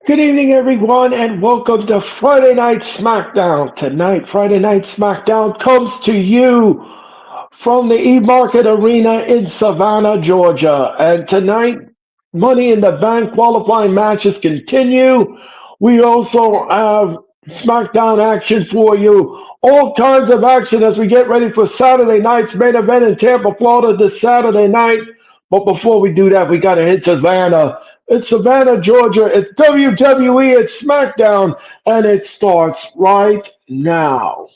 Good evening, everyone, and welcome to Friday Night Smackdown. Tonight, Friday Night Smackdown comes to you from the E-Market Arena in Savannah, Georgia. And tonight, Money in the Bank qualifying matches continue. We also have SmackDown action for you. All kinds of action as we get ready for Saturday night's main event in Tampa, Florida this Saturday night. But before we do that, we got to hit Savannah. It's Savannah, Georgia. It's WWE. It's SmackDown. And it starts right now.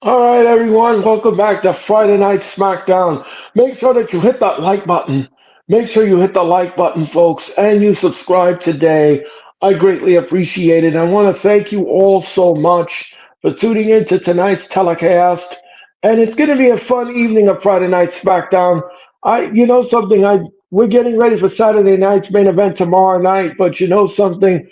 All right, everyone, welcome back to Friday Night SmackDown. Make sure that you hit that like button. Make sure you hit the like button, folks, and you subscribe today. I greatly appreciate it. I want to thank you all so much for tuning in to tonight's telecast. And it's going to be a fun evening of Friday Night SmackDown. You know something, we're getting ready for Saturday night's main event tomorrow night, but you know something,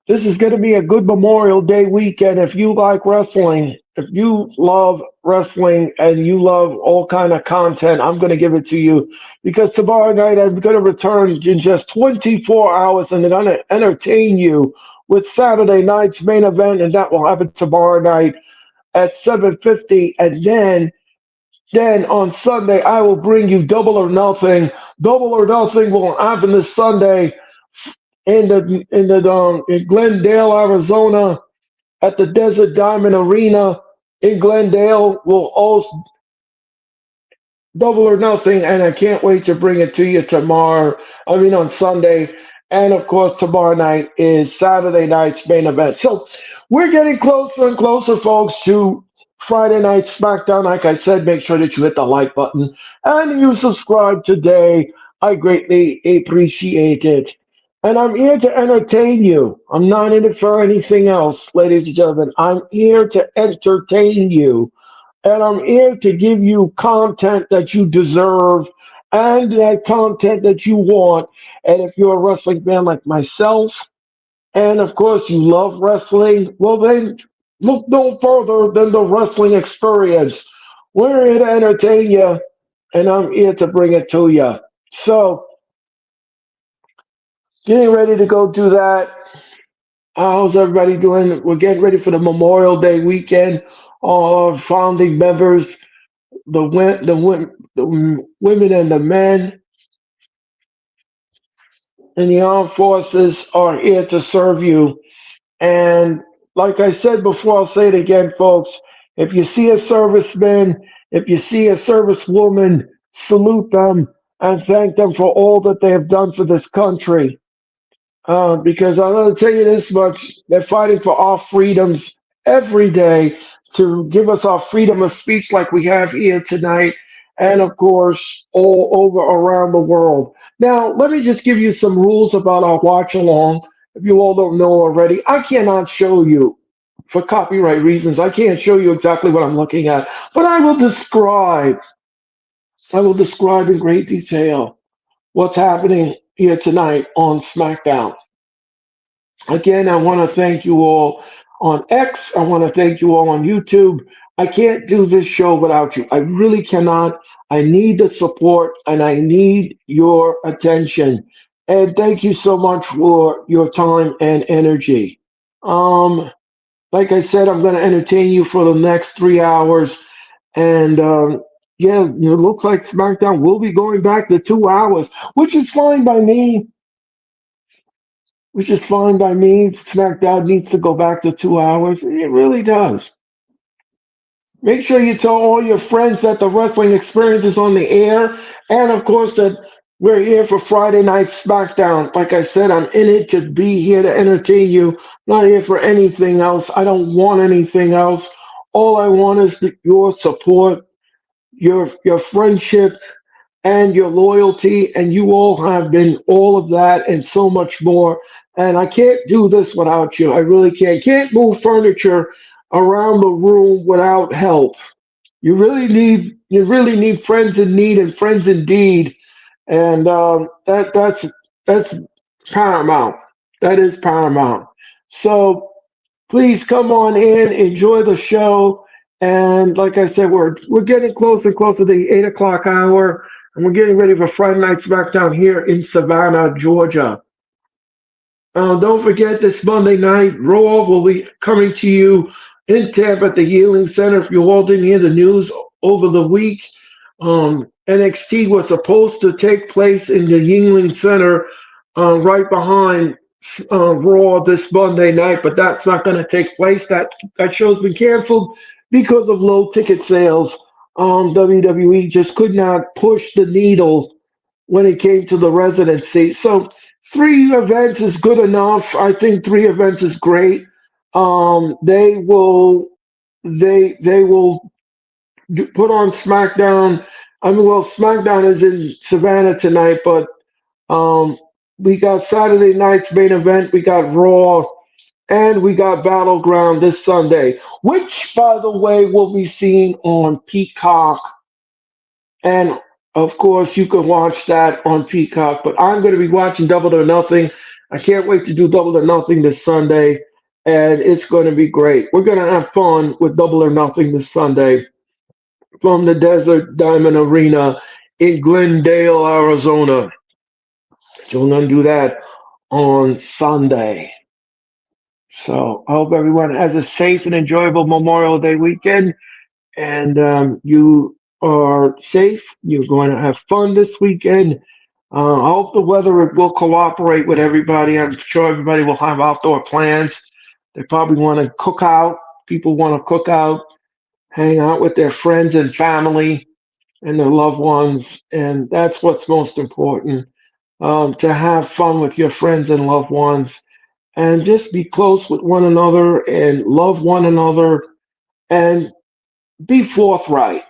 this is going to be a good Memorial Day weekend. If you like wrestling, if you love wrestling and you love all kind of content, I'm going to give it to you because tomorrow night I'm going to return in just 24 hours and I'm going to entertain you with Saturday night's main event, and that will happen tomorrow night at 7:50, and then on Sunday I will bring you Double or Nothing. Double or Nothing will happen this Sunday in Glendale, Arizona, at the Desert Diamond Arena in Glendale. Will host Double or Nothing, and I can't wait to bring it to you tomorrow. I mean on Sunday, and of course tomorrow night is Saturday night's main event. So we're getting closer and closer, folks, to Friday night SmackDown. Like I said, make sure that you hit the like button and you subscribe today. I greatly appreciate it. And I'm here to entertain you. I'm not in it for anything else, ladies and gentlemen. I'm here to entertain you. And I'm here to give you content that you deserve and that content that you want. And if you're a wrestling fan like myself, and of course you love wrestling, well, then look no further than the wrestling experience. We're here to entertain you, and I'm here to bring it to you. So, getting ready to go do that. How's everybody doing? We're getting ready for the Memorial Day weekend. All our founding members, the women and the men in the armed forces are here to serve you. And like I said before, I'll say it again, folks. If you see a serviceman, if you see a servicewoman, salute them and thank them for all that they have done for this country. Because I'm going to tell you this much, they're fighting for our freedoms every day to give us our freedom of speech like we have here tonight, and of course, all over around the world. Now, let me just give you some rules about our watch along. If you all don't know already, I cannot show you, for copyright reasons, I can't show you exactly what I'm looking at, but I will describe in great detail what's happening here tonight on SmackDown. Again, I want to thank you all on X. I want to thank you all on YouTube. I can't do this show without you. I really cannot. I need the support and I need your attention. And thank you so much for your time and energy. Um, like I said, I'm going to entertain you for the next 3 hours. And Yeah, it looks like SmackDown will be going back to 2 hours, which is fine by me. Which is fine by me. SmackDown needs to go back to 2 hours. It really does. Make sure you tell all your friends that the wrestling experience is on the air, and of course that we're here for Friday Night SmackDown. Like I said, I'm in it to be here to entertain you. Not here for anything else. I don't want anything else. All I want is your support, your friendship, and your loyalty, and you all have been all of that and so much more. And I can't do this without you. I really can't. Can't move furniture around the room without help. You really need friends in need and friends indeed, and that's paramount. That is paramount. So please come on in, enjoy the show. And like I said, we're getting closer and closer to the 8 o'clock hour, and we're getting ready for Friday Night SmackDown here in Savannah, Georgia. Don't forget this Monday night, Raw will be coming to you in Tampa at the Healing Center. If you all didn't hear the news over the week, NXT was supposed to take place in the Yingling Center right behind Raw this Monday night, but that's not going to take place. That show's been canceled because of low ticket sales. WWE just could not push the needle when it came to the residency. So 3 events is good enough. I think 3 events is great. They will put on SmackDown. I mean, well, SmackDown is in Savannah tonight, but um, we got Saturday night's main event. We got Raw, and we got Battleground this Sunday, which, by the way, will be seen on Peacock. And of course, you can watch that on Peacock. But I'm going to be watching Double or Nothing. I can't wait to do Double or Nothing this Sunday, and it's going to be great. We're going to have fun with Double or Nothing this Sunday from the Desert Diamond Arena in Glendale, Arizona. So we're going to do that on Sunday. So I hope everyone has a safe and enjoyable Memorial Day weekend, and you are safe. You're going to have fun this weekend. I hope the weather will cooperate with everybody. I'm sure everybody will have outdoor plans. They probably want to cook out. People want to cook out, hang out with their friends and family and their loved ones, and that's what's most important. To have fun with your friends and loved ones, and just be close with one another and love one another and be forthright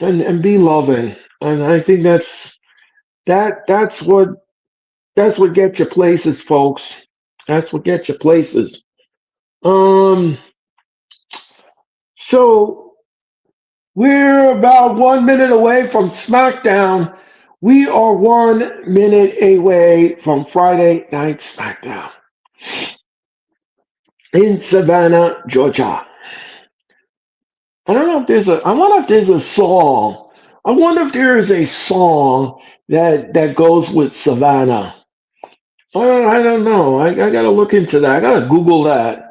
and be loving. And I think that's what gets you places, folks. That's what gets you places. Um, so we're about 1 minute away from SmackDown. We are 1 minute away from Friday Night SmackDown in Savannah, Georgia. I don't know if there's a. I wonder if there's a song. I wonder if there is a song that goes with Savannah. I don't know. I gotta look into that. I gotta Google that.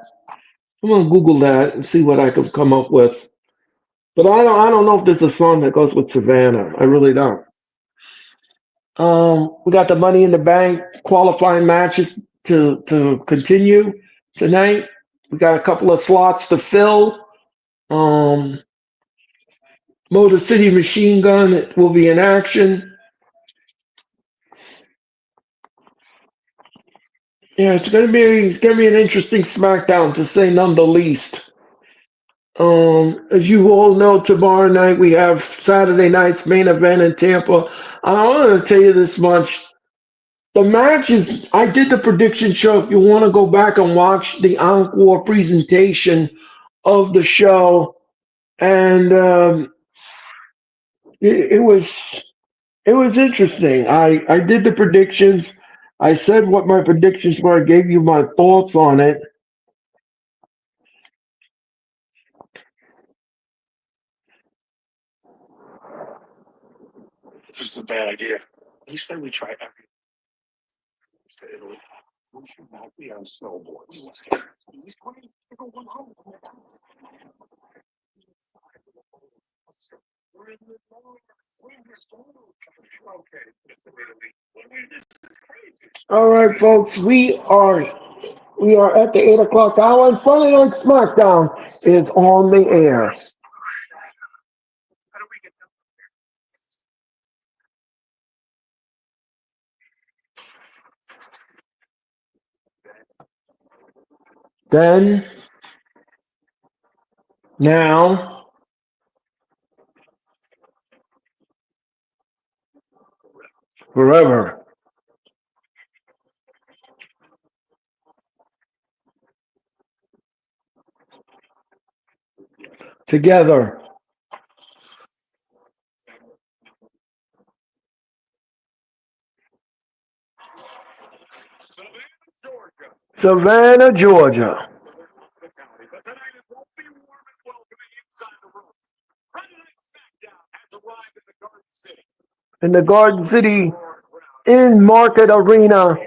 I'm gonna Google that and see what I can come up with. But I don't know if there's a song that goes with Savannah. I really don't. We got the Money in the Bank qualifying matches to continue tonight. We got a couple of slots to fill. Um, Motor City Machine Gun will be in action. Yeah, it's gonna be an interesting SmackDown to say none the least. As you all know, tomorrow night we have Saturday night's main event in Tampa. I want to tell you this much: the match is. I did the prediction show. If you want to go back and watch the encore presentation of the show, and it was interesting. I did the predictions. I said what my predictions were. I gave you my thoughts on it. All right, folks, we are at the 8 o'clock hour, and Friday Night SmackDown is on the air. Then, now, forever, together. Savannah, Georgia. In the Garden City in Market Arena.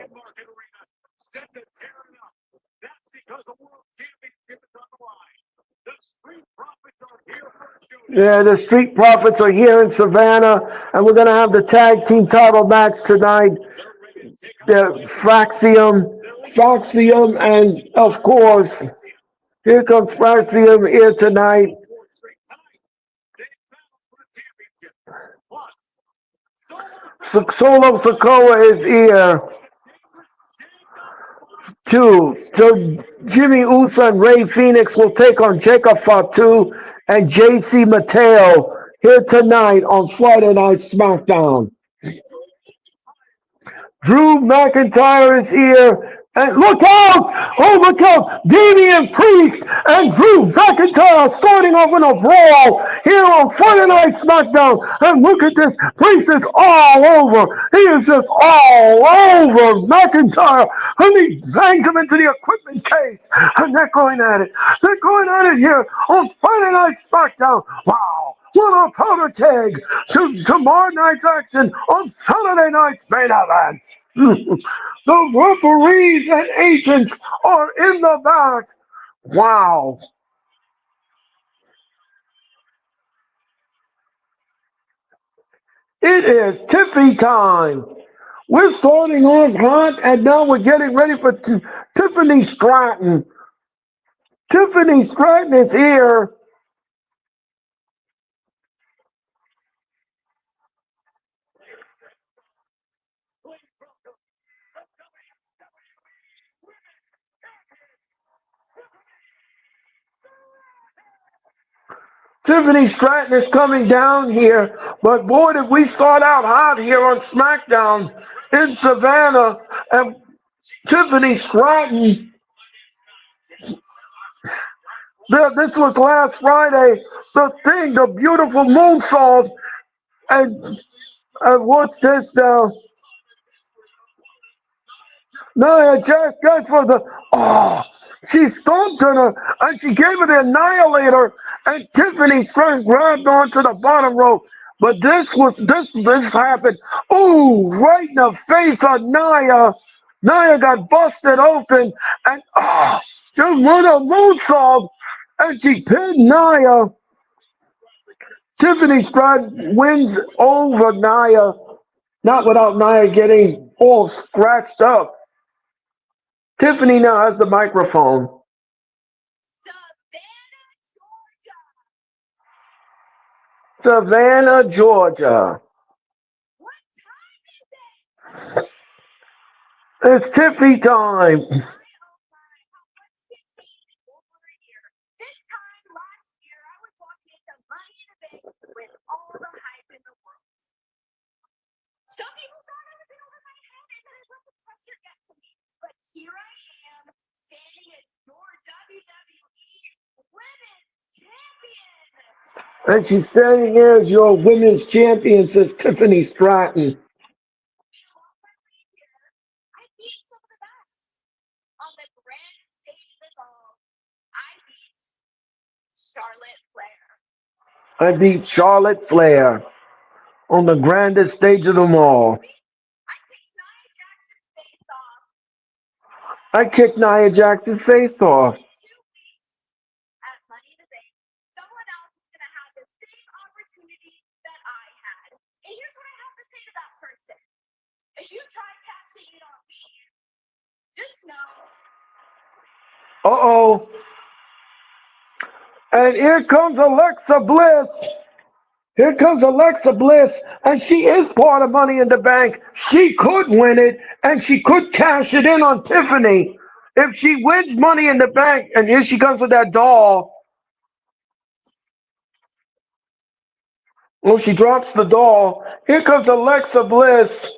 Yeah, the Street Profits are here in Savannah, and we're going to have the tag team title match tonight. The Faxium, and of course, here comes Faxium here tonight. Solo Sokoa is here too. So Jimmy Uso and Ray Phoenix will take on Jacob Fatu and JC Mateo here tonight on Friday Night SmackDown. Drew McIntyre is here. And look out! Oh, look out! Damian Priest and Drew McIntyre starting off in a brawl here on Friday Night SmackDown. And look at this. Priest is all over. He is just all over McIntyre. And he bangs him into the equipment case. And they're going at it. They're going at it here on Friday Night SmackDown. Wow. What a powder keg to tomorrow night's action on Saturday night's main event. The referees and agents are in the back. Wow. It is Tiffy time. We're starting off hot, and now we're getting ready for Tiffany Stratton. Tiffany Stratton is here. Tiffany Stratton is coming down here, but boy, did we start out hot here on SmackDown in Savannah. And Tiffany Stratton, this was last Friday. The beautiful moonsault, and what's this now? No, Jack got for the she stomped on her and she gave it an annihilator, and Tiffany Stratton grabbed onto the bottom rope. But this happened. Ooh, right in the face of Nia. Nia got busted open, and just with a moonsault, and she pinned Nia. Tiffany Stratton wins over Nia, not without Nia getting all scratched up. Tiffany now has the microphone. Savannah, Georgia. It's Tiffy time. And she's standing here as your women's champion, says Tiffany Stratton. I beat Charlotte Flair on the grandest stage of them all. I kicked Nia Jackson's face off. Uh-oh. And here comes Alexa Bliss. Here comes Alexa Bliss, and she is part of Money in the Bank. She could win it, and she could cash it in on Tiffany. If she wins Money in the Bank, and here she comes with that doll. Well, she drops the doll. Here comes Alexa Bliss.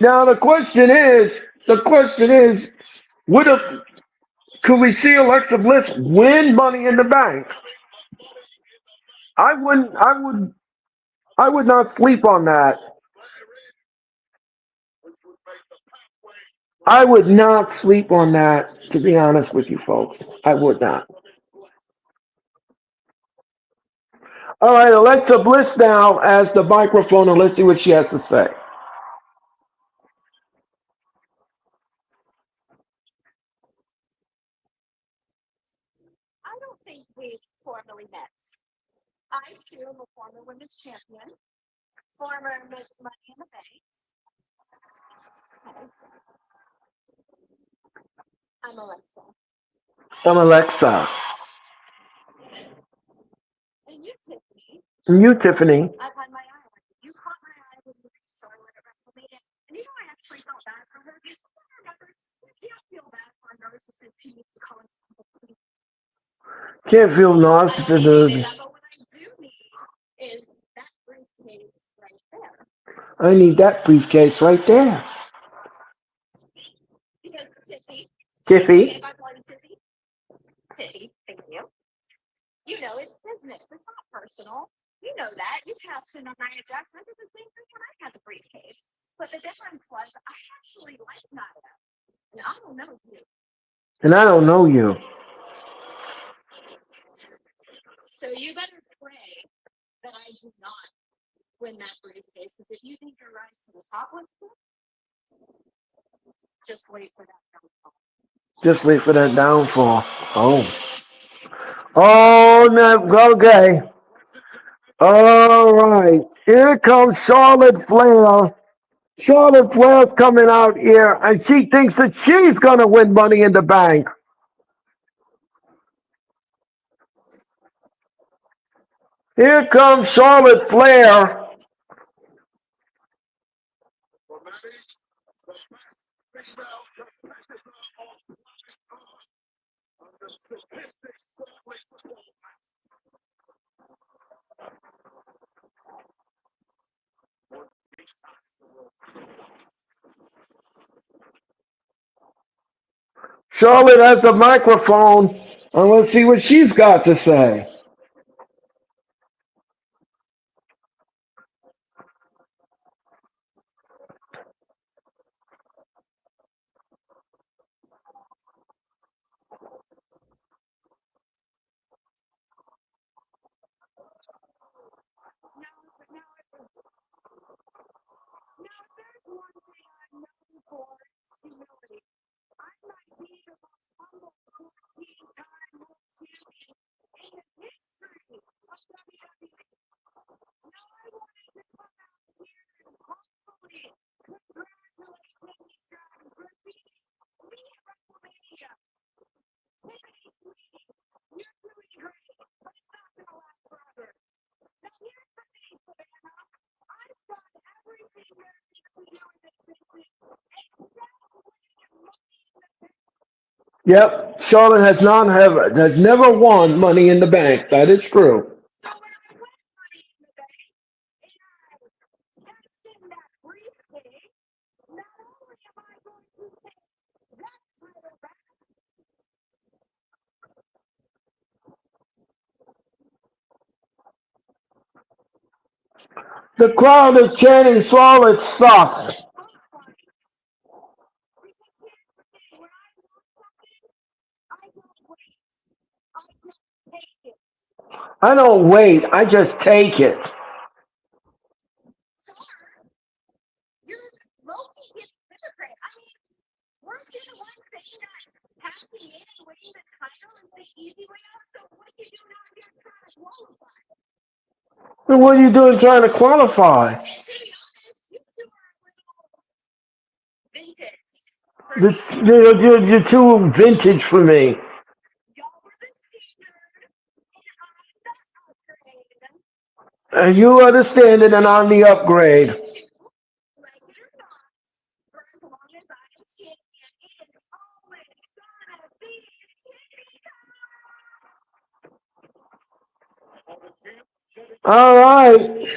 Now the question is, would a, could we see Alexa Bliss win Money in the Bank? I wouldn't. I would not sleep on that. I would not sleep on that. To be honest with you, folks, I would not. All right, Alexa Bliss now as the microphone, and let's see what she has to say. I'm Alexa. And you, Tiffany. Can't feel narcissism. I need that briefcase right there. Tiffy. And I don't know you. Just wait for that downfall. Oh. Oh, no. Okay. All right. Here comes Charlotte Flair. Charlotte Flair's coming out here, and she thinks that she's going to win Money in the Bank. Here comes Charlotte Flair. Charlotte has the microphone, and let's see what she's got to say. Yep, Charlotte has never won Money in the Bank. That is true. The crowd is chanting Charlotte sucks. I don't wait. I just take it. And what are you doing trying to qualify? You're too vintage for me. And you understand it, and I'm the upgrade. All right.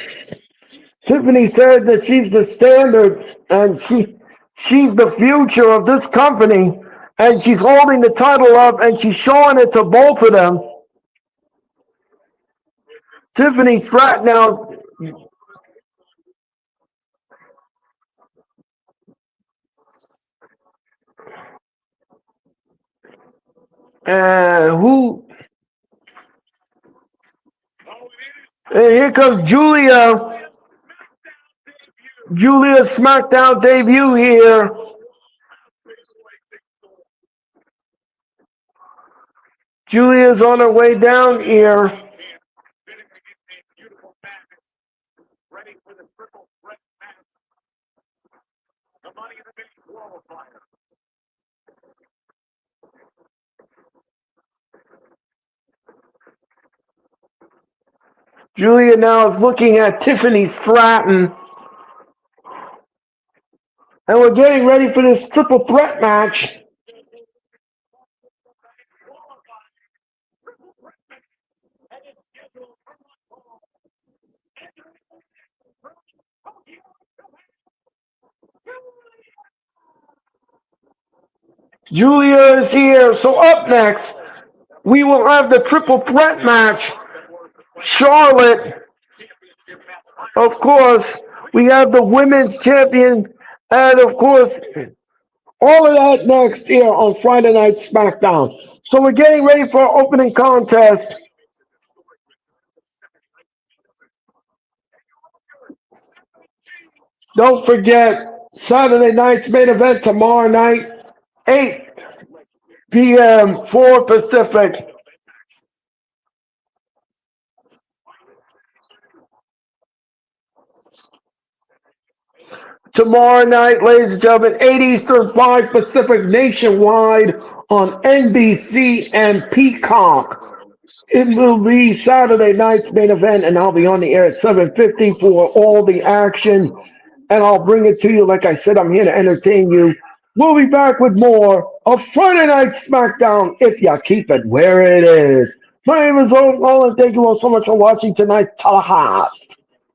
Tiffany said that she's the standard, and she's the future of this company, and she's holding the title up, and she's showing it to both of them. Tiffany Stratton now, who? And here comes Julia Smackdown debut here. Julia's on her way down here. Julia now is looking at Tiffany Stratton, and we're getting ready for this triple threat match. Julia is here. So up next, we will have the triple threat match. Charlotte, of course, we have the women's champion, and of course, all of that next here on Friday Night SmackDown. So we're getting ready for our opening contest. Don't forget, Saturday night's main event tomorrow night, 8 p.m. 4 Pacific. Tomorrow night, ladies and gentlemen, 8 Eastern, 5 Pacific, nationwide on NBC and Peacock. It will be Saturday night's main event, and I'll be on the air at 7:50 for all the action, and I'll bring it to you. Like I said, I'm here to entertain you. We'll be back with more of Friday Night SmackDown if you keep it where it is. My name is Earl Cole, and thank you all so much for watching tonight, Tallahassee.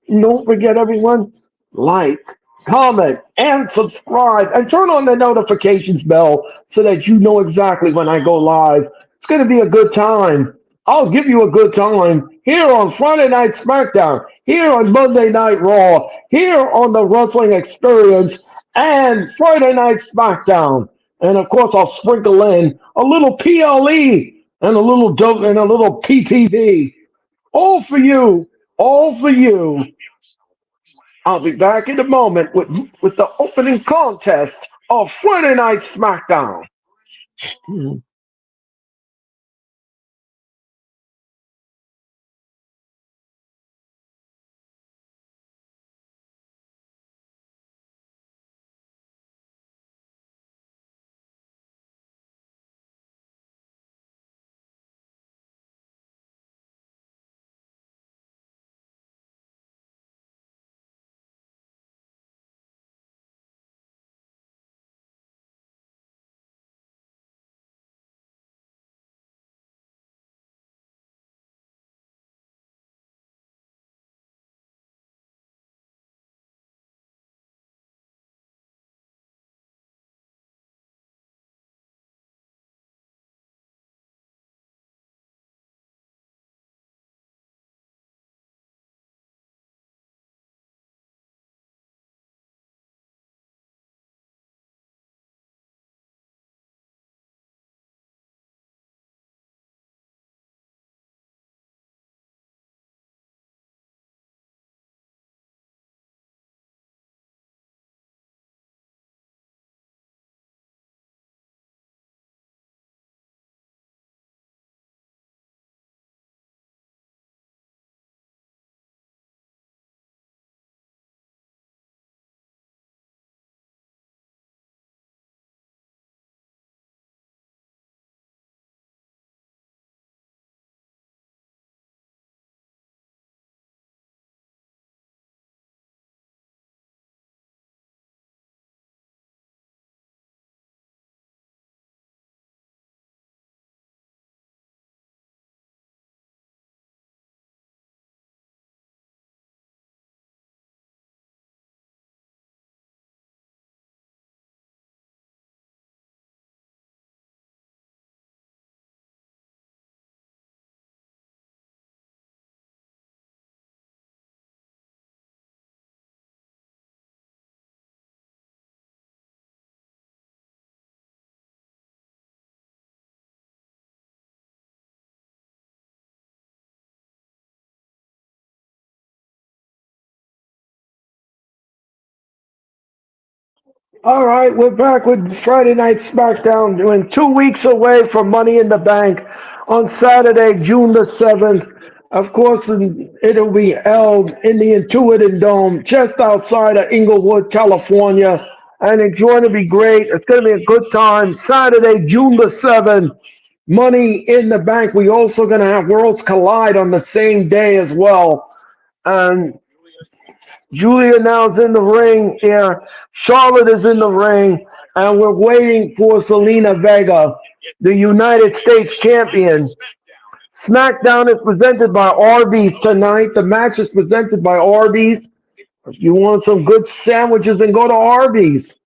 Don't forget, everyone, like, comment, and subscribe, and turn on the notifications bell so that you know exactly when I go live. It's going to be a good time. I'll give you a good time here on Friday Night SmackDown, here on Monday Night Raw, here on the Wrestling Experience, and Friday Night SmackDown. And of course, I'll sprinkle in a little PLE and a little and a little PPV. All for you, all for you. I'll be back in a moment with the opening contest of Friday Night SmackDown. All right, we're back with Friday Night Smackdown. Doing 2 weeks away from Money in the Bank on Saturday, June the 7th. Of course, it'll be held in the Intuitive Dome just outside of Inglewood, California. And it's going to be great. It's going to be a good time. Saturday, June the 7th, Money in the Bank. We also going to have Worlds Collide on the same day as well. And Julia now is in the ring here. Charlotte is in the ring. And we're waiting for Selena Vega, the United States champion. SmackDown is presented by Arby's tonight. The match is presented by Arby's. If you want some good sandwiches, then go to Arby's.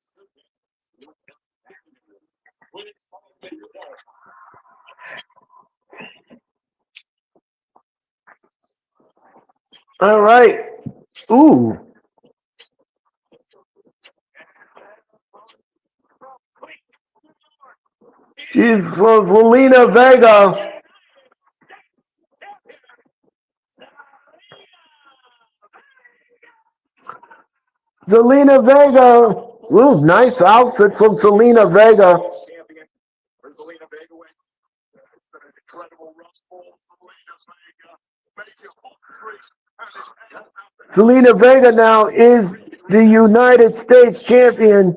All right. Ooh. She's from Selena Vega. Selena Vega. Ooh, nice outfit from Selena Vega. Selena Vega now is the United States champion.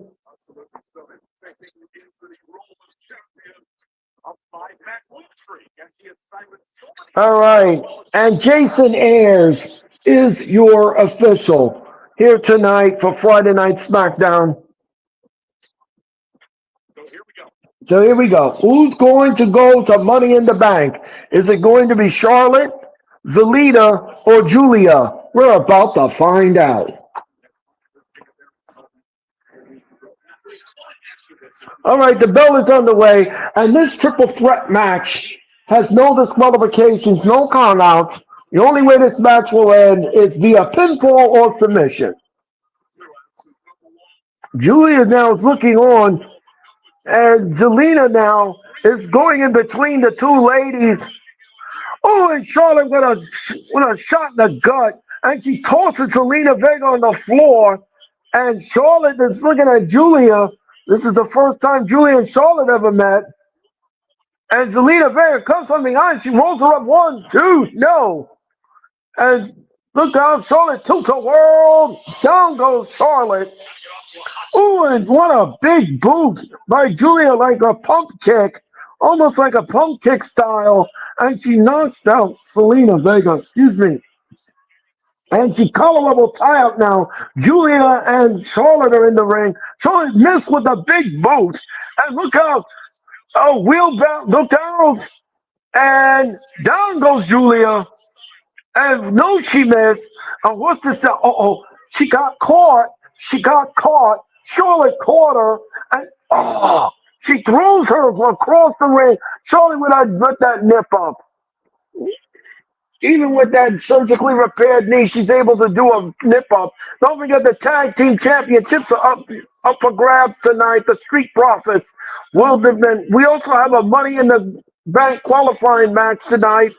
All right. And Jason Ayers is your official here tonight for Friday Night SmackDown. So here we go. Who's going to go to Money in the Bank? Is it going to be Charlotte, Zelina, or Julia? We're about to find out. All right, the bell is underway, and this triple threat match has no disqualifications, no countouts. The only way this match will end is via pinfall or submission. Julia now is looking on, and Zelina now is going in between the two ladies. Oh, and Charlotte with a shot in the gut, and she tosses Zelina Vega on the floor. And Charlotte is looking at Julia. This is the first time Julia and Charlotte ever met. And Zelina Vega comes from behind. She rolls her up one, two, no. And look down, Charlotte took the world. Down goes Charlotte. Ooh, and what a big boot by Julia, like a pump kick, almost like a pump kick style. And she knocks out Selena Vega, excuse me. And she collar level tie up now. Julia and Charlotte are in the ring. Charlotte missed with a big boot. And look out. Oh, wheel down, look down. And down goes Julia. And no, she missed. And what's this? Uh-oh. She got caught. She got caught. Charlotte caught her. And she throws her across the ring. Charlotte with that nip up. Even with that surgically repaired knee, she's able to do a nip up. Don't forget the tag team championships are up for grabs tonight. The Street Profits will defend. We also have a Money in the Bank qualifying match tonight.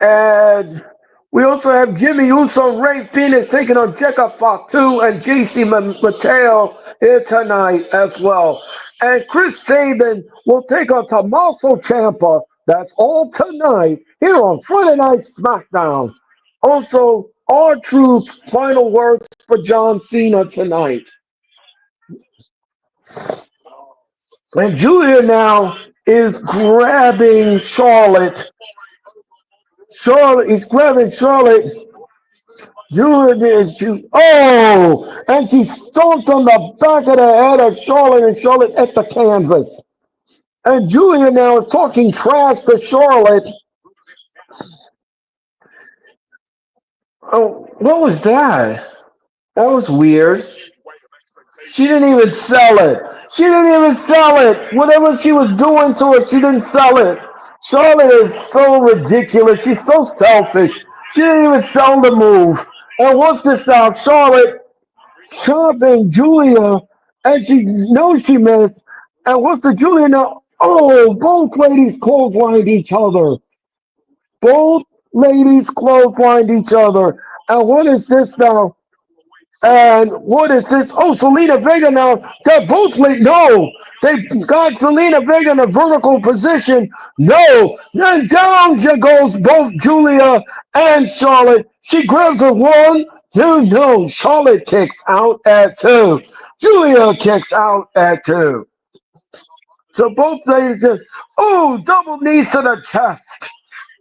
And we also have Jimmy Uso, Ray Phoenix taking on Jacob Fatu and JC Mateo here tonight as well. And Chris Sabin will take on Tommaso Ciampa. That's all tonight here on Friday Night SmackDown. Also, R-Truth's final words for John Cena tonight. And Julia now is grabbing Charlotte. Charlotte, he's grabbing Charlotte. Julia is and she stomped on the back of the head of Charlotte, and Charlotte at the canvas. And Julia now is talking trash to Charlotte. Oh, what was that? That was weird. She didn't even sell it. She didn't even sell it. Whatever she was doing to her, she didn't sell it. Charlotte is so ridiculous. She's so selfish. She didn't even sell the move. And what's this now? Charlotte chopping Julia, and she knows she missed. And what's the Julia now? Oh, both ladies clotheslined each other. Both ladies clotheslined each other. And what is this now? And what is this? Oh, Selena Vega now. They're both late. No. They got Selena Vega in a vertical position. No. Then down she goes both Julia and Charlotte. She grabs her one. Two. No. Charlotte kicks out at two. Julia kicks out at two. So both ladies just, oh, double knees to the chest.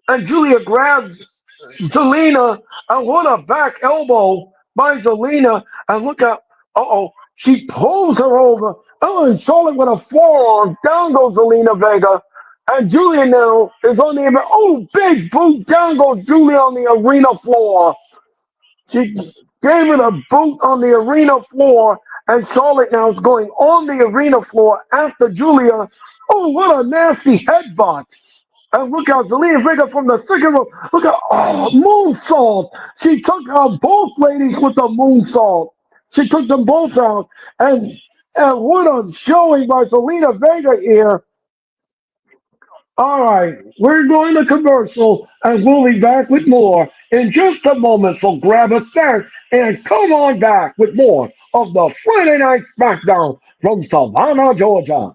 And Julia grabs Zelina and what a back elbow by Zelina. And look at, uh-oh, she pulls her over. Oh, and Charlotte with a forearm. Down goes Zelina Vega. And Julia now is on the, oh, big boot. Down goes Julia on the arena floor. She gave it a boot on the arena floor. And Charlotte now is going on the arena floor after Julia. Oh, what a nasty headbutt. And look out, Zelina Vega from the second row. Look at, oh, moonsault. She took out both ladies with the moonsault. She took them both out. And what a showing by Zelina Vega here. All right, we're going to commercial and we'll be back with more in just a moment. So grab a snack and come on back with more of the Friday Night Smackdown from Savannah, Georgia.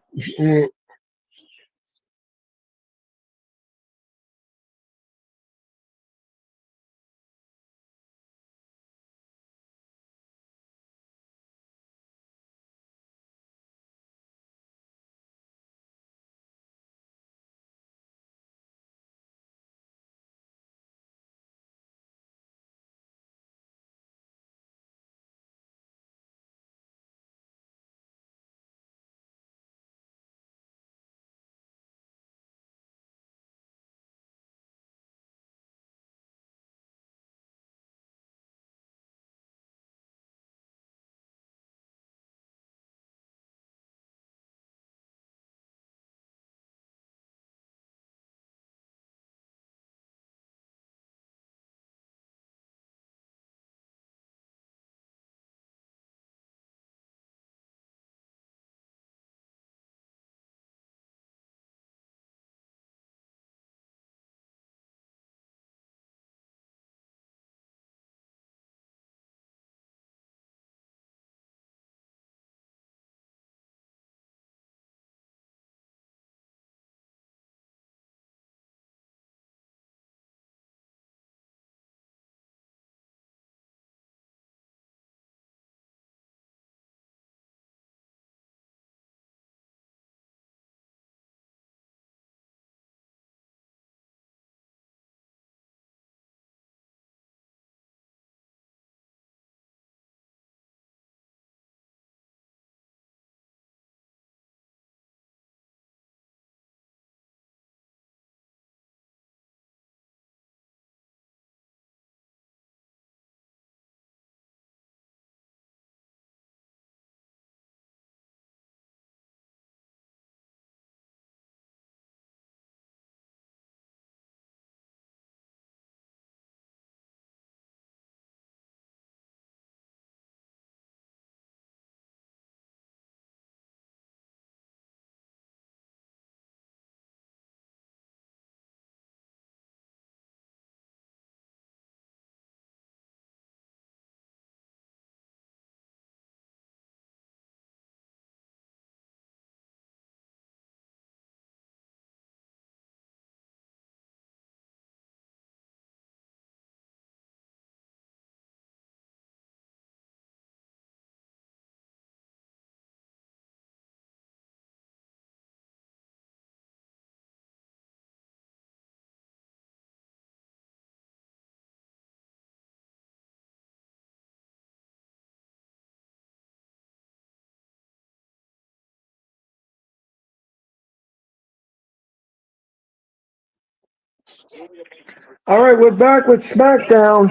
All right, we're back with SmackDown.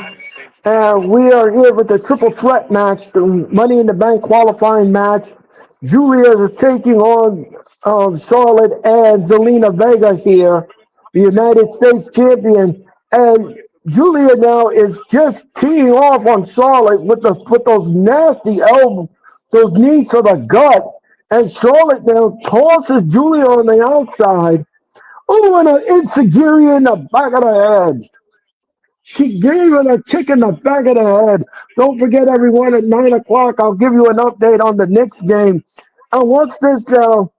We are here with the triple threat match, the Money in the Bank qualifying match. Julia is taking on Charlotte and Zelina Vega here, the United States champion. And Julia now is just teeing off on Charlotte with those nasty elbows, those knees to the gut. And Charlotte now tosses Julia on the outside. Oh, and an insecurity in the back of the head. She gave it a kick in the back of the head. Don't forget, everyone, at 9 o'clock, I'll give you an update on the Knicks game. And what's this now?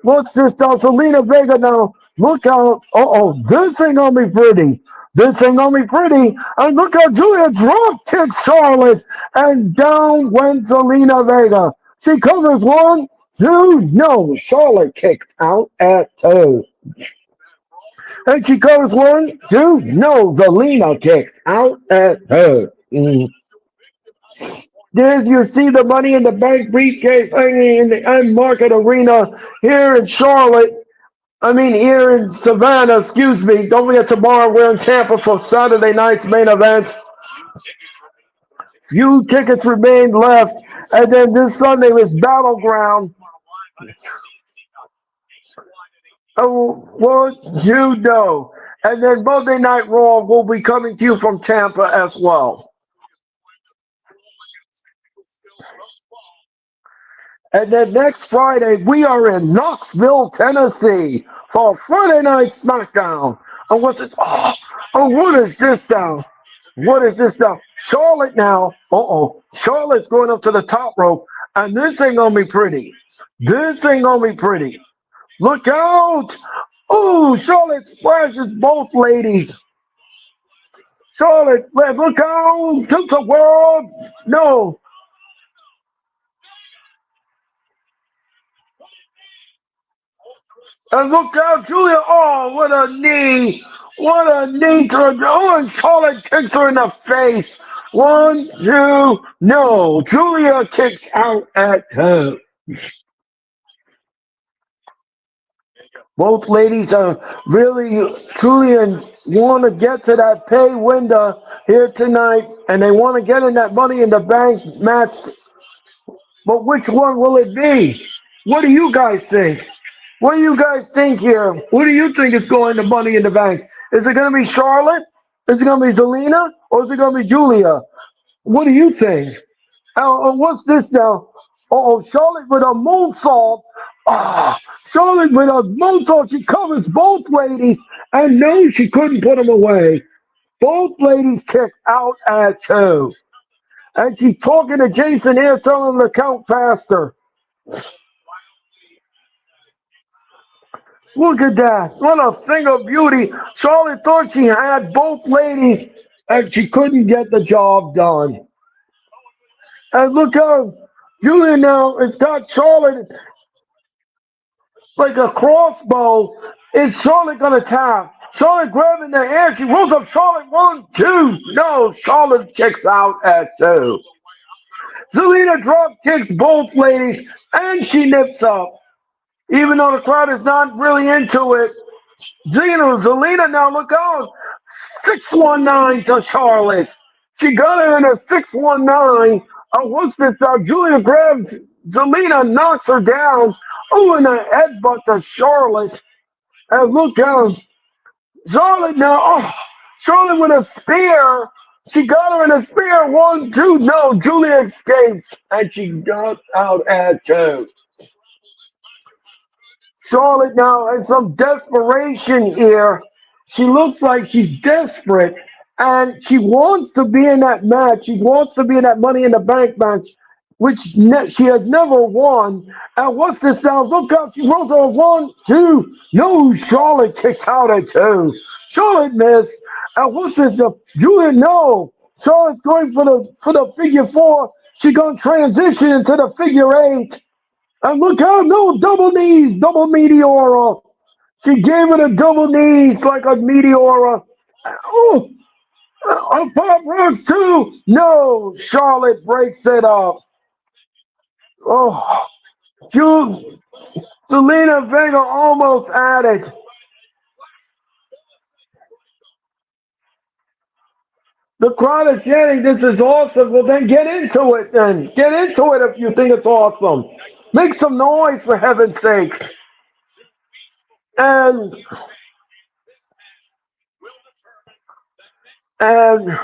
What's this now? Selena Vega now. Look out. Uh-oh. This ain't gonna be pretty. This ain't gonna be pretty. And look how Julia drop kicks Charlotte. And down went Selena Vega. She covers one, two, no. Charlotte kicks out at two. And she covers one, two, no. Zelina kicks out at her. There's you see the Money in the Bank briefcase hanging in the end market arena here in Charlotte. I mean, here in Savannah, excuse me. Don't forget tomorrow we're in Tampa for Saturday night's main event. Few tickets remain left. And then this Sunday was Battleground. Oh, well, you know. And then Monday Night Raw will be coming to you from Tampa as well. And then next Friday, we are in Knoxville, Tennessee for Friday Night SmackDown. And what's this? What is this now? What is this now? Charlotte now. Uh-oh. Charlotte's going up to the top rope. And this ain't going to be pretty. This ain't going to be pretty. Look out. Oh, Charlotte splashes both ladies. Charlotte, look out. To the world. No. And look out, Julia. Oh, what a knee. What a knee to her. Oh, and Charlotte kicks her in the face. One, two, no. Julia kicks out at two. Both ladies are really, truly want to get to that pay window here tonight, and they want to get in that Money in the Bank match. But which one will it be? What do you guys think? What do you guys think here? Who do you think is going to Money in the Bank? Is it going to be Charlotte? Is it going to be Zelina? Or is it going to be Julia? What do you think? What's this now? Oh, Charlotte with a moonsault. Charlotte with a moonsault. She covers both ladies. And no, she couldn't put them away. Both ladies kick out at two. And she's talking to Jason here, telling him to count faster. Look at that. What a thing of beauty. Charlotte thought she had both ladies, and she couldn't get the job done. And look how Julia now has got Charlotte like a crossbow. Is Charlotte going to tap? Charlotte grabbing the hair. She rolls up Charlotte. One, two. No, Charlotte kicks out at two. Zelina drop kicks both ladies, and she nips up. Even though the crowd is not really into it. Zelina now, look out. 619 to Charlotte. She got her in a 619. Oh, what's this now? Julia grabs Zelina, knocks her down. Oh, and a headbutt to Charlotte. And look out. Charlotte now. Oh, Charlotte with a spear. She got her in a spear. One, two. No, Julia escapes. And she got out at two. Charlotte now has some desperation here. She looks like she's desperate, and she wants to be in that match. She wants to be in that Money in the Bank match, which she has never won. And what's this sound? Look out! She rolls on one, two. No, Charlotte kicks out at two. Charlotte missed. And what's this? Julia, no. Charlotte's going for the figure four. She's gonna transition into the figure eight. And look out, no, double knees, double Meteora. She gave it a double knees like a Meteora. Oh, Pop Rocks too. No, Charlotte breaks it up. Oh, Selena Vega almost at it. The crowd is chanting, this is awesome. Well, then get into it then. Get into it if you think it's awesome. Make some noise for heaven's sake. And and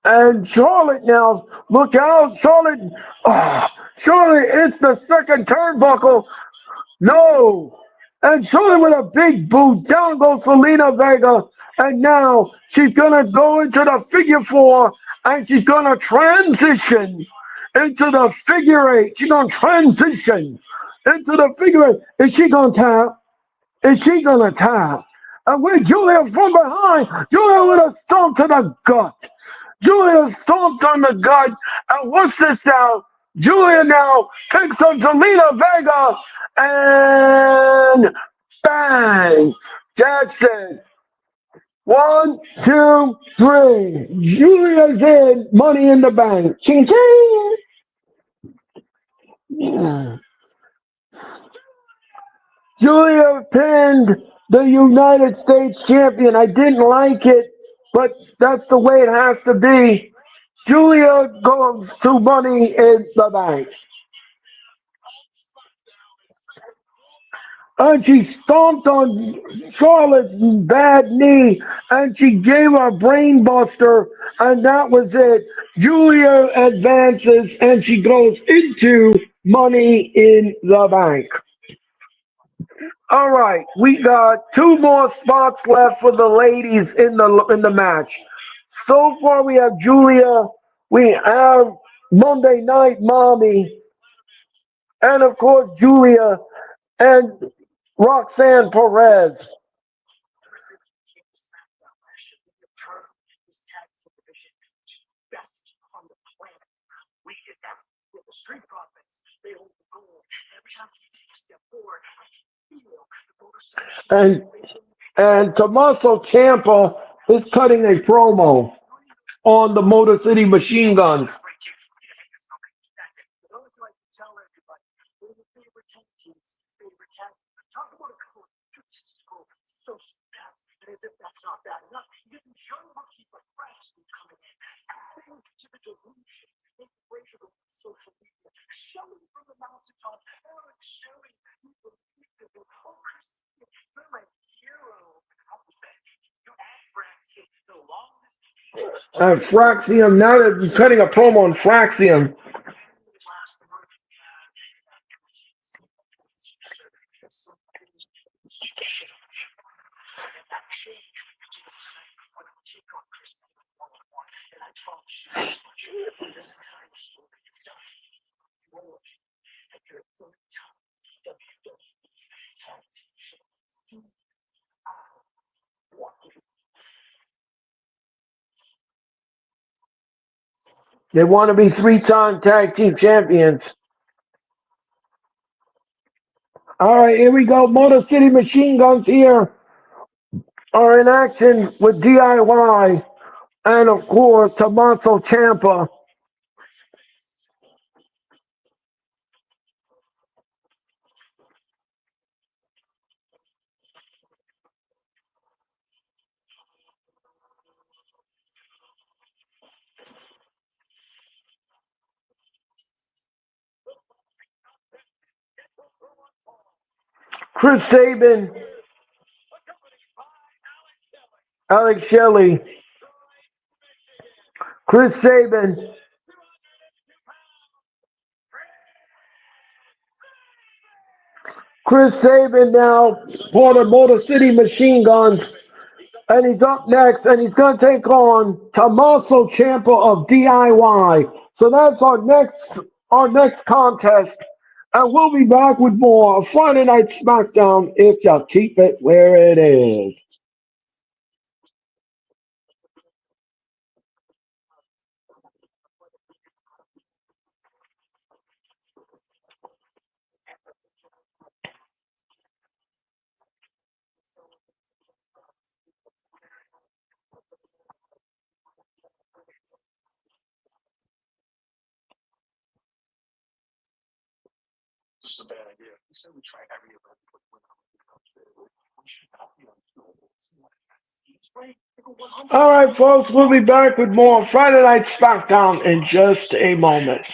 and Charlotte now, look out, Charlotte. Oh, Charlotte hits the second turnbuckle. No. And Charlotte with a big boot. Down goes Selena Vega. And now she's going to go into the figure four and she's going to transition into the figure eight. She's going to transition into the figure eight. Is she going to tap? Is she going to tap? And with Julia from behind, Julia with a stomp to the gut. Julia stomped on the gut. And what's this now? Julia now picks up Zelina Vega and bang. That's it. One, two, three. Julia's in. Money in the bank. Ching ching. Julia pinned the United States champion. I didn't like it, but that's the way it has to be. Julia goes to Money in the Bank. And she stomped on Charlotte's bad knee and she gave her a brain buster, and that was it. Julia advances and she goes into Money in the Bank. All right, we got two more spots left for the ladies in the match. So far, we have Julia, we have Monday Night Mommy, and of course Julia and Roxanne Perez. And Tommaso Ciampa is cutting a promo on the Motor City Machine Guns. Fraxium, now that he's cutting a promo on Fraxium. They want to be three-time tag team champions. All right, here we go. Motor City Machine Guns here are in action with DIY and, of course, Tommaso Ciampa. Chris Sabin, Alex Shelley, Chris Sabin, Chris Sabin now part of Motor City Machine Guns, and he's up next, and he's going to take on Tommaso Ciampa of DIY. So that's our next contest, and we'll be back with more Friday Night SmackDown if you keep it where it is. All right, folks, we'll be back with more Friday Night SmackDown in just a moment.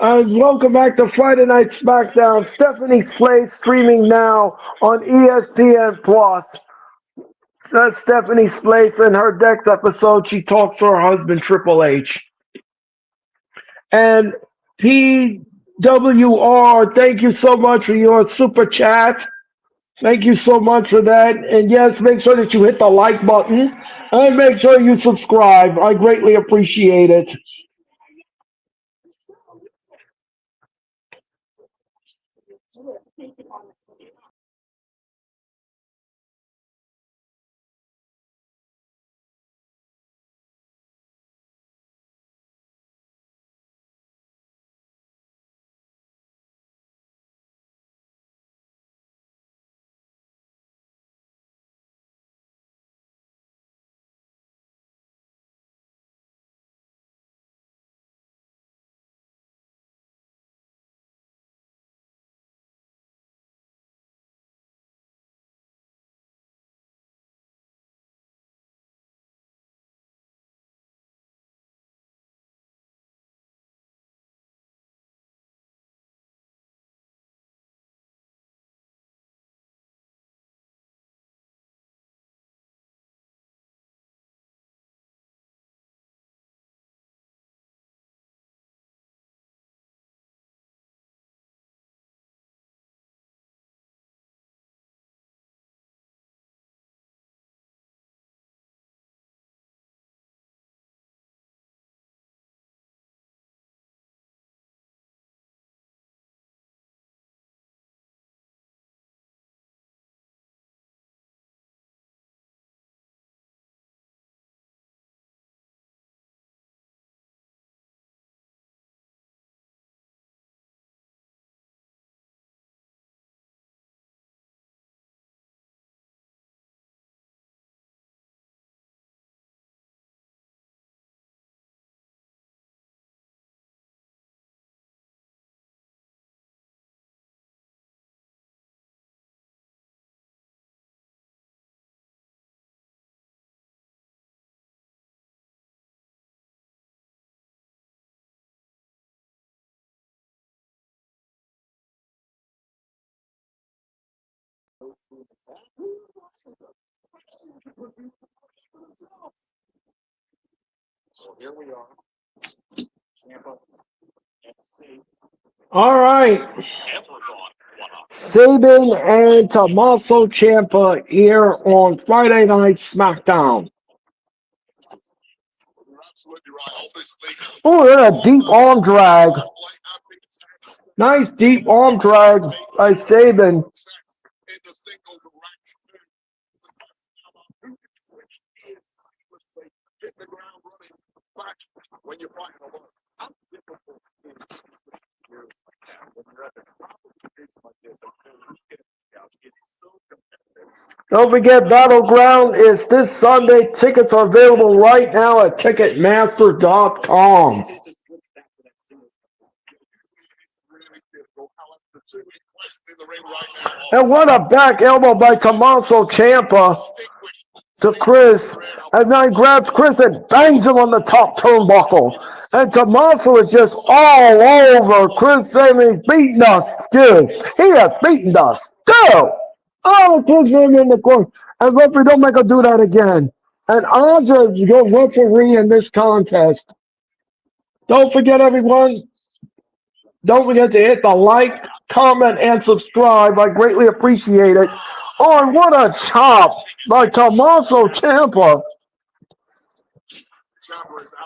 And welcome back to Friday Night SmackDown. Stephanie's Place streaming now on ESPN Plus. That's Stephanie Slace in her next episode. She talks to her husband Triple H. And PWR, thank you so much for your super chat. Thank you so much for that. And yes, make sure that you hit the like button and make sure you subscribe. I greatly appreciate it. All right. Sabin and Tommaso Ciampa here on Friday Night SmackDown. Oh, yeah, deep arm drag. Nice deep arm drag by Sabin. Don't forget, Battleground is this Sunday. Tickets are available right now at Ticketmaster.com. And what a back elbow by Tommaso Ciampa to Chris. And then he grabs Chris and bangs him on the top turnbuckle. And Tommaso is just all over Chris Sabin. He's beating us still. He has beaten us still. Oh, puts him in the corner. And referee, don't make her do that again. And Andre is your referee in this contest. Don't forget, everyone, don't forget to hit the like, comment, and subscribe. I greatly appreciate it. Oh, and what a chop by Tommaso Ciampa.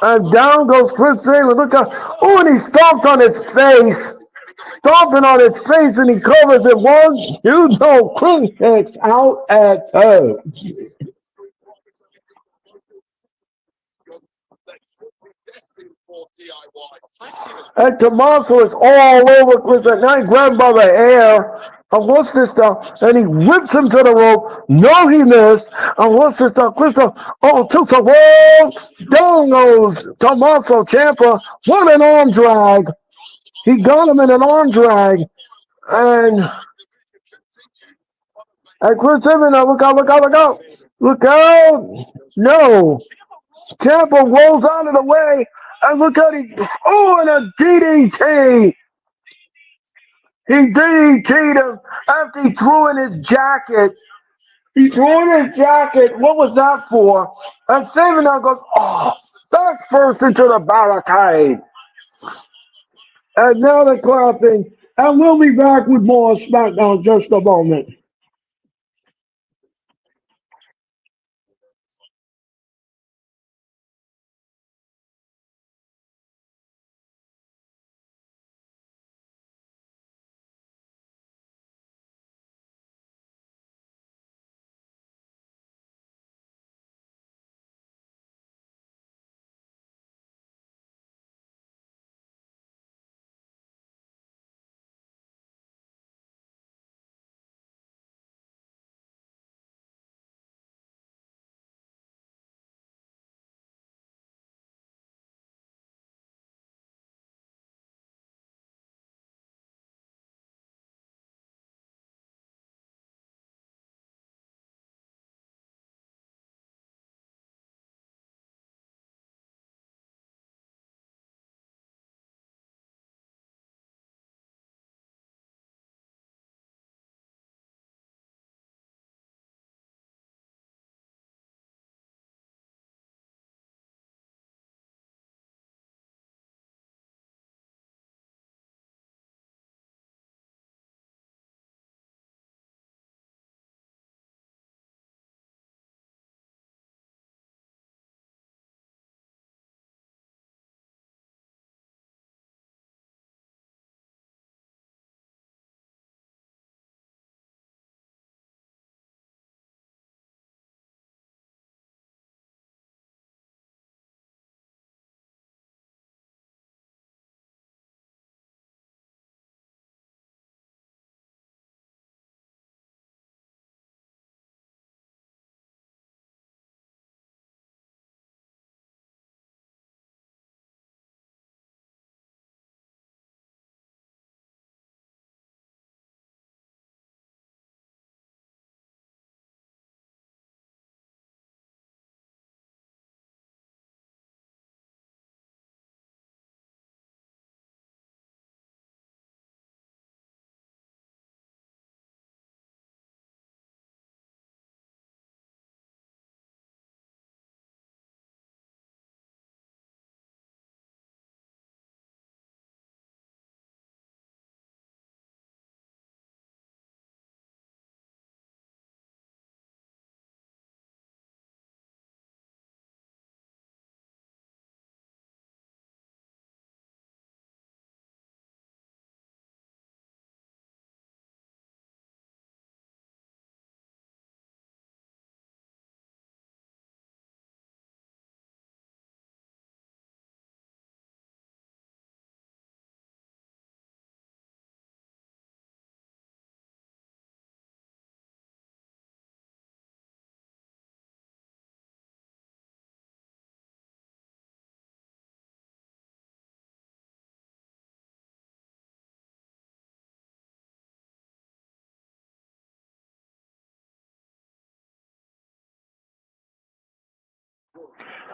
And down goes Chris Taylor. Look out. Oh, and he stomped on his face. Stomping on his face, and he covers it. One, you know, Chris kicks out at two. And Tommaso is all over Chris. And now he grabbed him by the hair. And what's this stuff? And he whips him to the rope. No, he missed. And what's this stuff? Chris, oh, tilts a wall. Down goes Tommaso Ciampa. What an arm drag. He got him in an arm drag. And Chris Evans, look out, look out, look out. Look out. No. Ciampa rolls out of the way. And look at it. Oh, and a DDT. He DDT'd him after he threw in his jacket. He threw in his jacket. What was that for? And Saban now goes, oh, back first into the barricade. And now they're clapping. And we'll be back with more SmackDown in just a moment.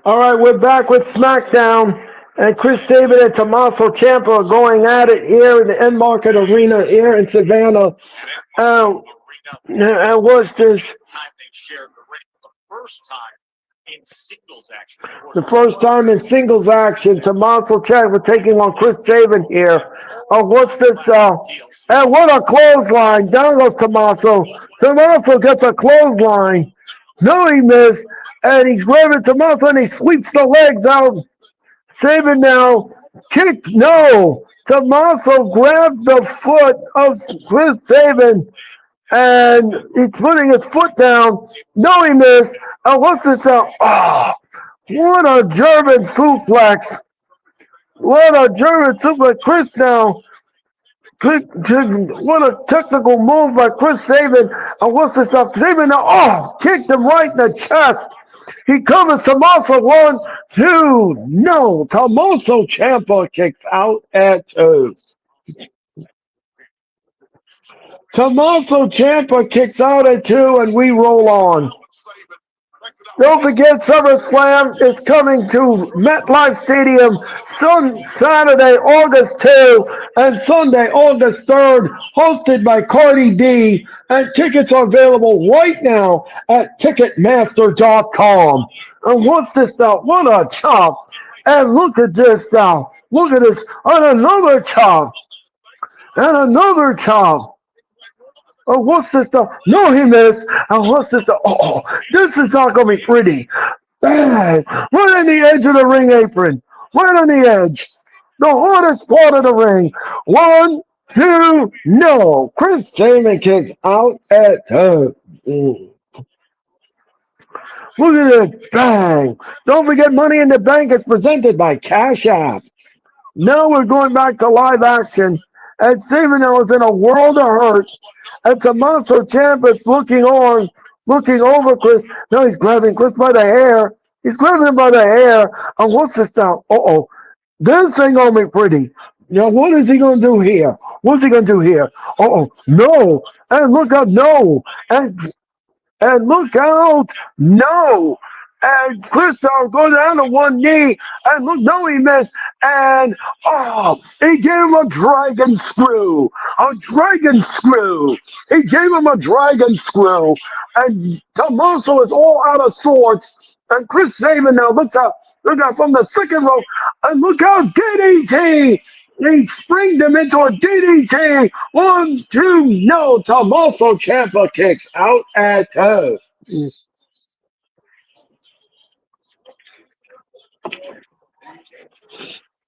All right, we're back with SmackDown. And Chris Sabin and Tommaso Ciampa are going at it here in the End Market Arena here in Savannah. Uh, and was this the first time in singles action? Tommaso Ciampa taking on Chris Sabin here. What's this? And what a clothesline. Down goes Tommaso. Tommaso gets a clothesline. No, he missed. And he's grabbing Tommaso and he sweeps the legs out. Sabin now kick. No. Tommaso grabs the foot of Chris Sabin and he's putting his foot down. No, he missed. What's this? Oh, what a German suplex. What a German suplex. Chris now. What a technical move by Chris Sabin. What's this up? Sabin now, kicked him right in the chest. He covers Tommaso. 1, 2. No, Tommaso Ciampa kicks out at 2. Tommaso Ciampa kicks out at 2, and we roll on. Don't forget SummerSlam is coming to MetLife Stadium Saturday, August 2 and Sunday, August 3rd, hosted by Cardi D. And tickets are available right now at Ticketmaster.com. And what's this now? What a chop! And look at this now. Look at this. And another chop. And another chop. Oh, what's this stuff? No, he missed. And what's this stuff? Oh, this is not going to be pretty. Bang! Right on the edge of the ring apron. Right on the edge. The hardest part of the ring. One, two, no. Chris Damon kicks out at her. Look at it. Bang. Don't forget Money in the Bank is presented by Cash App. Now we're going back to live action. And Sabino is in a world of hurt. And Tommaso Ciampa is looking on, looking over Chris. No, he's grabbing Chris by the hair. He's grabbing him by the hair. And what's this now? Uh-oh. This ain't gonna be pretty. Now, what is he gonna do here? What's he gonna do here? Uh-oh. No. And look up, no. And look out! No! And Christo go down to one knee, and look, no, he missed. And oh, he gave him a dragon screw, a dragon screw. He gave him a dragon screw, and Tommaso is all out of sorts. And Chris Sabin now look out from the second row, and look out, DDT. He springed him into a DDT. One, two, no. Tommaso Ciampa kicks out at two.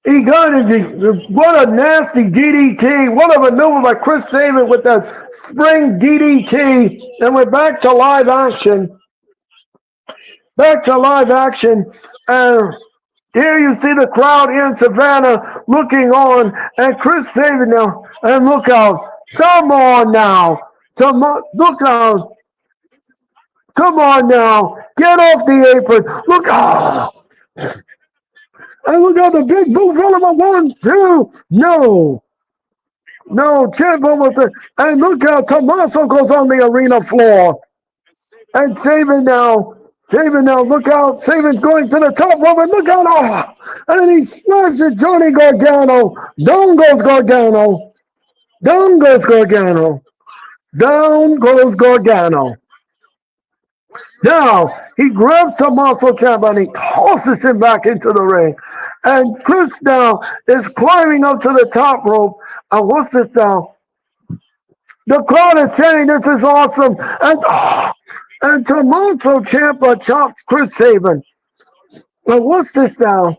He got it. What a nasty DDT. What a maneuver by Chris Sabin with that spring DDT. And we're back to live action. Back to live action. And here you see the crowd in Savannah looking on. And Chris Sabin now. And look out. Come on now. Look out. Come on now. Get off the apron. Look out. And look out the big boot roll of a one, two. No. No, Ciampa was it. And look how Tommaso goes on the arena floor. And Saban now, look out. Saban's going to the top rope and look out. Oh, and then he smashes Johnny Gargano. Down goes Gargano. Down goes Gargano. Down goes Gargano. Now he grabs Tommaso Ciampa and he tosses him back into the ring. And Chris now is climbing up to the top rope. And what's this now? The crowd is saying this is awesome. And Tommaso Ciampa chops Chris Sabin. But what's this now?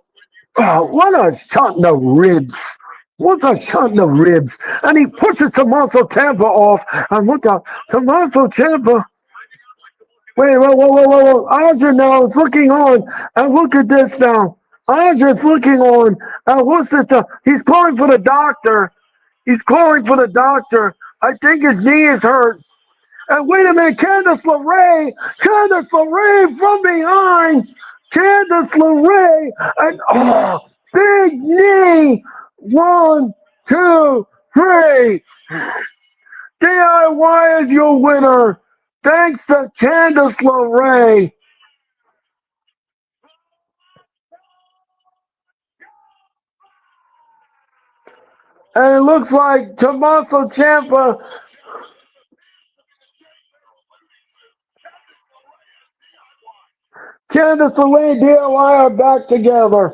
Oh, what a shot in the ribs. What a shot in the ribs. And he pushes Tommaso Ciampa off. And look out. Tommaso Ciampa. Wait, whoa. Aja now is looking on. And look at this now. Aja's looking on. And what's this now? He's calling for the doctor. He's calling for the doctor. I think his knee is hurt. And wait a minute, Candice LeRae from behind. Candice LeRae. And oh, big knee. One, two, three. DIY is your winner. Thanks to Candice LeRae. And it looks like Tommaso Ciampa. Candice LeRae and DIY are back together.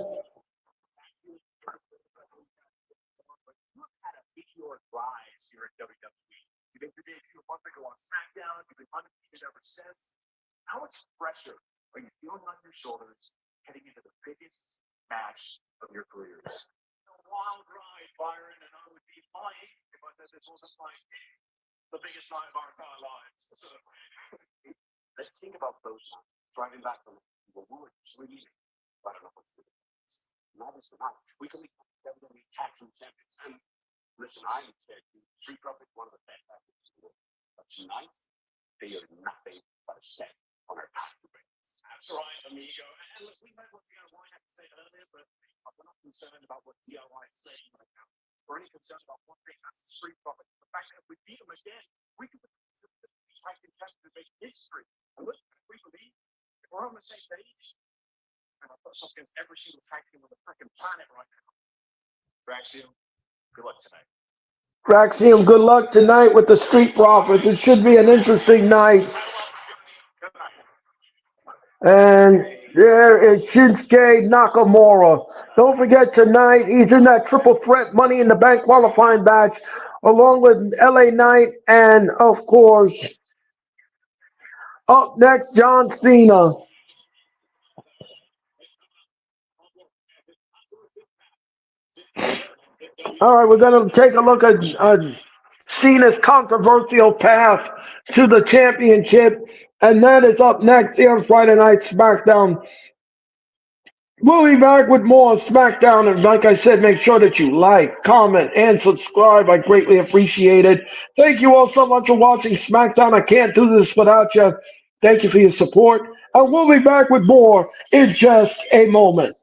Rise here at WWE. You made your debut a month ago on Smackdown. You've been undefeated ever since. How much pressure are you feeling on your shoulders heading into the biggest match of your careers? A wild ride, Byron, and I would be lying if I said this wasn't like the biggest night of our entire lives. So, let's think about those driving back from the were dreaming. I don't know what's good. Not as tonight. We can be WWE Tag Team Champions. And listen, I said Street Profits one of the best actors in the world. But tonight, they are nothing but a set on our path to greatness. That's right, amigo. And look, we heard what DIY had to say earlier, but I'm not concerned about what DIY is saying right now. We're only concerned about one thing, that's the Street Profits. The fact that if we beat them again, we could be tag team champions and make history. And look, if we believe, if we're Raxium, good luck tonight with the Street Profits. It should be an interesting night. And there is Shinsuke Nakamura. Don't forget tonight, he's in that triple threat Money in the Bank qualifying match, along with LA Knight and, of course, up next, John Cena. All right, we're going to take a look at Cena's controversial path to the championship, and that is up next here on Friday Night SmackDown. We'll be back with more SmackDown, and like I said, make sure that you like, comment, and subscribe. I greatly appreciate it. Thank you all so much for watching SmackDown. I can't do this without you. Thank you for your support, and we'll be back with more in just a moment.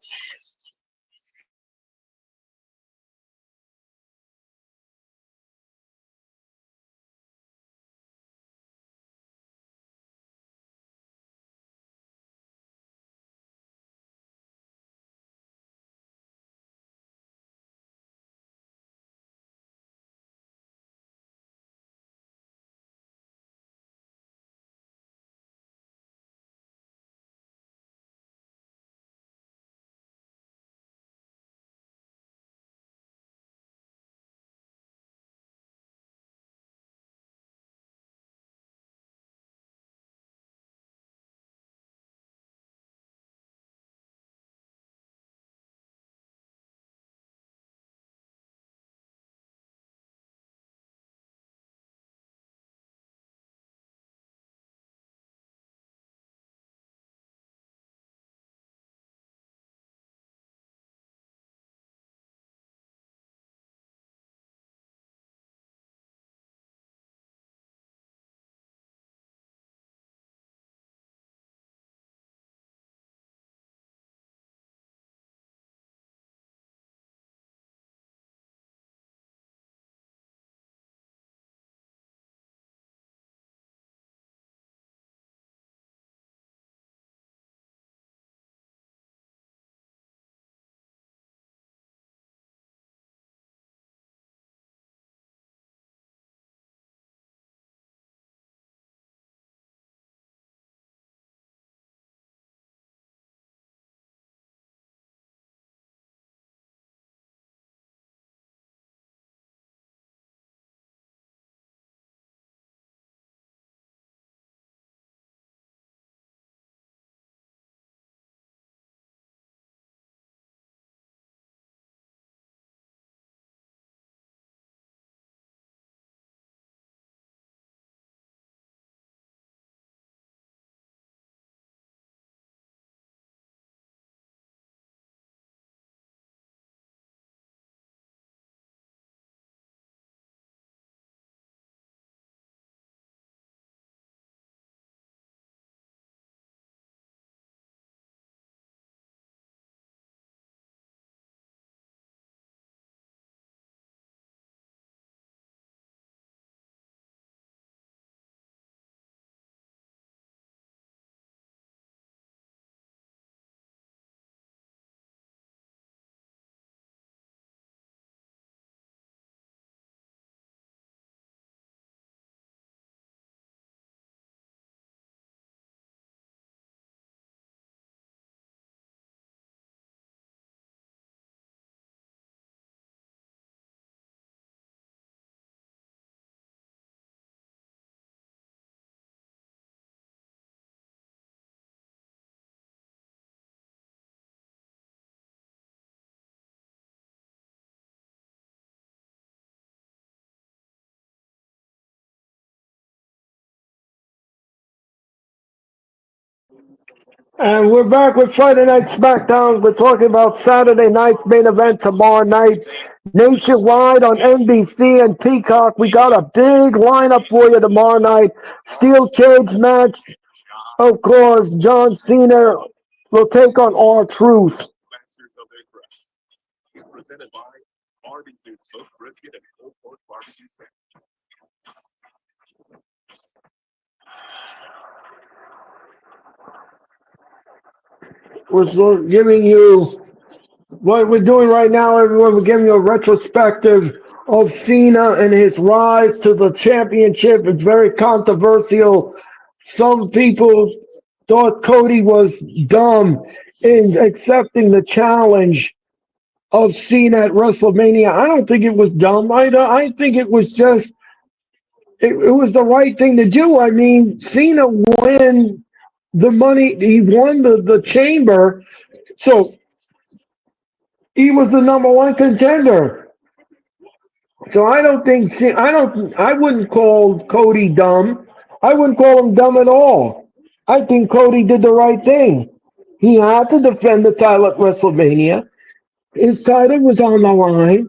And we're back with Friday Night SmackDown. We're talking about Saturday night's main event tomorrow night, nationwide on NBC and Peacock. We got a big lineup for you tomorrow night. Steel cage match, of course. John Cena will take on R-Truth. We're giving you what we're doing right now, everyone. We're giving you a retrospective of Cena and his rise to the championship. It's very controversial. Some people thought Cody was dumb in accepting the challenge of Cena at WrestleMania. I don't think it was dumb. I think it was just it was the right thing to do. I mean, Cena won the money. He won the chamber, so he was the number one contender. So I don't think I wouldn't call Cody dumb. I wouldn't call him dumb at all. I think Cody did the right thing. He had to defend the title at WrestleMania. His title was on the line,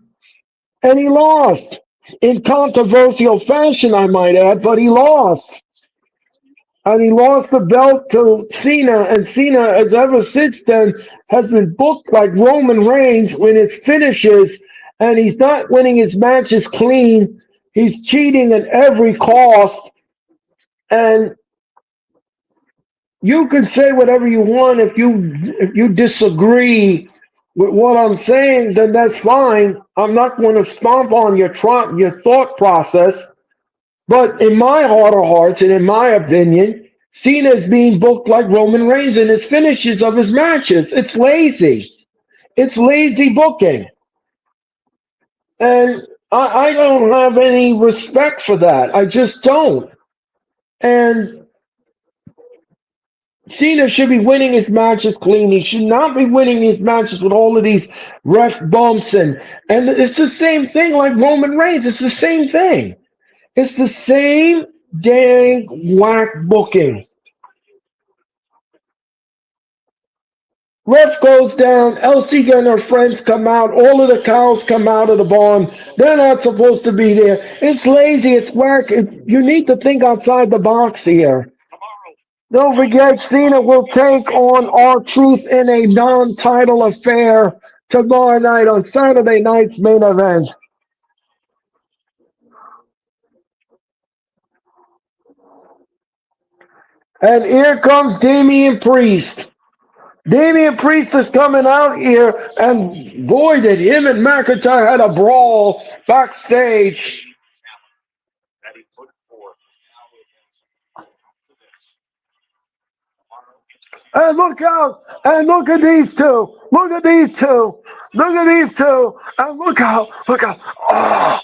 and he lost in controversial fashion, I might add, but he lost. And he lost the belt to Cena, and Cena, has ever since then, has been booked like Roman Reigns when his finishes, and he's not winning his matches clean. He's cheating at every cost, and you can say whatever you want. If you disagree with what I'm saying, then that's fine. I'm not going to stomp on your thought process. But in my heart of hearts and in my opinion, Cena is being booked like Roman Reigns in his finishes of his matches. It's lazy. It's lazy booking. And I don't have any respect for that. I just don't. And Cena should be winning his matches clean. He should not be winning his matches with all of these ref bumps and it's the same thing like Roman Reigns. It's the same thing. It's the same dang whack booking. Ref goes down. LC and her friends come out. All of the cows come out of the barn. They're not supposed to be there. It's lazy. It's whack. You need to think outside the box here. Don't forget, Cena will take on R-Truth in a non-title affair tomorrow night on Saturday night's main event. And here comes Damian Priest. Damian Priest is coming out here, and boy, did him and McIntyre had a brawl backstage. And look out! And look at these two! Look at these two! Look at these two! And look out! Look out! Oh!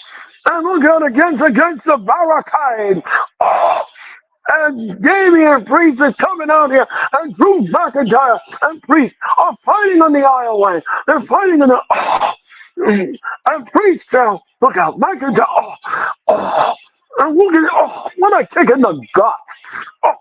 And look out against the barricade! Oh! And Damian Priest is coming out here, and Drew McIntyre and Priest are fighting on the aisleway. They're fighting in the. Oh, and Priest now, look out, McIntyre. Oh, oh, and look at what a kick in the guts. Oh,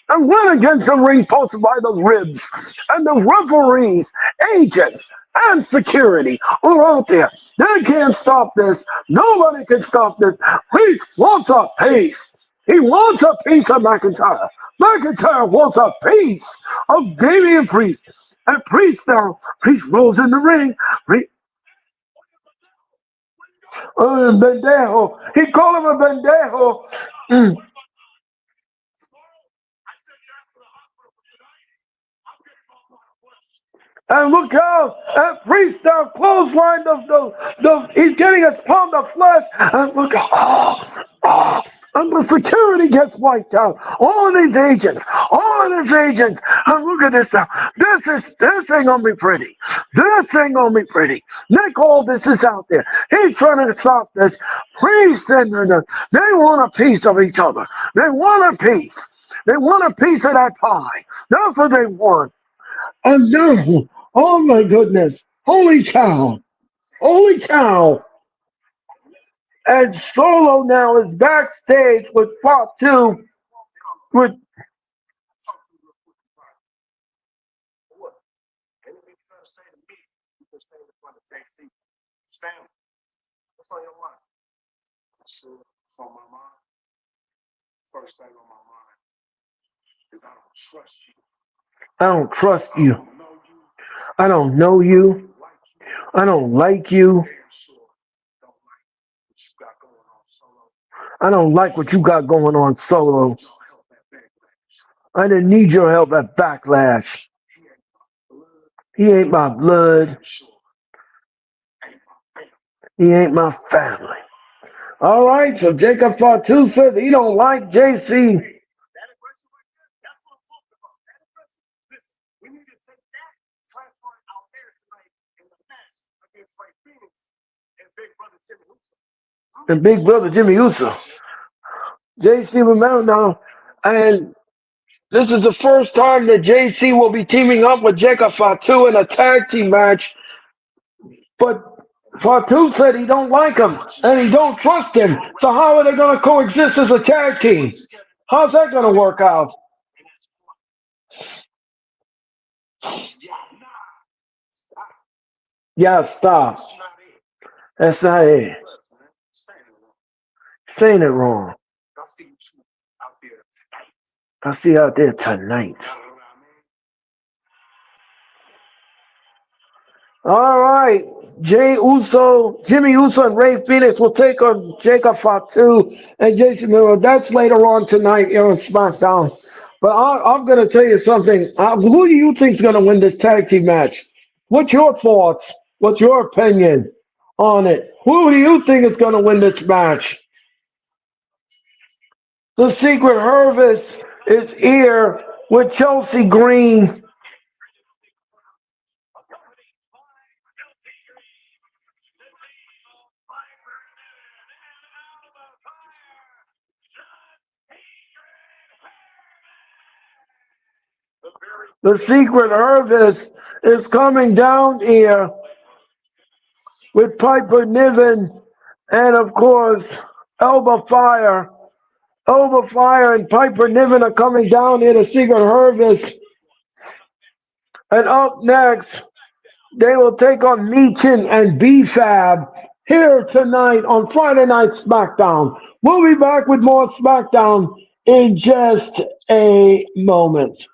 and went against the ring post by the ribs. And the referees, agents, and security are out there. They can't stop this. Nobody can stop this. Priest wants a piece. He wants a piece of McIntyre. McIntyre wants a piece of Damian Priest. And Priest now, Priest rolls in the ring. Bendejo. He called him a bendejo. Mm. And look how that Priest now clothesline he's getting his pound of flesh. And look how, and the security gets wiped out. All of these agents, and look at this now. This ain't gonna be pretty. This ain't gonna be pretty. Nick Aldis is out there. He's trying to stop this. Priest and they want a piece of each other. They want a piece. They want a piece of that pie. That's what they want. And no, oh my goodness, holy cow, holy cow. And Solo now is backstage with Fatu, with I don't trust you. I don't know you. I don't like you. I don't like what you got going on, Solo. I didn't need your help at Backlash. He ain't my blood. He ain't my family. All right, so Jacob Fatu said he don't like JC. And Big Brother Jimmy Uso. JC remember now, and this is the first time that JC will be teaming up with Jacob Fatu in a tag team match. But Fatu said he don't like him and he don't trust him. So how are they going to coexist as a tag team? How's that going to work out? Yeah, stop. That's not it. Saying it wrong. I'll see you out there tonight. All right. Jimmy Uso, and Ray Phoenix will take on Jacob Fatu and Jason Miller. That's later on tonight here on SmackDown. But I'm going to tell you something. Who do you think is going to win this tag team match? What's your thoughts? What's your opinion on it? Who do you think is going to win this match? The Secret Hervis is here with Chelsea Green. The Secret Hervis is coming down here with Piper Niven and, of course, Elba Fire. Elba Fire and Piper Niven are coming down here to Secret Hervis. And up next, they will take on Meechin and B-Fab here tonight on Friday Night SmackDown. We'll be back with more SmackDown in just a moment.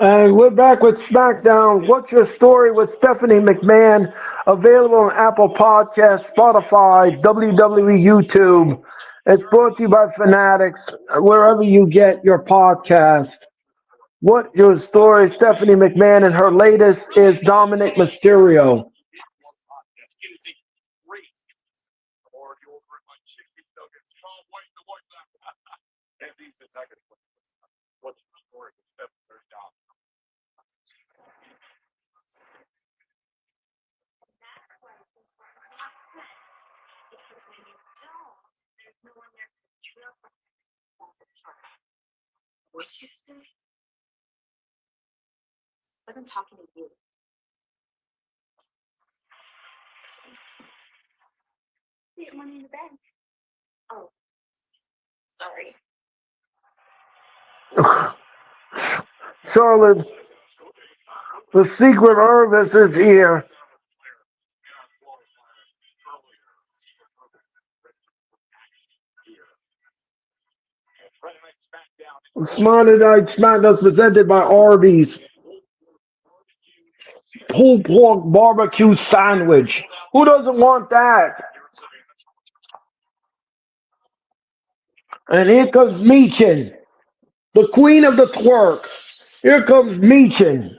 And we're back with Smackdown. What's your story with Stephanie McMahon? Available on Apple Podcasts, Spotify, WWE, YouTube. It's brought to you by Fanatics, wherever you get your podcast. What your story, Stephanie McMahon, and her latest is Dominic Mysterio. Charlotte, the secret Hervis is here. Smarter Night Smackdown is presented by Arby's. Pulled pork barbecue sandwich. Who doesn't want that? And here comes Meechin, the queen of the twerk. Here comes Meechin.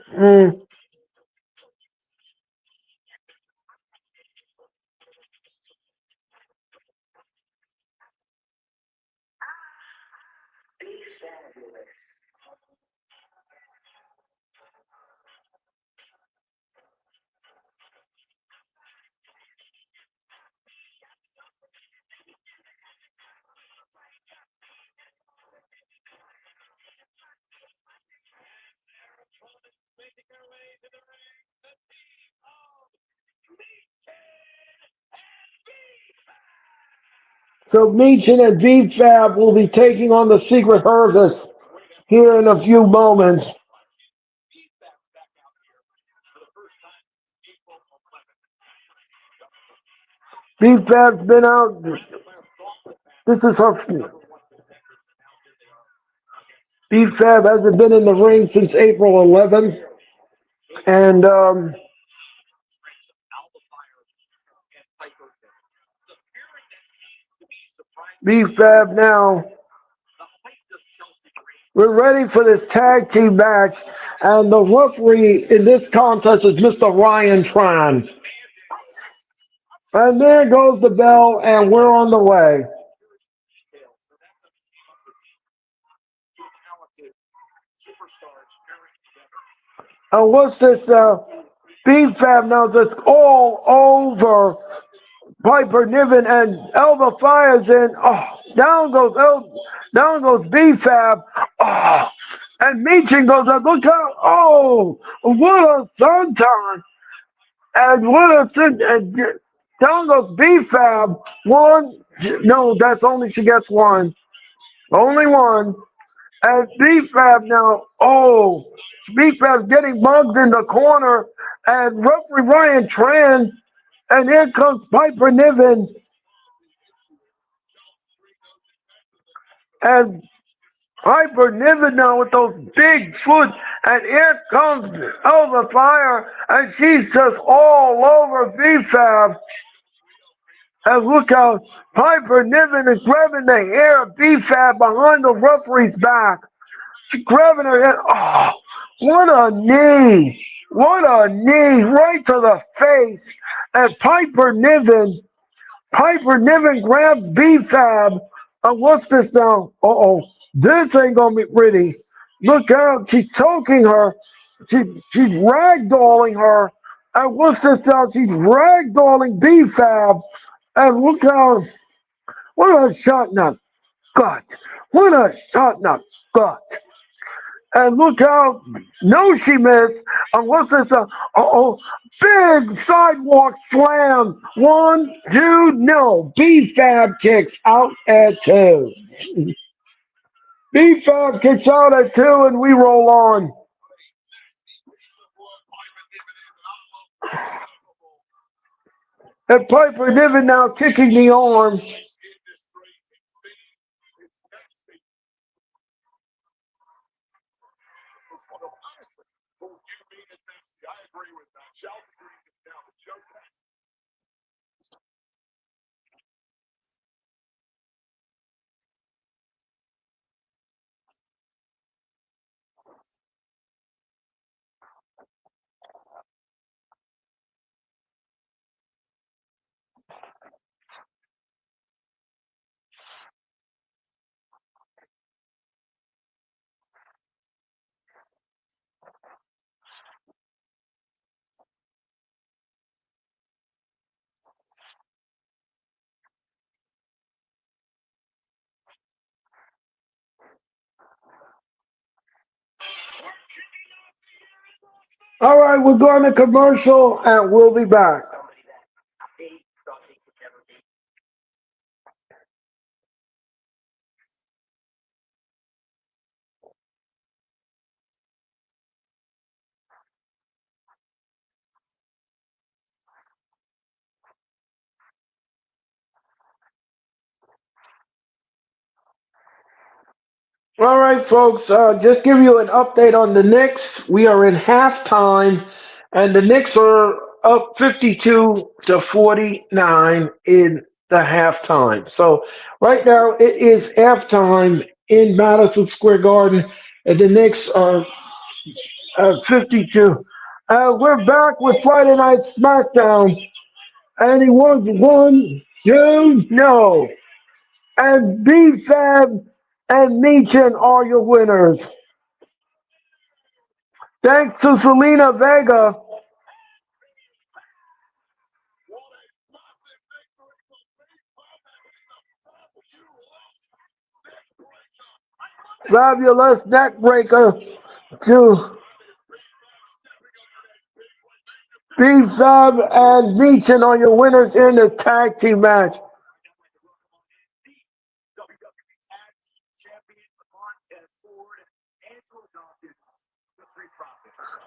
So Meechin and B-Fab will be taking on the secret Hervis here in a few moments. B-Fab's been out. This is her. B-Fab hasn't been in the ring since April 11th. And B-Fab now. We're ready for this tag team match. And the referee in this contest is Mr. Ryan Tran. And there goes the bell, and we're on the way. And what's this? B-Fab knows it's all over. Piper Niven and Elba fires in. Oh, down goes B-Fab. Oh, and Meechin goes up. Look out! Oh, what a suntan! And what a and down goes B-Fab. One. No, that's only she gets one. Only one. And B-Fab now. Oh, B-Fab getting mugged in the corner. And referee Ryan Tran. And here comes Piper Niven. And Piper Niven now with those big foot. And here comes Elva Fire. And she's just all over B-Fab. And look how Piper Niven is grabbing the hair of B-Fab behind the referee's back. She's grabbing her head. Oh, what a knee. What a knee right to the face. And Piper Niven grabs B-Fab. And what's this now? Uh-oh. This ain't going to be pretty. Look out. She's choking her. She's ragdolling her. And what's this now? She's ragdolling B-Fab. And look out. What a shot in the gut. What a shot in the gut. And look out. No, she missed. And what's this? Uh-oh. Big sidewalk slam. One, two, no. B-Fab kicks out at two. B-Fab kicks out at two, and we roll on. And Piper Niven now kicking the arm. All right, we're going to commercial and we'll be back. All right, folks, just give you an update on the Knicks. We are in halftime, and the Knicks are up 52 to 49 in the halftime. So right now it is halftime in Madison Square Garden, and the Knicks are 52. We're back with Friday Night SmackDown, and he was one, two, no. And B-Fab and Meechin are your winners. Thanks to Selena Vega, fabulous neckbreaker to B-Fab and Meechin are your winners in the tag team match.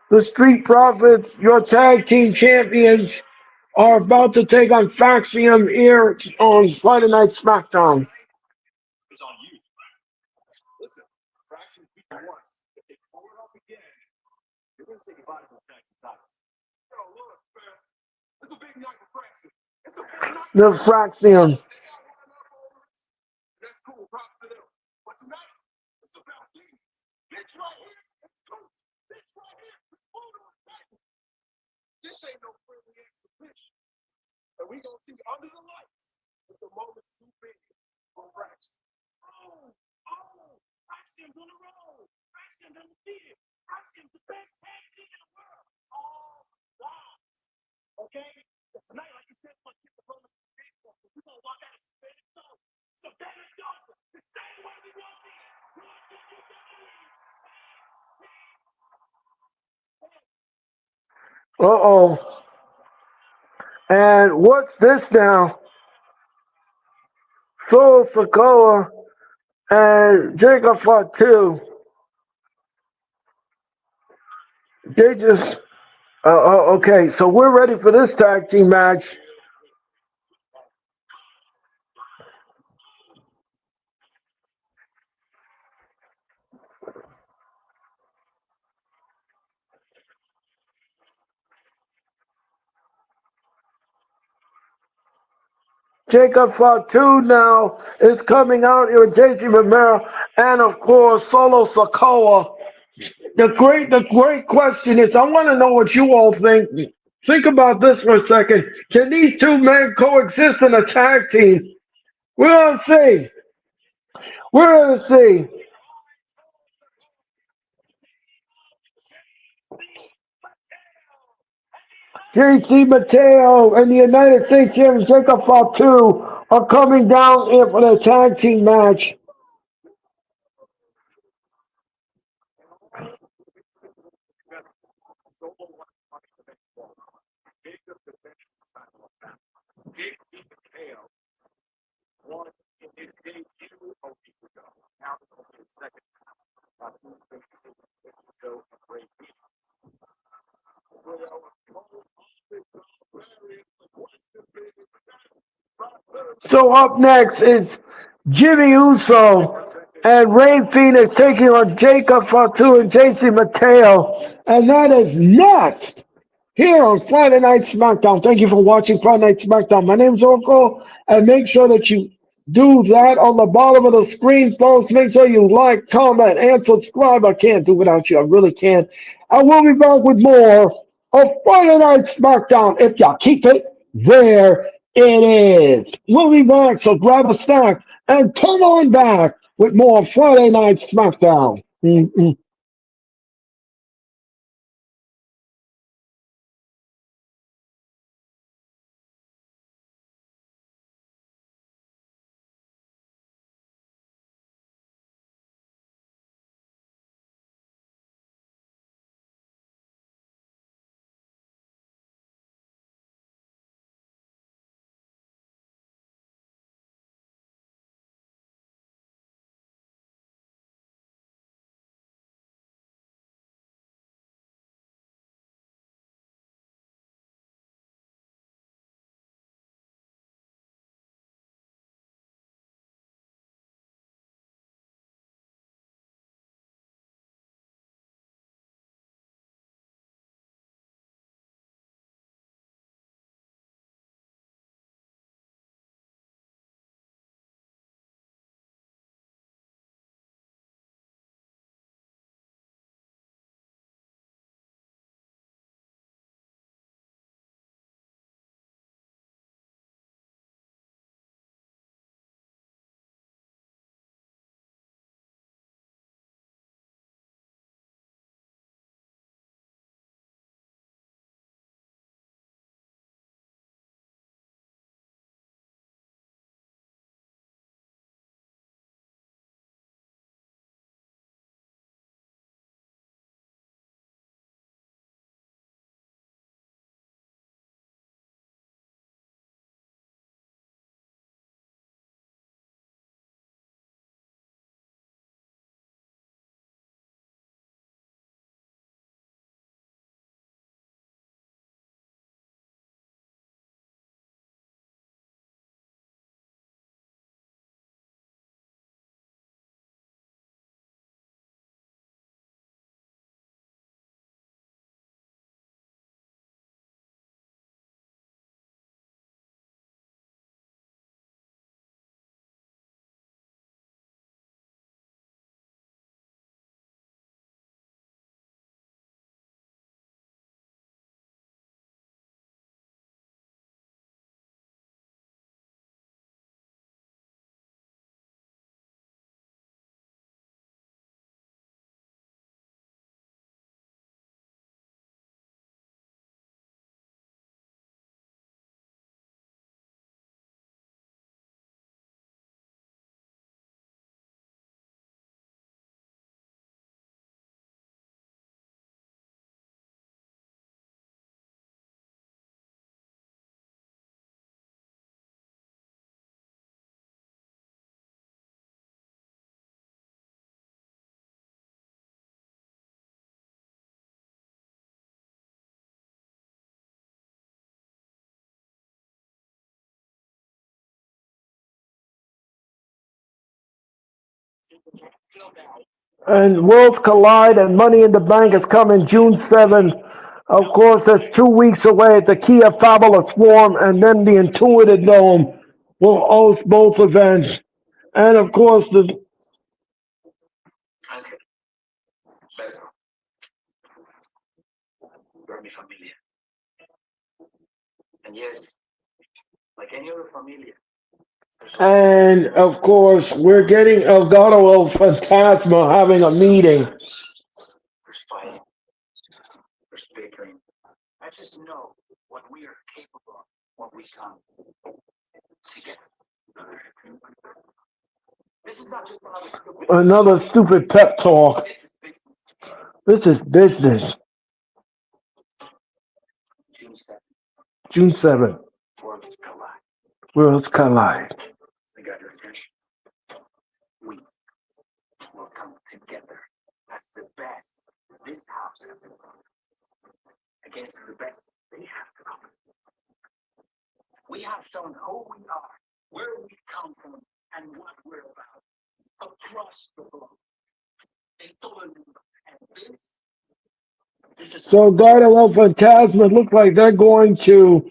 The Street Profits, your tag team champions, are about to take on Faxium here on Friday Night SmackDown. The Faxium. Uh-oh. And what's this now? Soul Sokoa and Jacob Fatu. They just okay, so we're ready for this tag team match. Jacob Fatu now is coming out here with JC Romero and of course Solo Sokoa. The great question is, I want to know what you all think. Think about this for a second. Can these two men coexist in a tag team? We're gonna see. We're gonna see. JC Mateo and the United States champion Jacob Fatu are coming down here for the tag team match. So up next is Jimmy Uso and Ray Phoenix taking on Jacob Fatu and JC Mateo. And that is next. here on Friday Night SmackDown. Thank you for watching Friday Night SmackDown. My name is Earl Cole, and make sure that you do that on the bottom of the screen, folks. Make sure you like, comment, and subscribe. I can't do without you. I really can't. I will be back with more of Friday Night SmackDown if y'all keep it where it is. We'll be back, so grab a snack and come on back with more Friday Night SmackDown. And Worlds Collide and Money in the Bank is coming June 7th. Of course, that's 2 weeks away at the Kia Fabulous Swarm, and then the Intuitive Dome will host both events. And of course, the and of course we're getting Elgato El Fantasma having a meeting. Another stupid pep talk. This is business. June 7th. Worlds Collide. So Garden of Phantasma looks like they're going to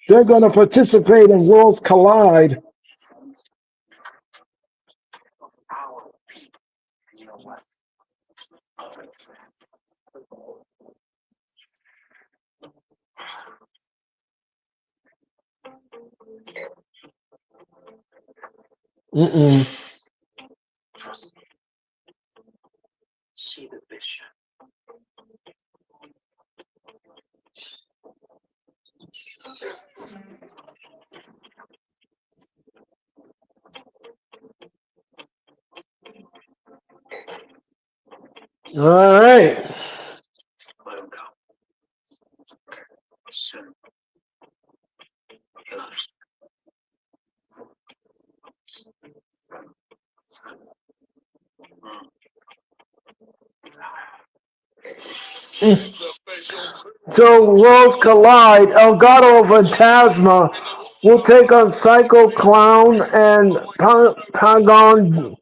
participate in Worlds Collide. Mm-mm. All right. So Worlds Collide. Elgato Phantasma will take on Psycho Clown and Pagon.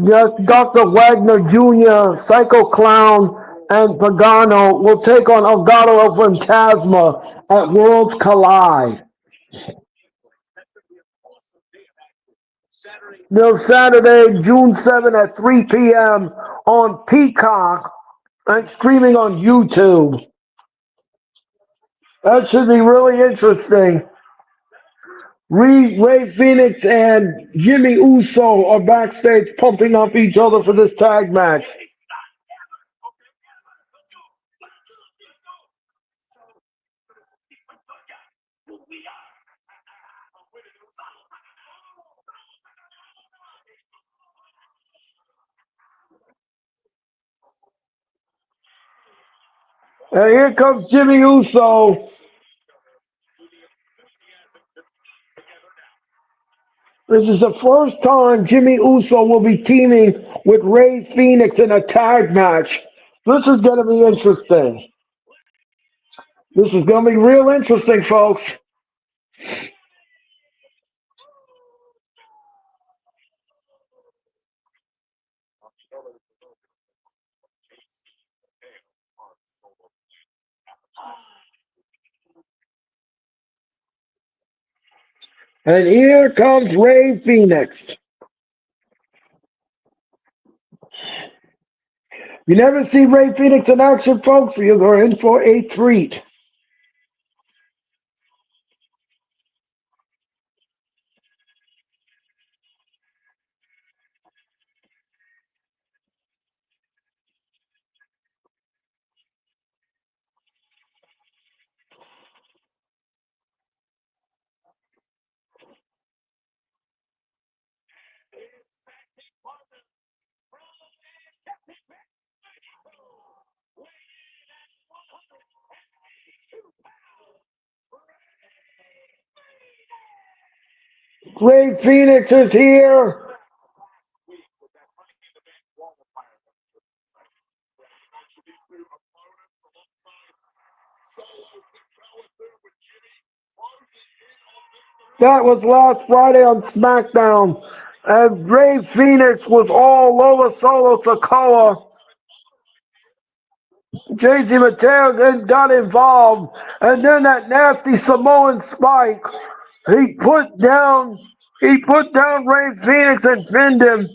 Yes, Dr. Wagner Jr., Psycho Clown, and Pagano will take on Elgato Phantasma at Worlds Collide. No, Saturday, June 7th at 3 p.m. on Peacock and streaming on YouTube. That should be really interesting. Ray Phoenix and Jimmy Uso are backstage pumping up each other for this tag match. And here comes Jimmy Uso. This is the first time Jimmy Uso will be teaming with Ray Phoenix in a tag match. This is going to be interesting. This is going to be real interesting, folks. And here comes Ray Phoenix. You never see Ray Phoenix in action, folks, you're in for a treat. Ray Phoenix is here. That was last Friday on Smackdown. And Ray Phoenix was all over Solo Sokoa. JG Mateo then got involved. And then that nasty Samoan spike. He put down Ray Phoenix and pinned him.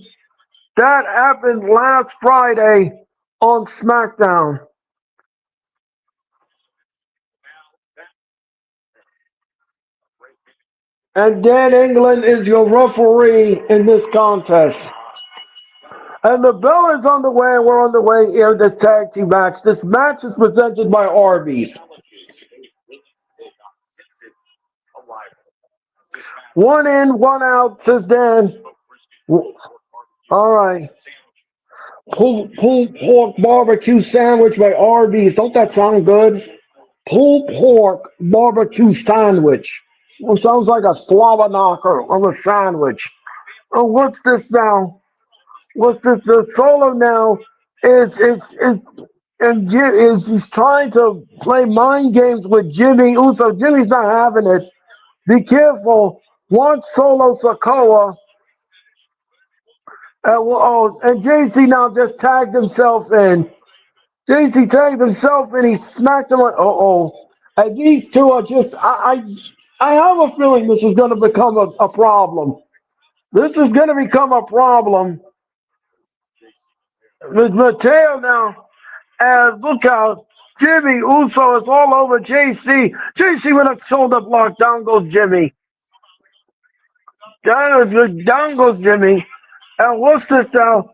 That happened last Friday on SmackDown. And Dan England is your referee in this contest. And the bell is on the way, and we're on the way here, this tag team match. This match is presented by Arby's. One in, one out, says Dan. All right. Pulled pork barbecue sandwich by Arby's. Don't that sound good? Pulled pork barbecue sandwich. Well, sounds like a slobber knocker of a sandwich. Oh, what's this now? What's this? The solo now is he's trying to play mind games with Jimmy Uso. Jimmy's not having it. Be careful. Watch Solo Sokoa. And JC now just tagged himself in. JC tagged himself in. He smacked him. And these two are just. I have a feeling this is going to become a problem. This is going to become a problem with Mateo now. And look out. Jimmy Uso is all over JC. JC with a shoulder block. Down goes Jimmy. Down goes Jimmy. And what's this now?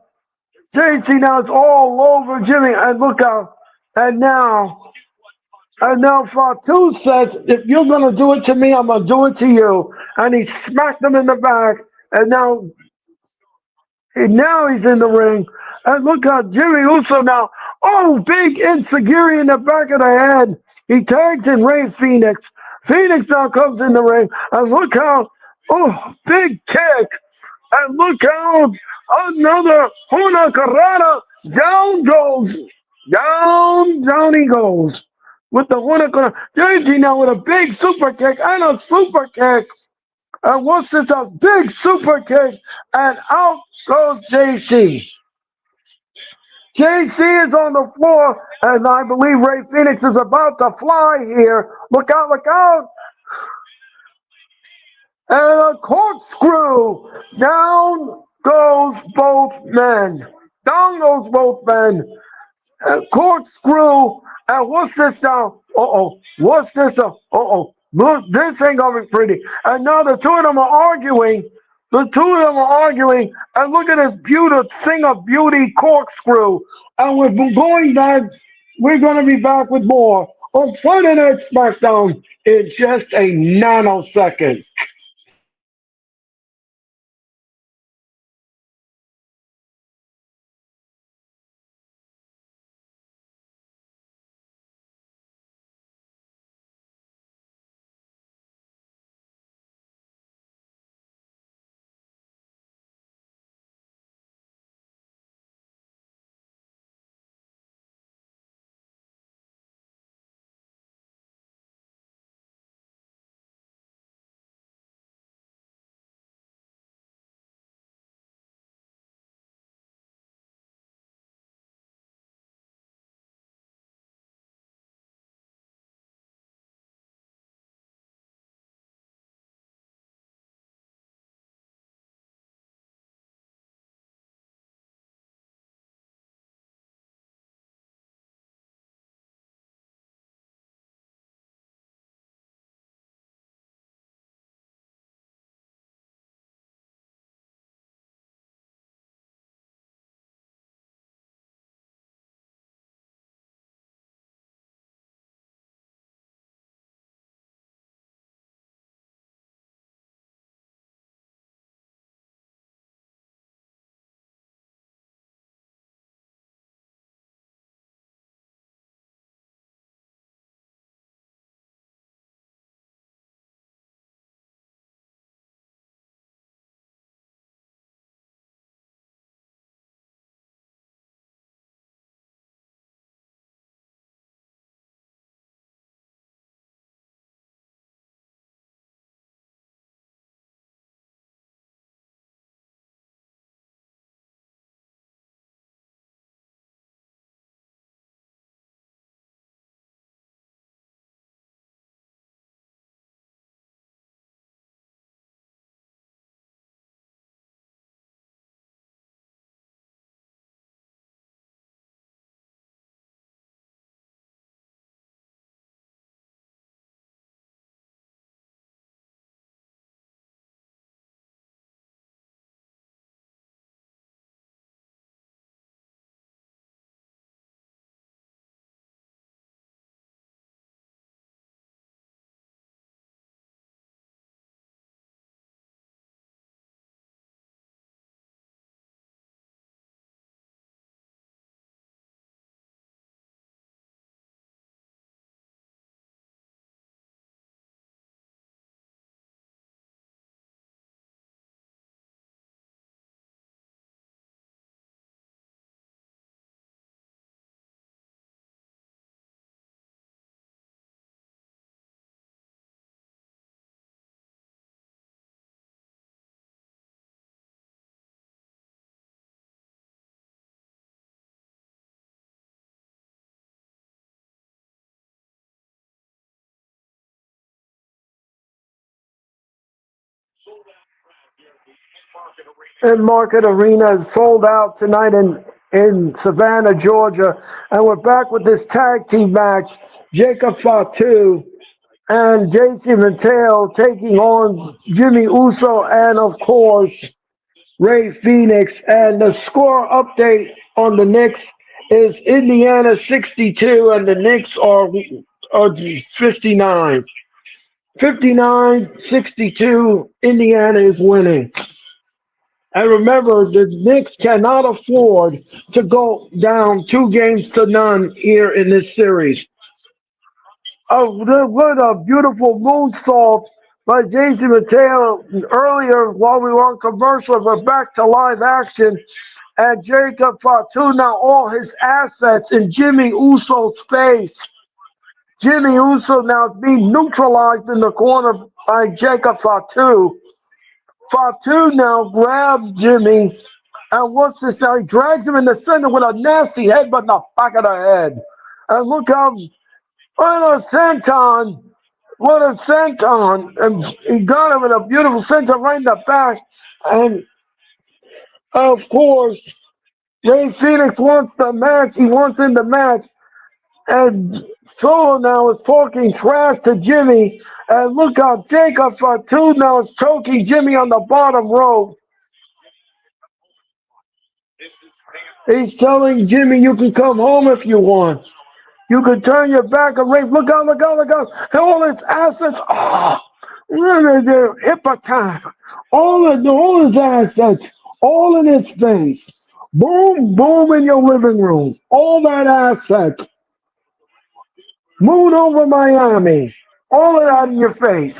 JC now is all over Jimmy. And look out. And now, and now Fatu says, if you're going to do it to me, I'm going to do it to you. And he smacked him in the back. And now he's in the ring. And look at Jimmy Uso now. Oh, big insecurity in the back of the head. He tags in Ray Phoenix. Phoenix now comes in the ring. And look how, oh, big kick. And look out. Another Huna Carrera. Down goes. Down he goes. With the Huna Carrera. JT now with a big super kick and a super kick. And what's this? A big super kick. And out goes JC. JC is on the floor, and I believe Ray Phoenix is about to fly here. Look out, look out. And a corkscrew. Down goes both men. Down goes both men. And corkscrew. And what's this now? Uh-oh. What's this? Uh-oh. Look, this ain't gonna be pretty. And now the two of them are arguing. The two of them are arguing. And look at this beautiful thing of beauty corkscrew. And we're going back. We're gonna be back with more on Friday Night SmackDown in just a nanosecond. And Market Arena is sold out tonight in Savannah, Georgia. And we're back with this tag team match. Jacob Fatu and JC Mateo taking on Jimmy Uso and, of course, Ray Phoenix. And the score update on the Knicks is Indiana 62 and the Knicks are 59. 59-62, Indiana is winning. And remember, the Knicks cannot afford to go down 2-0 here in this series. Oh, what a beautiful moonsault by Jason Mateo earlier while we were on commercial. We're back to live action. And Jacob Fatu now all his assets in Jimmy Uso's face. Jimmy Uso now being neutralized in the corner by Jacob Fatu. Fatu now grabs Jimmy and what's this now? He drags him in the center with a nasty headbutt in the back of the head. And look how what a senton! What a senton! And he got him in a beautiful senton right in the back. And of course, Ray Phoenix wants the match. He wants in the match. And Solo now is talking trash to Jimmy. And look how Jacob Fatu now is choking Jimmy on the bottom rope. He's telling Jimmy, you can come home if you want. You can turn your back and race. Look out, look out, look out. All his assets. Hip attack. All his assets. All in his face. Boom, boom in your living room. All that assets. Moon over Miami. All of that in your face.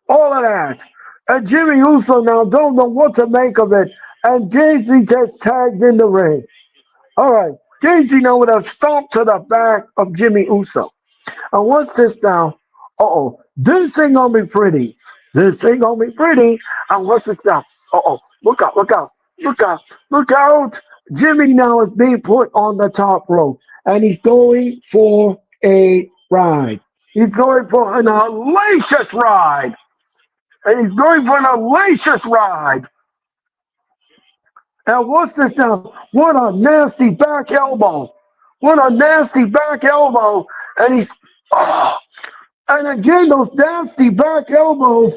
All of that. And Jimmy Uso now don't know what to make of it. And JC just tagged in the ring. All right. JC now with a stomp to the back of Jimmy Uso. And what's this now? Uh-oh. This ain't gonna be pretty. This ain't gonna be pretty. And what's this now? Uh-oh. Look out, look out, look out, look out. Jimmy now is being put on the top rope. And he's going for a ride. He's going for an hellacious ride. And he's going for an hellacious ride. And what's this now? What a nasty back elbow. What a nasty back elbow. And he's, oh. And again, those nasty back elbows,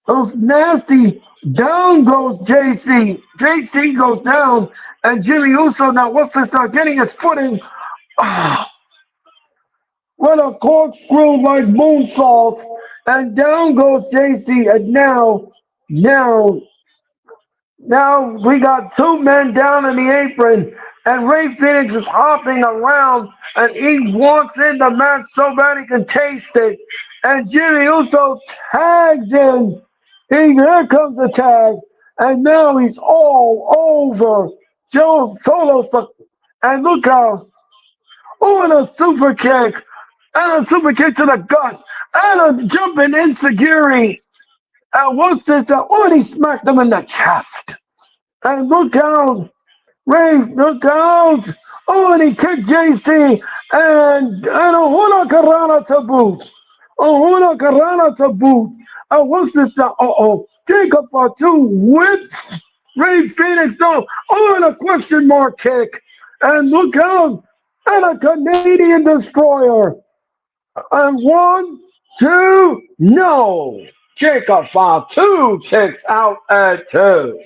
those nasty, down goes JC. JC goes down, and Jimmy Uso now what's this now? Getting his footing. Oh. What a corkscrew like moonsault. And down goes JC. And now we got two men down in the apron, and Ray Phoenix is hopping around, and he wants in the match so bad he can taste it. And Jimmy Uso tags in. Here comes the tag, and now he's all over Joe Solo. And look how, oh, and a super kick, and a super kick to the gut, and a jumping insecurity. And what's this? Oh, and he smacked him in the chest. And look out, Ray, look out. Oh, and he kicked JC. And a Huna Karana to boot. A Huna Karana to boot. And what's this now? Uh-oh. Jacob Fatu whips Ray Phoenix down. Oh, and a question mark kick. And look out. And a Canadian destroyer. And 1, 2, no. Jacob Fatu kicks out at 2.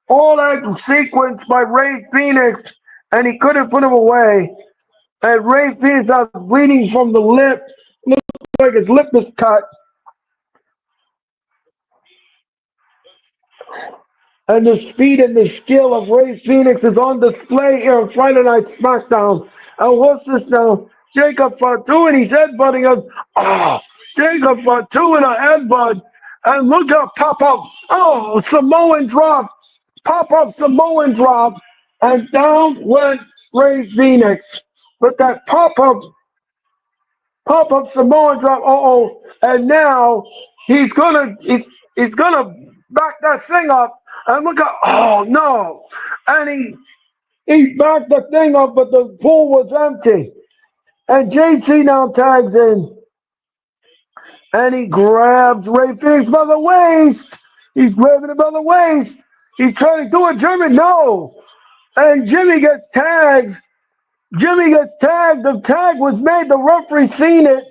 All that sequence by Ray Phoenix, and he couldn't put him away. And Ray Phoenix is bleeding from the lip. Looks like his lip is cut. And the speed and the skill of Ray Phoenix is on display here on Friday Night SmackDown. And what's this now? Jacob Fatu, and he's headbutting us. Oh, Jacob Fatu in a headbutt. And look at pop-up. Oh, Samoan drop. Pop-up Samoan drop. And down went Ray Phoenix. With that pop-up Samoan drop. Uh-oh. And now he's gonna back that thing up. And look at, oh no. And he backed the thing up, but the pool was empty. And JC now tags in. And he grabs Ray Phoenix by the waist. He's grabbing him by the waist. He's trying to do a German. No. And Jimmy gets tagged. Jimmy gets tagged. The tag was made. The referee seen it.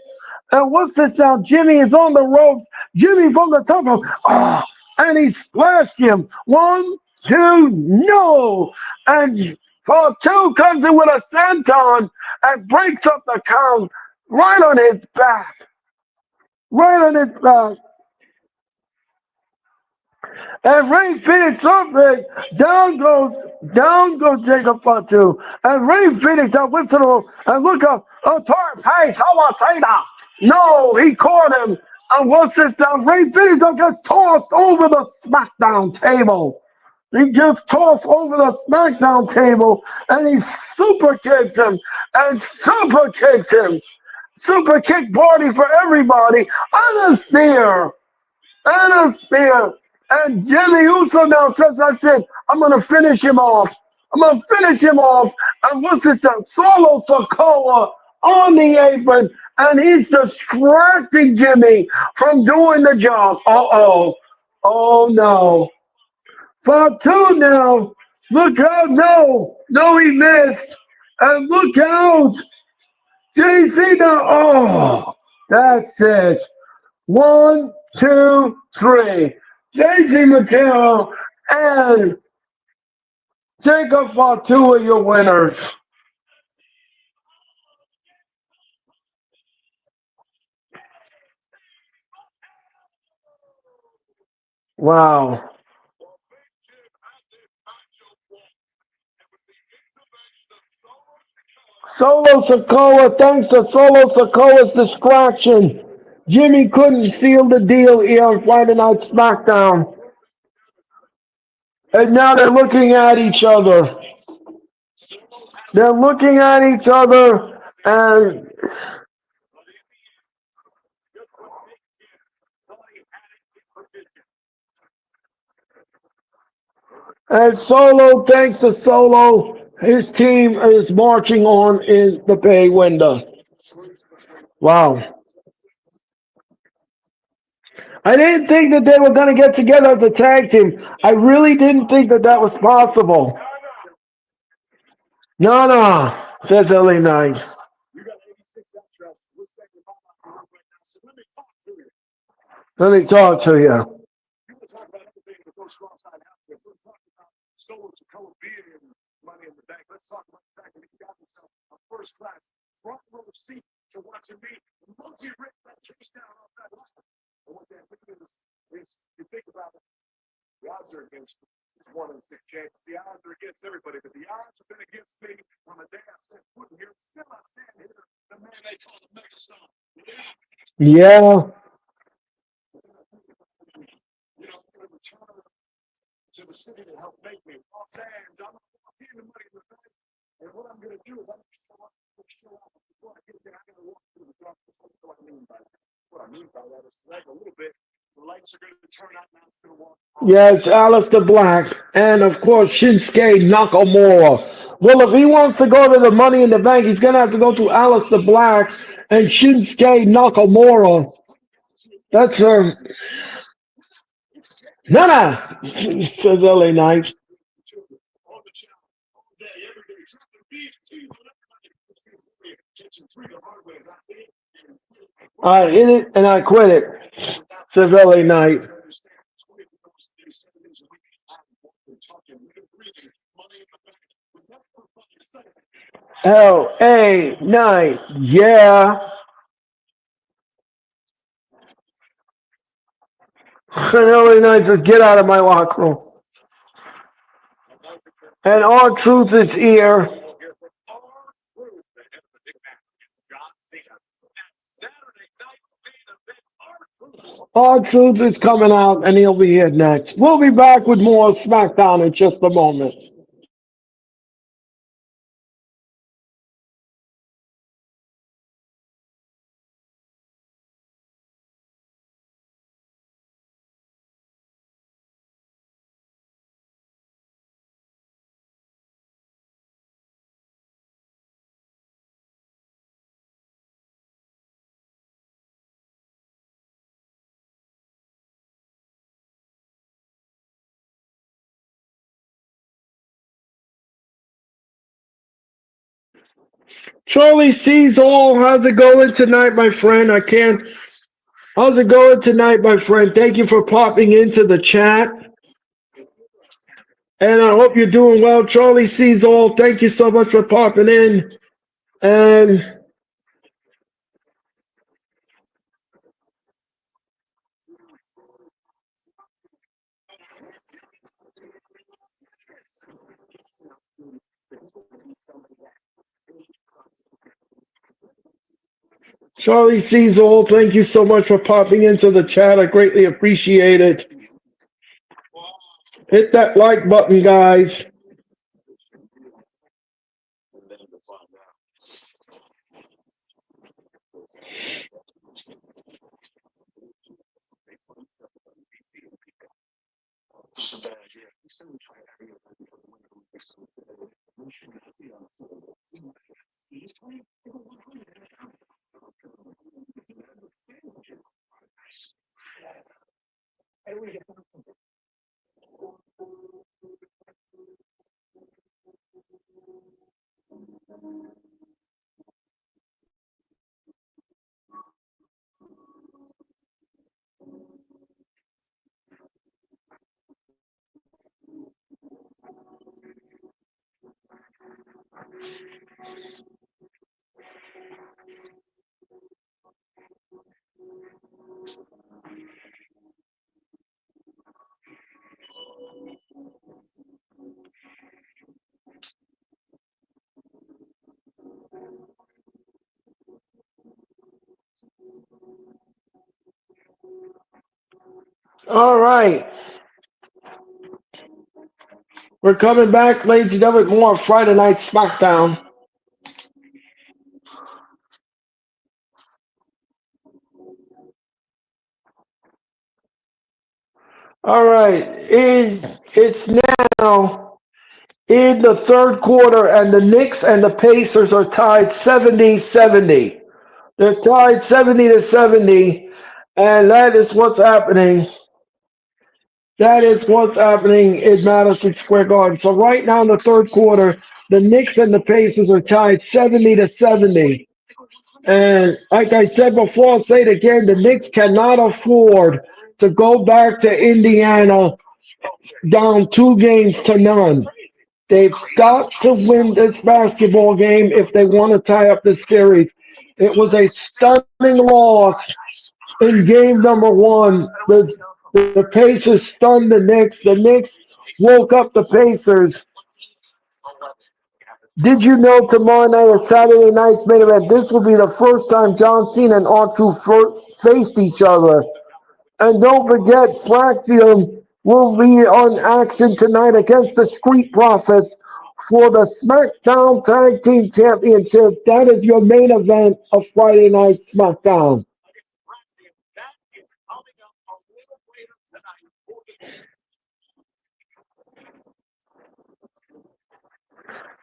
And what's this now? Jimmy is on the ropes. Jimmy from the top rope. Ah, and he splashed him. One, two, no. And for two comes in with a senton and breaks up the count right on his back. Right on his back. And Ray Phoenix up big. Down goes Jacob Fatu. And Ray Phoenix out whips to the rope. And look up, a torn pace, Hawasena. No, he caught him. And what's this down? Ray Phoenix gets tossed over the SmackDown table. He gets tossed over the SmackDown table. And he super kicks him. And super kicks him. Super kick party for everybody. And a spear. And a spear. And Jimmy Uso now says, I said, I'm going to finish him off. I'm going to finish him off. And what's this? Solo Sokoa on the apron. And he's distracting Jimmy from doing the job. Uh-oh. Oh, no. Fatu now. Look out. No. No, he missed. And look out. JC now. Oh, that's it. One, two, three. JC Mateo and Jacob Fatu are your winners. Wow. Solo Sokoa, thanks to Solo Sokoa's distraction, Jimmy couldn't seal the deal here on Friday Night SmackDown. And now they're looking at each other. They're looking at each other, and Solo, thanks to Solo, his team is marching on in the pay window. Wow. I didn't think that they were going to get together as a tag team. I really didn't think that that was possible. No, no, says LA Knight. Let me talk to you. Yeah. Yes, Alistair Black, and of course Shinsuke Nakamura. Well, if he wants to go to the Money in the Bank, he's gonna have to go to Alistair Black and Shinsuke Nakamura. That's Nana, says LA Knight. I hit it and I quit it, says LA Knight. LA Knight, yeah. And LA Knight says, get out of my locker room. And our truth is here. Our truth is coming out, and he'll be here next. We'll be back with more SmackDown in just a moment. Charlie sees all. How's it going tonight, my friend? I can't. How's it going tonight, my friend? Thank you for popping into the chat. And I hope you're doing well. Charlie sees all. Thank you so much for popping in. And Charlie sees all. Thank you so much for popping into the chat. I greatly appreciate it. Hit that like button, guys. All right. We're coming back, ladies and gentlemen, more Friday Night Smackdown. All right. It's now in the third quarter, and the Knicks and the Pacers are tied 70-70. They're tied 70-70, and that is what's happening. That is what's happening in Madison Square Garden. So right now in the third quarter, the Knicks and the Pacers are tied 70-70. And like I said before, I'll say it again, the Knicks cannot afford to go back to Indiana down 2 games to none. They've got to win this basketball game if they want to tie up the series. It was a stunning loss in game number one. The Pacers stunned the Knicks. The Knicks woke up the Pacers. Did you know tomorrow night or Saturday night's main event? This will be the first time John Cena and R-Truth faced each other. And don't forget, Flaxium will be on action tonight against the Street Profits for the SmackDown Tag Team Championship. That is your main event of Friday Night SmackDown.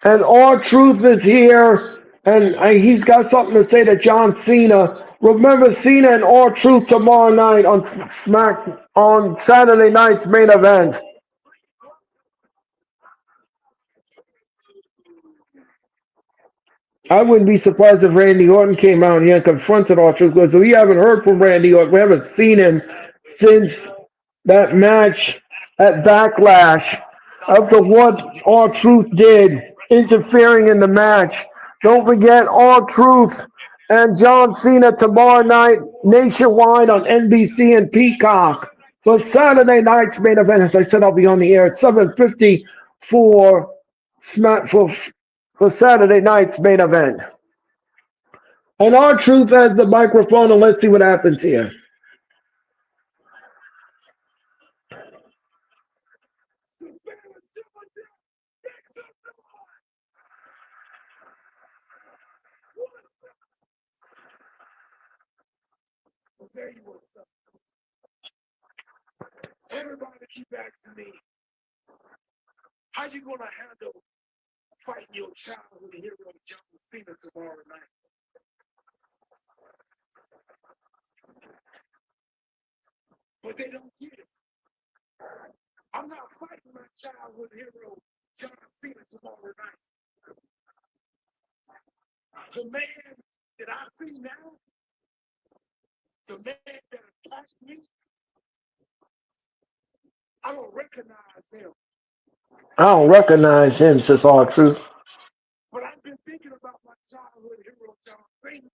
And R-Truth is here, and he's got something to say to John Cena. Remember Cena and R-Truth tomorrow night on Saturday night's main event. I wouldn't be surprised if Randy Orton came out here and confronted R-Truth because we haven't heard from Randy Orton. We haven't seen him since that match at Backlash after what R-Truth did, interfering in the match. Don't forget R-Truth and John Cena tomorrow night nationwide on NBC and Peacock. So Saturday night's main event, as I said, I'll be on the air at 7:50 for Smack for Saturday night's main event. And R-Truth has the microphone, and let's see what happens here. The man that I see now, the man that attacked me, I don't recognize him. I don't recognize him, says all truth. But I've been thinking about my childhood hero, John Cena.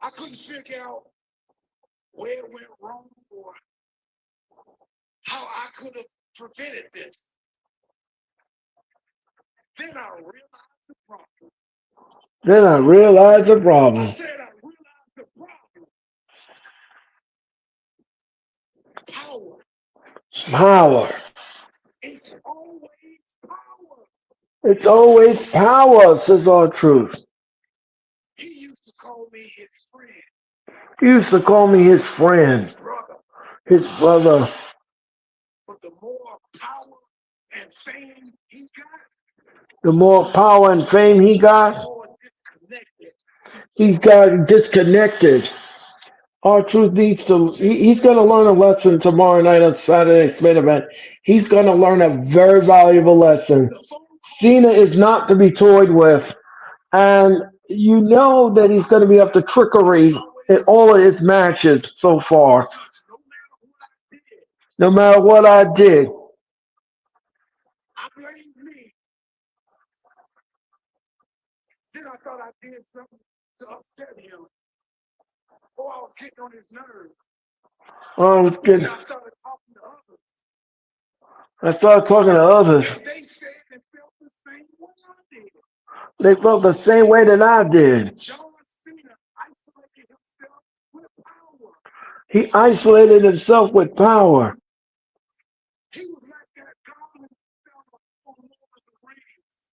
I couldn't figure out where it went wrong or how I could have prevented this. Then I realized the problem. I said I realized the problem. Power. It's always power. It's always power, says all truth. He used to call me his friend. He used to call me his friend. His brother. But the more power and fame he got, he's got disconnected. Our truth needs to. He's going to learn a lesson tomorrow night on Saturday's main event. He's going to learn a very valuable lesson. Cena is not to be toyed with, and you know that he's going to be up to trickery in all of his matches so far. No matter what I did, then I thought I did something to upset him, or I was getting on his nerves. Oh, I was getting. I started talking to others. They said they felt the same way I did. They felt the same way that I did. John Cena isolated himself with power. He isolated himself with power. He was like that goblin fella from Lord of the Rings.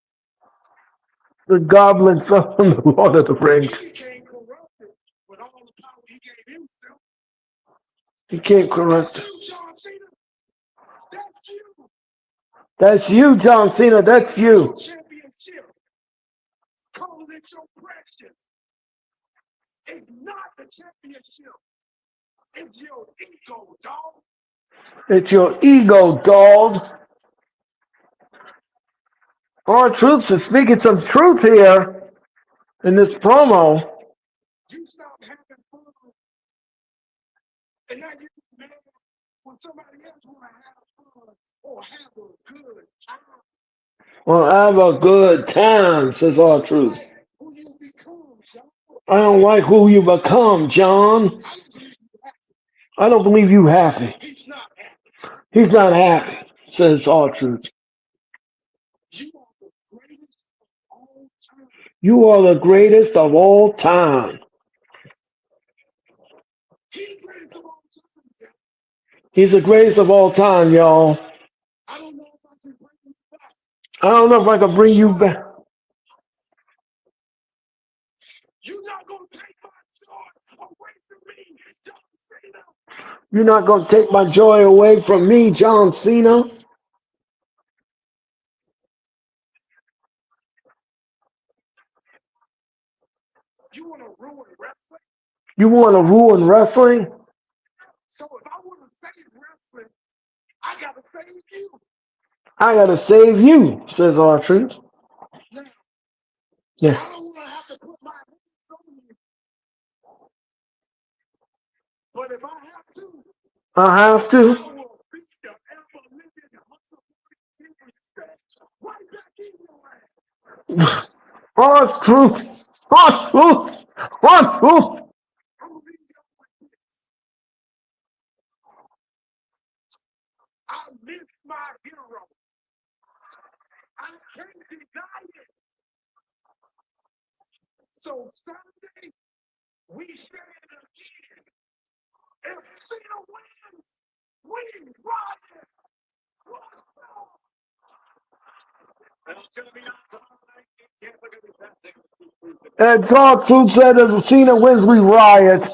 The goblin fell from the Lord of the Rings. He became corrupted with all the power he gave himself. He can't corrupt. That's you, John Cena. That's you. That's you, John Cena. That's you. Championship. Call it your precious. It's not the championship. It's your ego, dog. It's your ego, dog. Our truth is speaking some truth here in this promo. You stop having fun, and now you're mad when somebody else want to have fun or have a good time. Well, have a good time, says all truth. I don't like who you become, John. I don't believe you happy. He's not happy, says all truth. You are the greatest of all time. He's the greatest of all time, y'all. I don't know if I can bring you back. You're not going to take my joy away from me, John Cena. You're not going to take my joy away from me, John Cena. You want to ruin wrestling? You want to ruin wrestling? So if I want to save wrestling, I got to save you. I got to save you, says our truth. Yeah. I don't want to have to put my hands on you. But if I have to, I have to. I will beat the ever-living right back in your ass. Our truth. Our truth. Our truth. I miss my hero. I can't deny it. So Sunday, we stand again. If Cena wins, we riot. What's up? And Talk Troop said if Cena wins, we riot.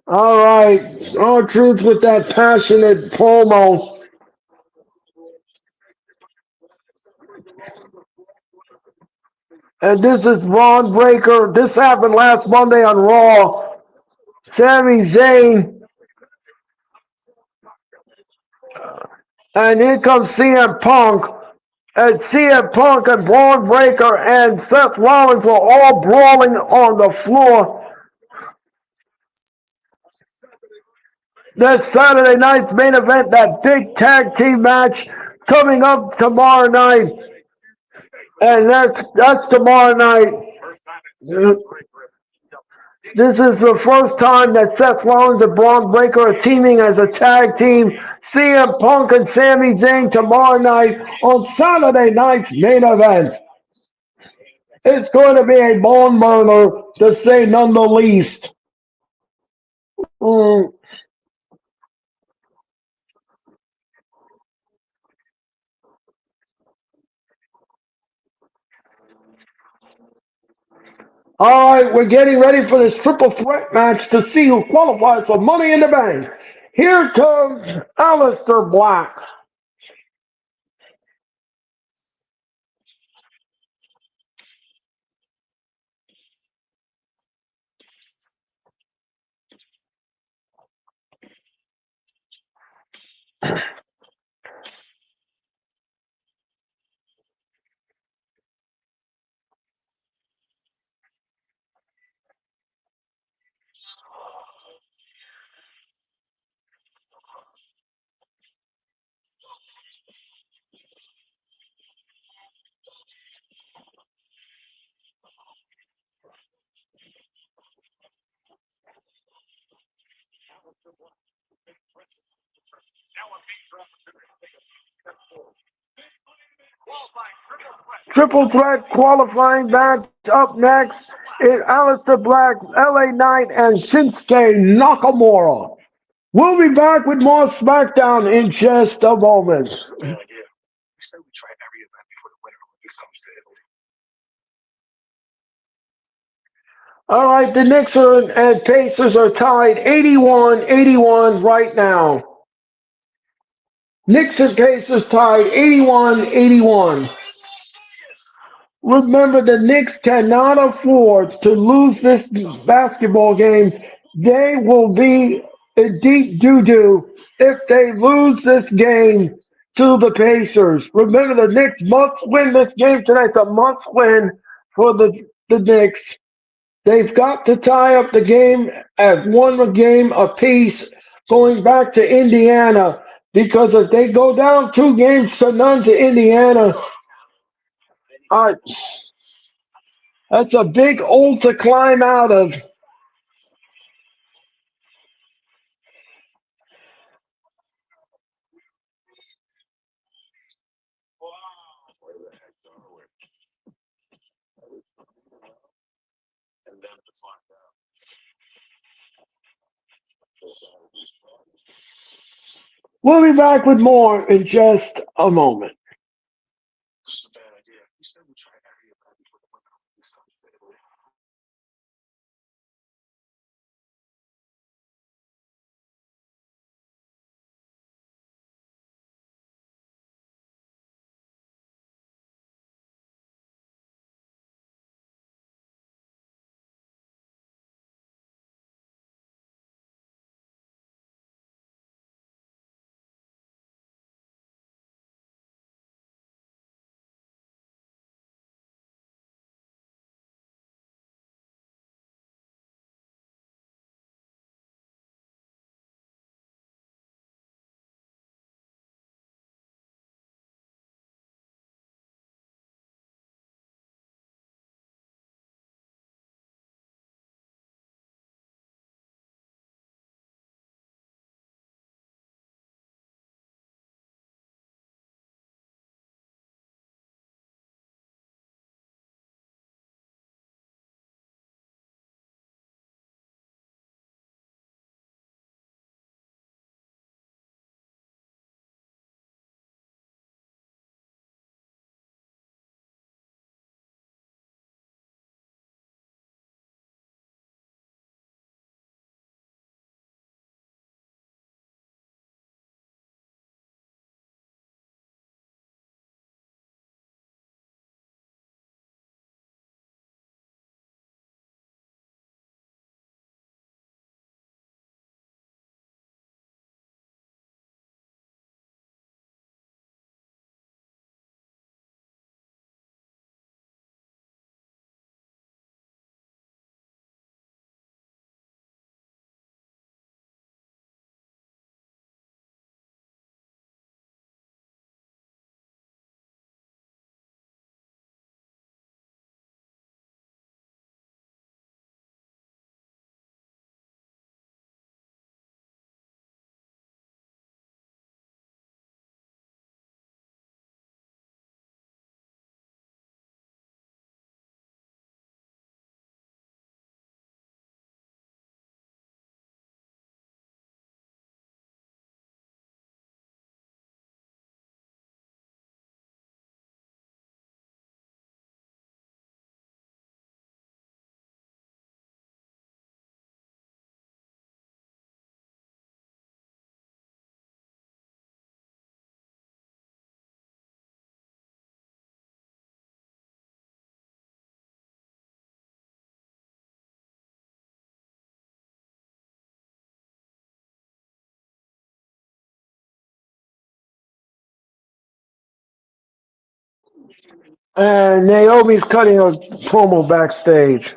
All right, all troops with that passionate promo. And this is Ron Breaker. This happened last Monday on Raw. Sami Zayn And here comes CM Punk. And CM Punk and Braun Breaker and Seth Rollins were all brawling on the floor. This Saturday night's main event, that big tag team match coming up tomorrow night. And that's tomorrow night. This is the first time that Seth Rollins and Braun Breaker are teaming as a tag team. CM Punk and Sami Zayn tomorrow night on Saturday night's main event. It's going to be a bone burner, to say none the least. Mm. All right, we're getting ready for this triple threat match to see who qualifies for Money in the Bank. Here comes Aleister Black. Triple threat qualifying match up next is Aleister Black, LA Knight, and Shinsuke Nakamura. We'll be back with more Smackdown in just a moment. All right, the Knicks and Pacers are tied 81-81 right now. Knicks and Pacers tied 81-81. Remember, the Knicks cannot afford to lose this basketball game. They will be in deep doo-doo if they lose this game to the Pacers. Remember, the Knicks must win this game tonight. It's a must win for the Knicks. They've got to tie up the game at one game apiece going back to Indiana, because if they go down 2-0 to Indiana, uh, that's a big hole to climb out of. We'll be back with more in just a moment. And Naomi's cutting a promo backstage.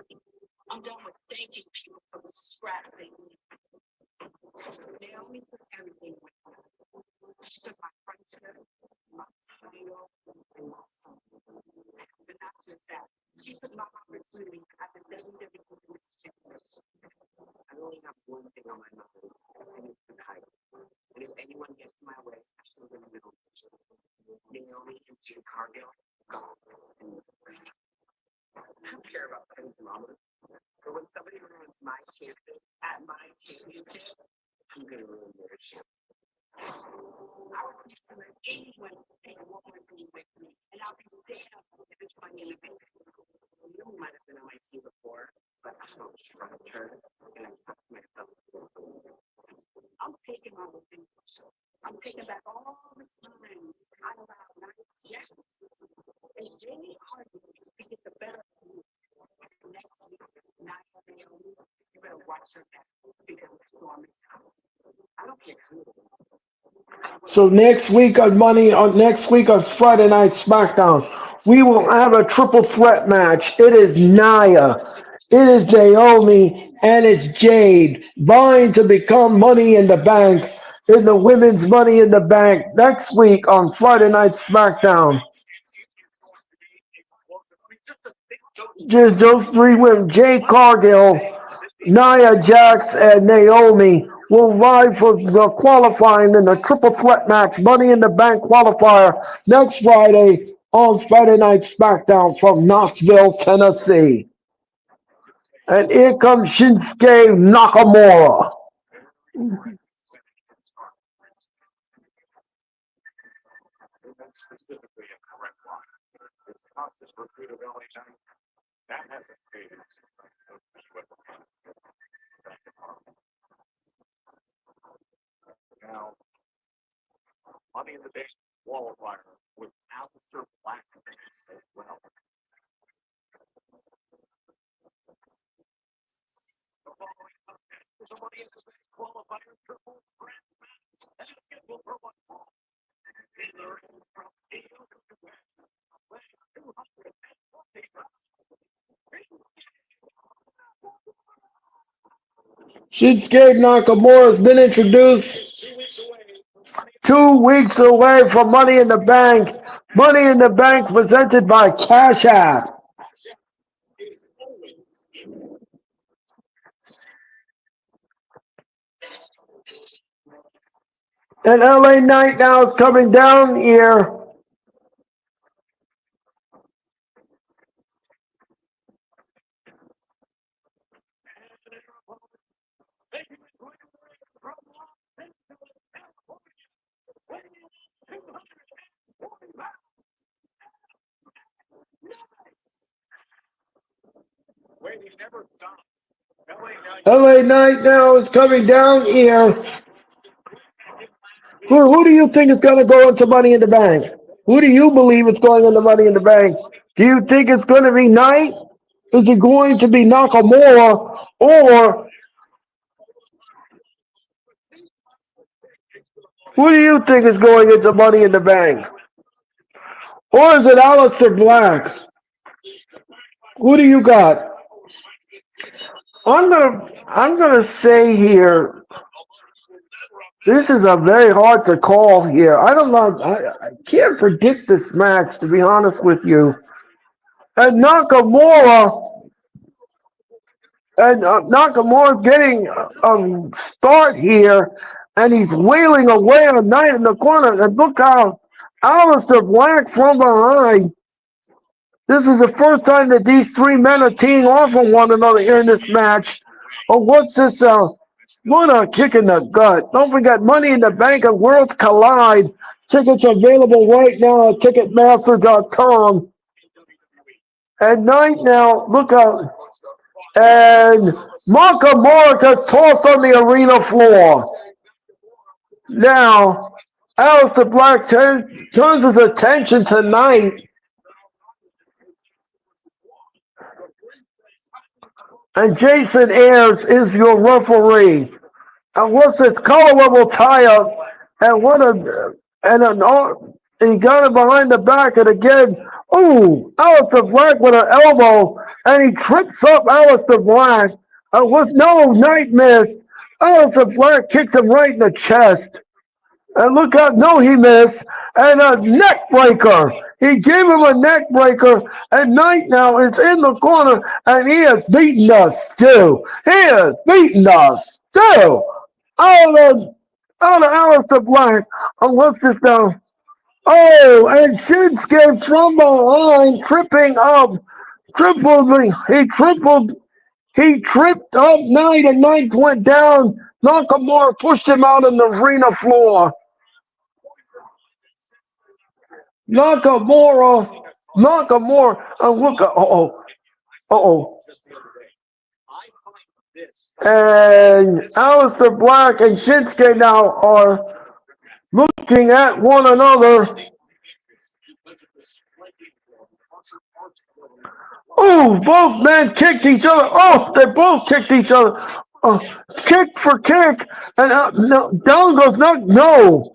So next week on Friday Night SmackDown, we will have a triple threat match. It is Nia, it is Naomi, and it's Jade vying to become Money in the Bank in the women's Money in the Bank next week on Friday Night SmackDown. Just those three women, Jade Cargill, Nia Jax, and Naomi, will vie for the qualifying in the triple threat match, Money in the Bank qualifier, next Friday on Friday Night SmackDown from Knoxville, Tennessee. And here comes Shinsuke Nakamura. Shinsuke Nakamura has been introduced 2 weeks away from Money in the Bank. Money in the Bank presented by Cash App. And LA Knight now is coming down here. LA Knight now is coming down here. Who do you think is going to go into Money in the Bank? Who do you believe is going into Money in the Bank? Do you think it's going to be Knight? Is it going to be Nakamura? Or who do you think is going into Money in the Bank? Or is it Aleister Black? Who do you got? I'm gonna say here. This is a very hard to call here. I don't know. I can't predict this match, to be honest with you. And Nakamura's getting a start here, and he's wheeling away on Knight in the corner. And look how Aleister Black from behind. This is the first time that these three men are teeing off on one another here in this match. Oh, what's this? What a kick in the gut. Don't forget, Money in the Bank and Worlds Collide. Tickets available right now at Ticketmaster.com. And Knight now, look out. And Nakamura gets tossed on the arena floor. Now, Aleister Black turns his attention to Knight. And Jason Ayers is your referee. And what's this collar level tie up? And what a and an and he got it behind the back, and again Oh, Alistair Black with her elbow, and he trips up Alistair Black. With no night miss, Alistair Black kicks him right in the chest. And look out, no, he missed. And a neck breaker. He gave him a neck breaker, and Knight now is in the corner, and he has beaten us too. He has beaten us too. Out of out of Alistair Black. What's this down? Oh, and Shinsuke from behind, tripping up, he tripped up Knight, and Knight went down. Nakamura pushed him out on the arena floor. Nakamura, Nakamura, look, uh-oh. And Aleister Black and Shinsuke now are looking at one another. Oh, both men kicked each other. Oh, they both kicked each other. Uh, Kick for kick. And no, down goes no.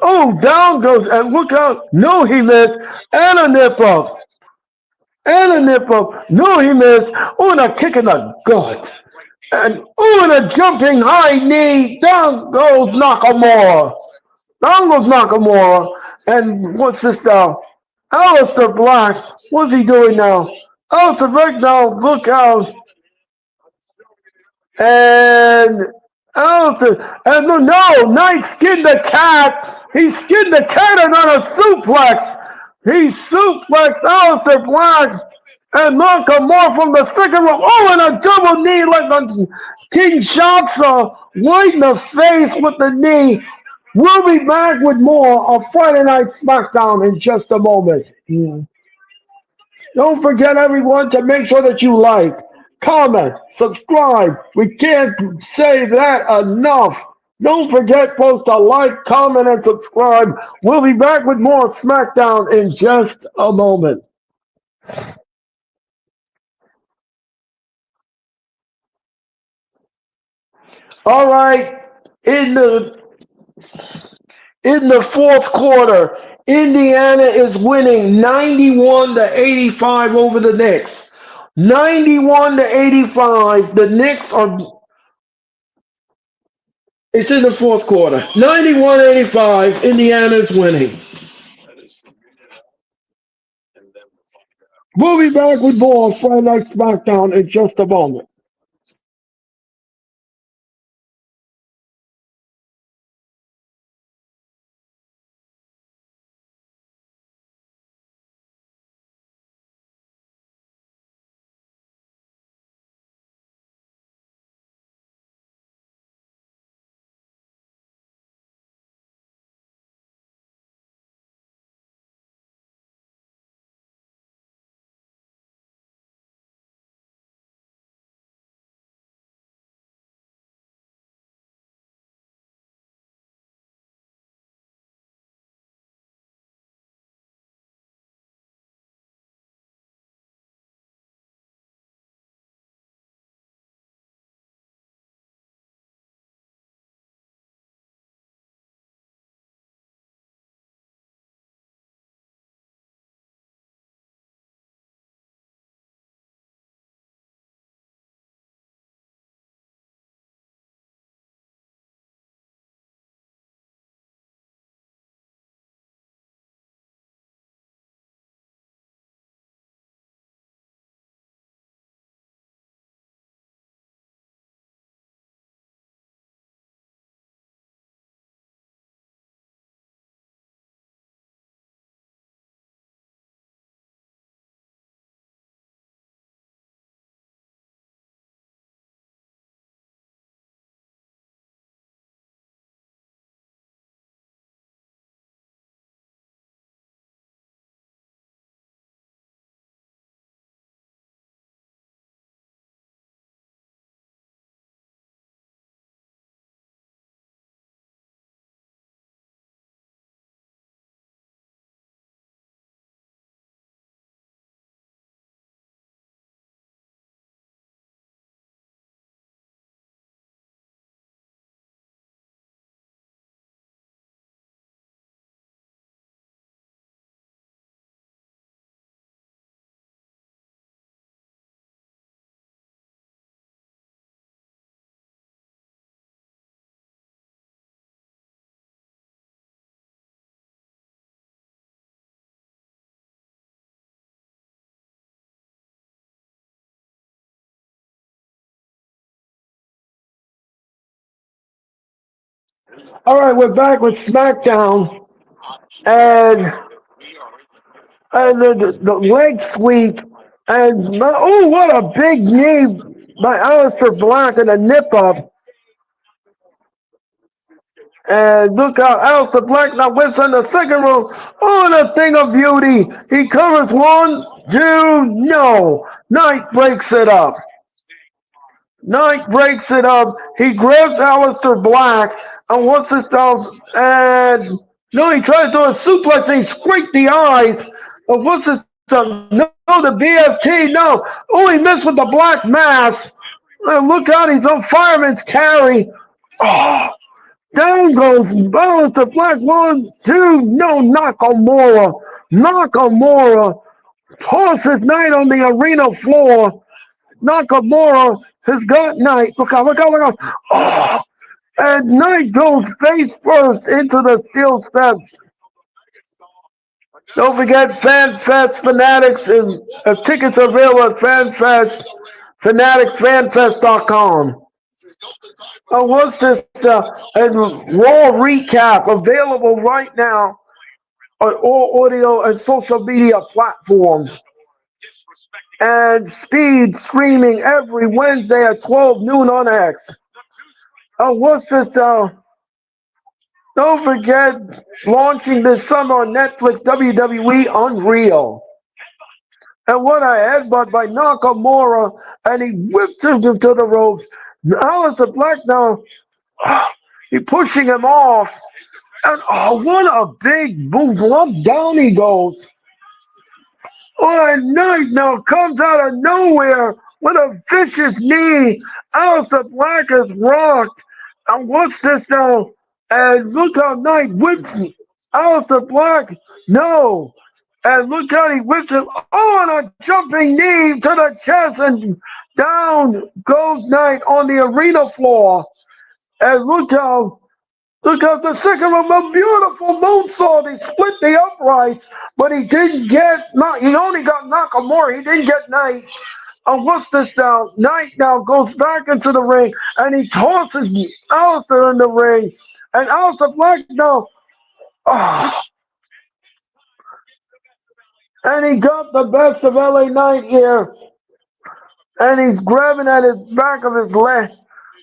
Oh, down goes, and look out. No, he missed. And a nip up. And a nip up. No, he missed. Oh, and a kick in the gut. And oh, and a jumping high knee. Down goes Nakamura. Down goes Nakamura. And what's this now? Aleister Black. What's he doing now? Aleister Black now. Look out. And and no, Knight skinned the cat. He skinned the cat and on a suplex. He suplexed Aleister Black and Nakamura from the second row. Oh, and a double knee like a Kinshasa right in the face with the knee. We'll be back with more of Friday Night SmackDown in just a moment. Don't forget, everyone, to make sure that you like, comment, subscribe. We can't say that enough. Don't forget, folks, to like, comment, and subscribe. We'll be back with more SmackDown in just a moment. All right, in the in the fourth quarter, Indiana is winning 91 to 85 over the Knicks. 91 to 85. The Knicks are It's in the fourth quarter. 91-85. Indiana's winning. We'll be back with more Friday Night SmackDown in just a moment. All right, we're back with Smackdown, and the leg sweep, and oh, what a big knee by Aleister Black and a nip up. And look out, Aleister Black now whips on the second row. Oh, the thing of beauty. He covers one, two, no. Knight breaks it up. Knight breaks it up. He grabs Aleister Black and wants to stop. And no, he tries to do a suplex and he scraped the eyes of what's this stuff. No, the BFT. No. Oh, he missed with the black mass. Look out, he's on fireman's carry. Oh, down goes Aleister Black. One, two, no, Nakamura. Nakamura tosses Knight on the arena floor. Nakamura has got Knight. Look out, look out, look out. Oh, and Knight goes face first into the steel steps. Don't forget FanFest Fanatics and tickets are available at FanFest Fanatics FanFest.com. What's this and raw recap available right now on all audio and social media platforms? And Speed streaming every Wednesday at 12 noon on X. What's this? Don't forget, launching this summer on Netflix, WWE Unreal. And what a headbutt by Nakamura, and he whips him to the ropes. Aleister Black now, he's pushing him off. And what a big boom. Up down he goes. Knight now comes out of nowhere with a vicious knee. Aleister Black is rocked. And what's this now? And look how Knight whips Aleister Black. No. And look how he whips him. Oh, and a jumping knee to the chest. And down goes Knight on the arena floor. And look how the second of a beautiful moonsault. He split the uprights, but he didn't get. He only got Nakamura. He didn't get Knight. And what's this now? Knight now goes back into the ring, and he tosses Aleister in the ring. And Aleister Black now. And he got the best of LA Knight here. And he's grabbing at his back of his leg.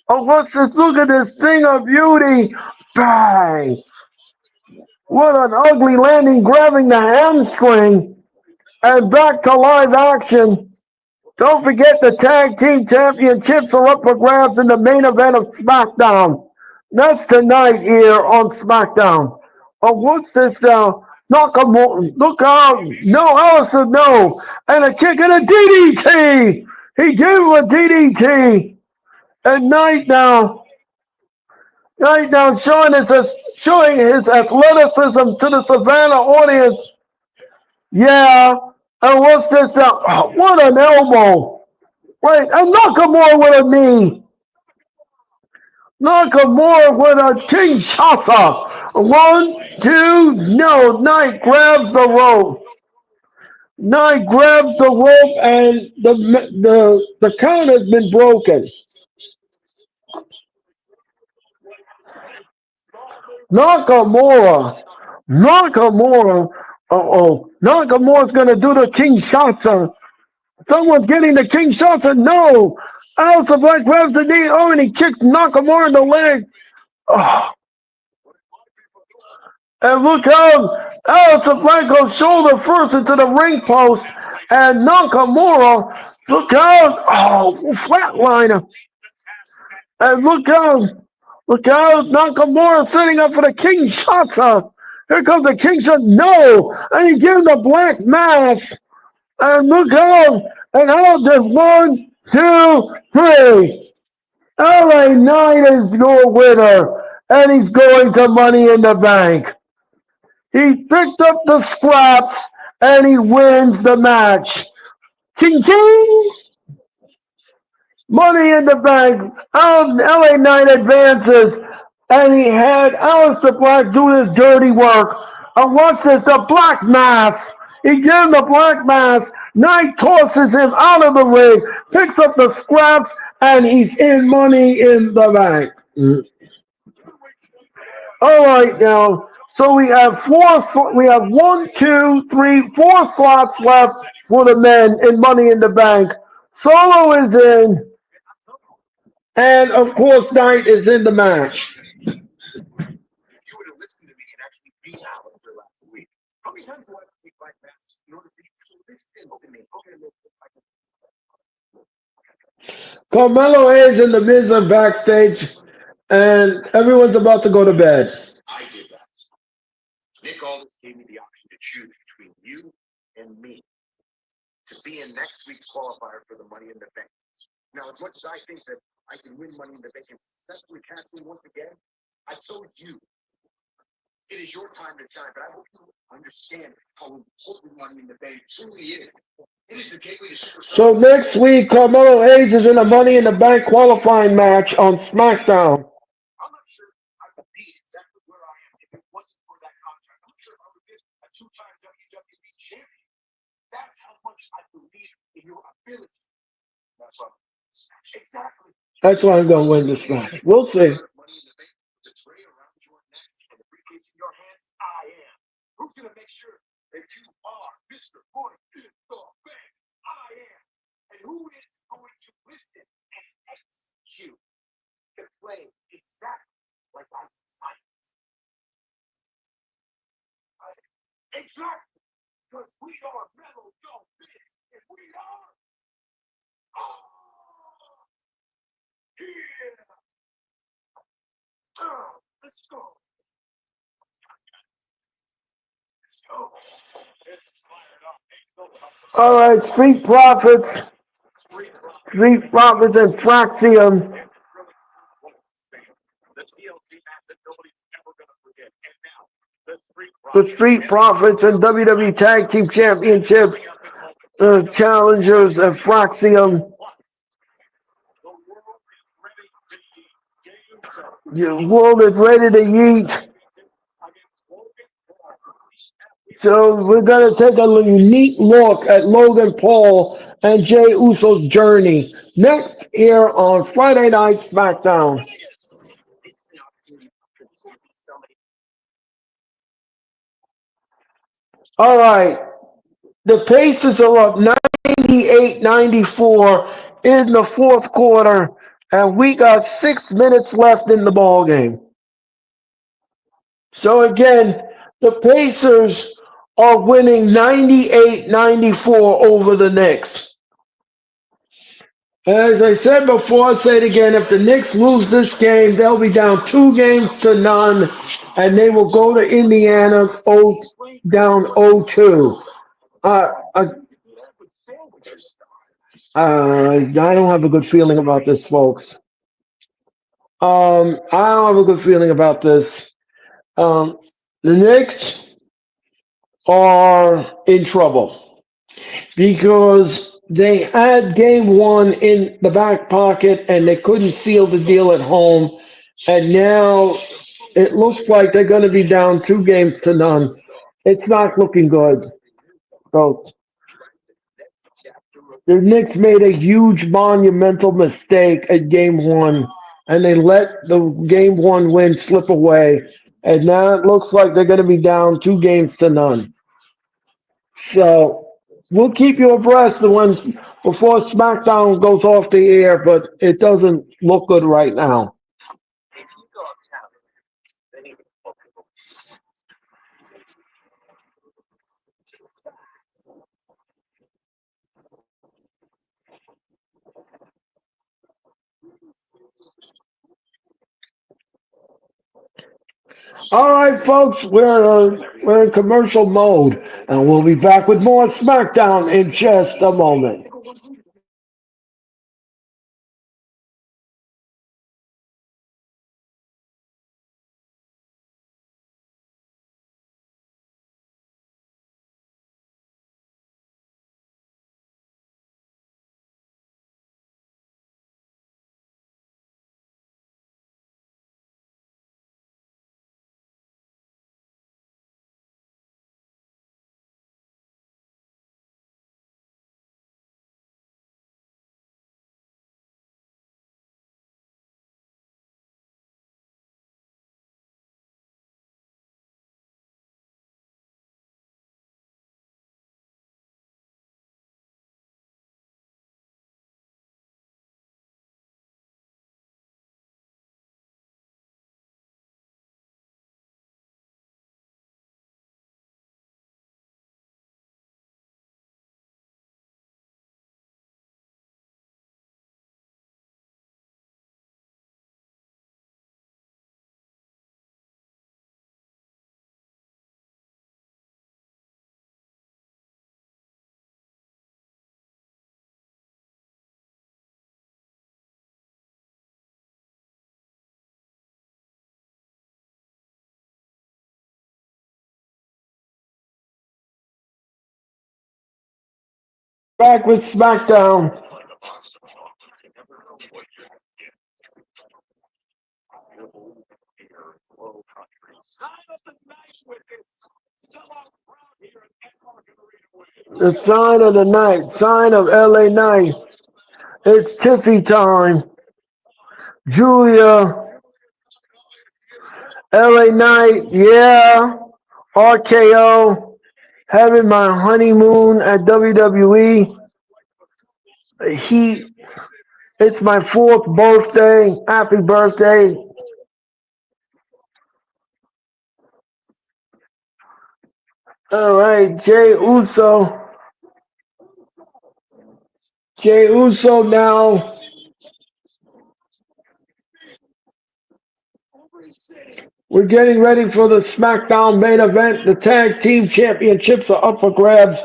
What's this? Look at this thing of beauty. Bang! What an ugly landing, grabbing the hamstring. And back to live action. Don't forget the tag team championships are up for grabs in the main event of SmackDown. That's tonight here on SmackDown. What's this now? Nakamura, look out. No, Aleister, no. And a kick and a DDT. He gave him a DDT. And Knight now showing his athleticism to the Savannah audience. Yeah. And what's this now? What an elbow. Wait, and Nakamura with a knee. Nakamura with a Kinshasa. 1, 2, no. Knight grabs the rope. Knight grabs the rope, and the count has been broken. Nakamura. Nakamura's going to do the Kinshasa. Someone's getting the Kinshasa. No. Aleister Black grabs the knee. Oh, and he kicks Nakamura in the leg. Oh. And look how Aleister Black goes shoulder first into the ring post. And Nakamura, look out. Flatliner. And look out. Nakamura setting up for the Kinshasa. Here comes the Kinshasa. No. And he gives him the black mass. And look out. And how does 1, 2, 3. LA Knight is your winner. And he's going to Money in the Bank. He picked up the scraps and he wins the match. Ching ching! Money in the Bank. LA Knight advances. And he had Aleister Black do his dirty work. And what's this? The black mass. He gave him the black mass. Knight tosses him out of the ring, picks up the scraps, and he's in Money in the Bank. All right now. So we have we have one, two, three, four slots left for the men in Money in the Bank. Solo is in, and of course, Knight is in the match. Carmelo Hayes and the Miz are backstage, and everyone's about to go to bed. So next week, Carmelo Hayes is in a Money in the Bank qualifying match on SmackDown. That's why I'm going to win this match. We'll see. All right, Street Profits and Fraxium. The Street Profits and WWE Tag Team Championship challengers and Fraxium. Your world is ready to yeet. So we're going to take a unique look at Logan Paul and Jay Uso's journey next here on Friday Night SmackDown. All right, the Pacers are up 98-94 in the fourth quarter, and we got 6 minutes left in the ball game. So again, the Pacers are winning 98-94 over the Knicks. As I said before, I'll say it again. If the Knicks lose this game, they'll be down 2 games to none, and they will go to Indiana down 0-2. Uh, uh, I don't have a good feeling about this, folks. I don't have a good feeling about this. Um, the Knicks are in trouble because they had game one in the back pocket and they couldn't seal the deal at home. And now it looks like they're going to be down 2 games to none. It's not looking good. So the Knicks made a huge monumental mistake at game one, and they let the game one win slip away. And now it looks like they're going to be down 2 games to none. So we'll keep you abreast of when before SmackDown goes off the air, but it doesn't look good right now. All right, folks, we're in commercial mode, and we'll be back with more SmackDown in just a moment. Back with Smackdown. The sign of the night, sign of LA Night. It's Tiffy time. Julia, LA Knight, yeah. RKO, having my honeymoon at WWE. He, it's my fourth birthday. Happy birthday. All right, Jay Uso. Jay Uso now. We're getting ready for the SmackDown main event. The tag team championships are up for grabs.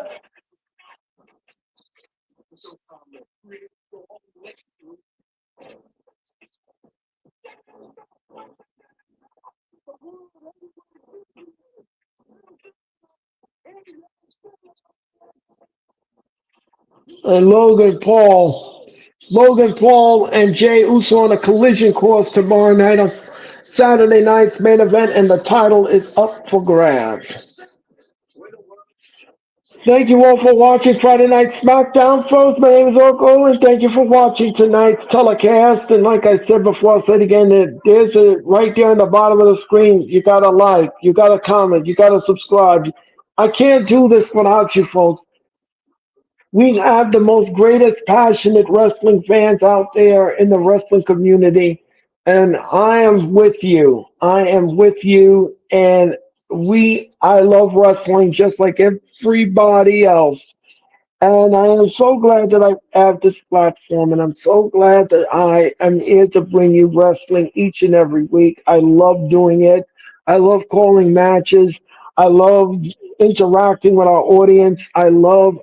And Logan Paul and Jay Uso on a collision course tomorrow night on Saturday night's main event, and the title is up for grabs. Thank you all for watching Friday Night SmackDown, folks. My name is Earl Cole, and thank you for watching tonight's telecast. And like I said before, I'll say it again, there's a right there on the bottom of the screen. You got to like, you got to comment, you got to subscribe. I can't do this without you, folks. We have the most greatest passionate wrestling fans out there in the wrestling community. And I am with you. I am with you. And I love wrestling just like everybody else. And I am so glad that I have this platform. And I'm so glad that I am here to bring you wrestling each and every week. I love doing it. I love calling matches. I love interacting with our audience. I love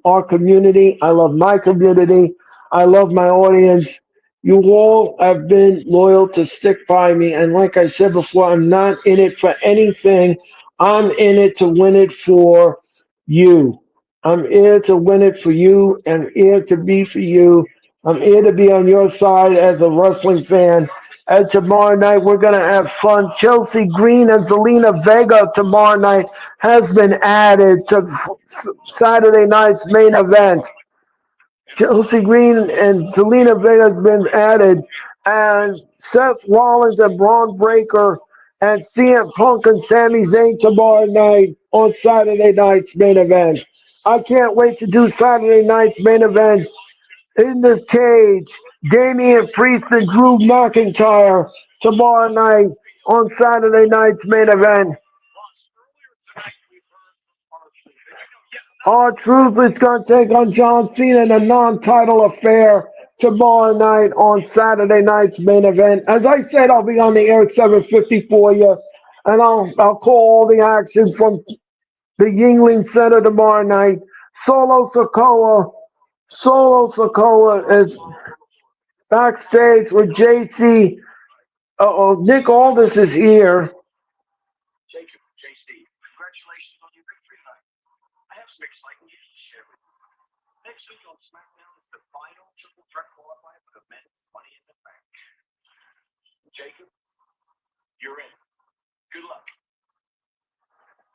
our community. I love my community. I love my audience. You all have been loyal to stick by me. And like I said before, I'm not in it for anything. I'm in it to win it for you. I'm here to win it for you and here to be for you. I'm here to be on your side as a wrestling fan. And tomorrow night we're gonna have fun. Chelsea Green and Zelina Vega tomorrow night has been added to Saturday night's main event. Chelsea Green and Zelina Vega has been added, and Seth Rollins and Braun Breaker and CM Punk and Sami Zayn tomorrow night on Saturday night's main event. I can't wait to do Saturday night's main event in this cage. Damian Priest and Drew McIntyre tomorrow night on Saturday night's main event. R-Truth is going to take on John Cena in a non-title affair tomorrow night on Saturday night's main event. As I said, I'll be on the air at 7:50 for you, and I'll call all the action from the Yingling Center tomorrow night. Solo Sokoa, Solo Sokoa is backstage with JC. Nick Aldis is here.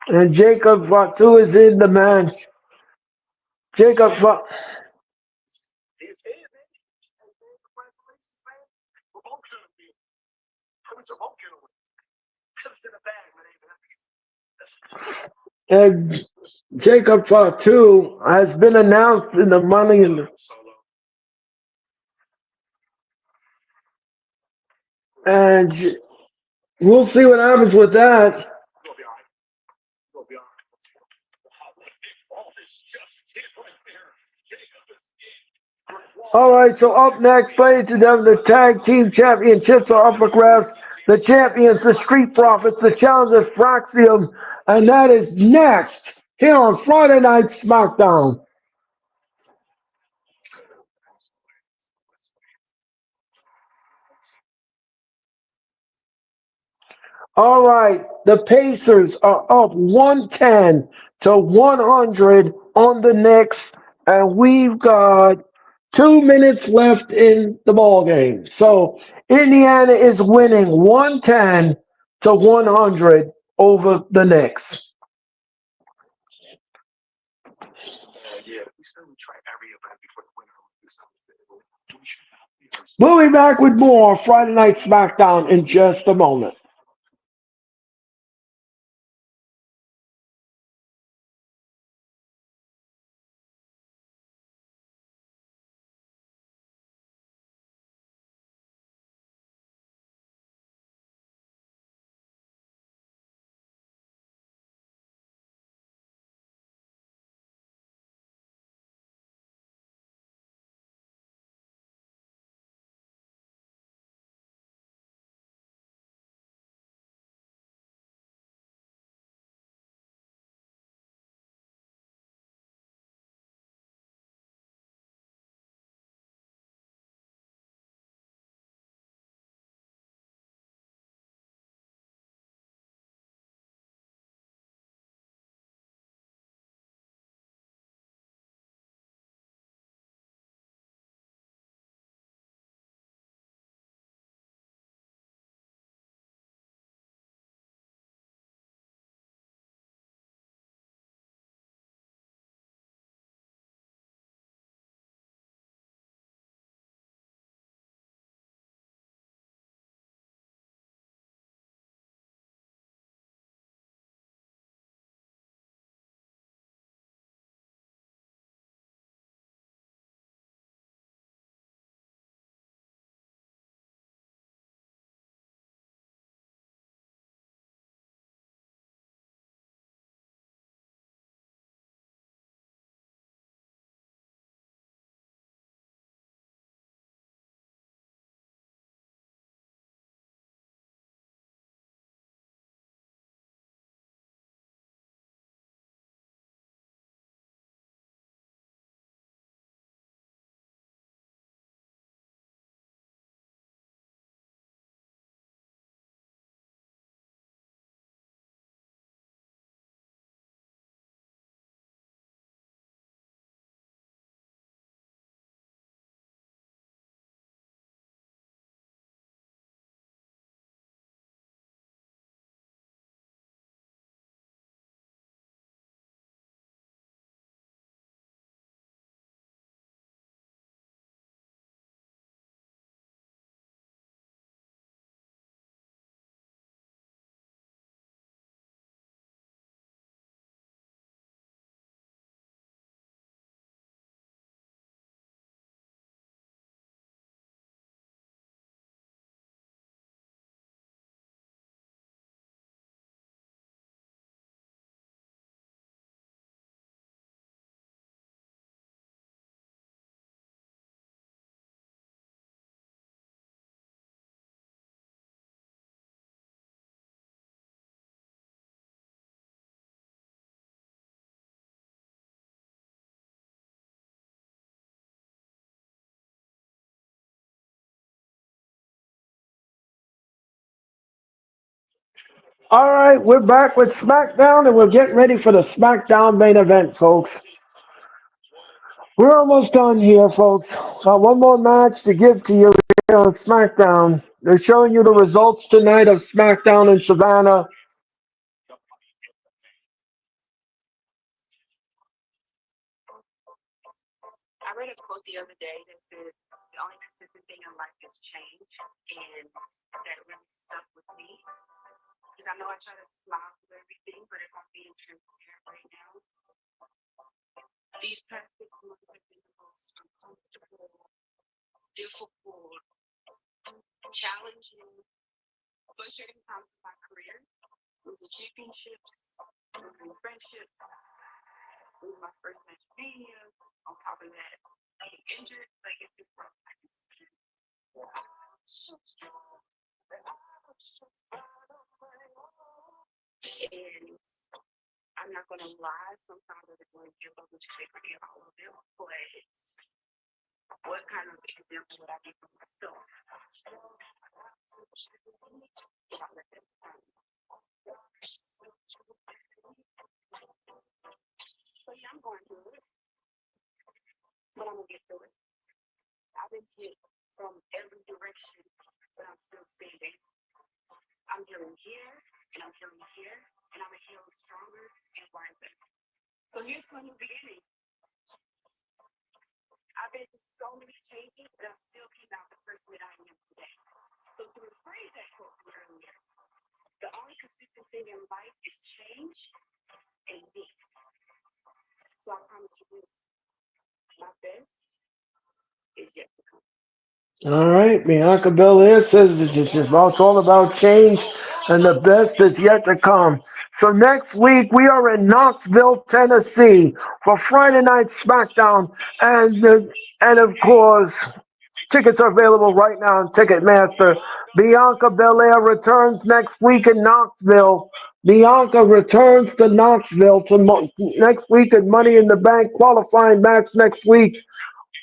And Jacob Fatu is in the man. Jacob Fatu. And Jacob Fatu has been announced in the money in the, and we'll see what happens with that. All right, so up next, ladies and gentlemen, the tag team championships are up for grabs. The champions, the Street Profits, the challengers, Fraxium, and that is next here on Friday Night SmackDown. All right, the Pacers are up 110 to 100 on the Knicks. and we've got 2 minutes left in the ball game. So Indiana is winning 110 to 100 over the Knicks. We'll be back with more Friday Night SmackDown in just a moment. All right, we're back with SmackDown, and we're getting ready for the SmackDown main event, folks. We're almost done here, folks. Got one more match to give to you here on SmackDown. They're showing you the results tonight of SmackDown in Savannah. All right, Bianca Belair says it's all about change, and the best is yet to come. So next week we are in Knoxville, Tennessee, for Friday Night SmackDown, and and of course tickets are available right now on Ticketmaster. Bianca Belair returns next week in Knoxville. Bianca returns to Knoxville next week at Money in the Bank qualifying match next week.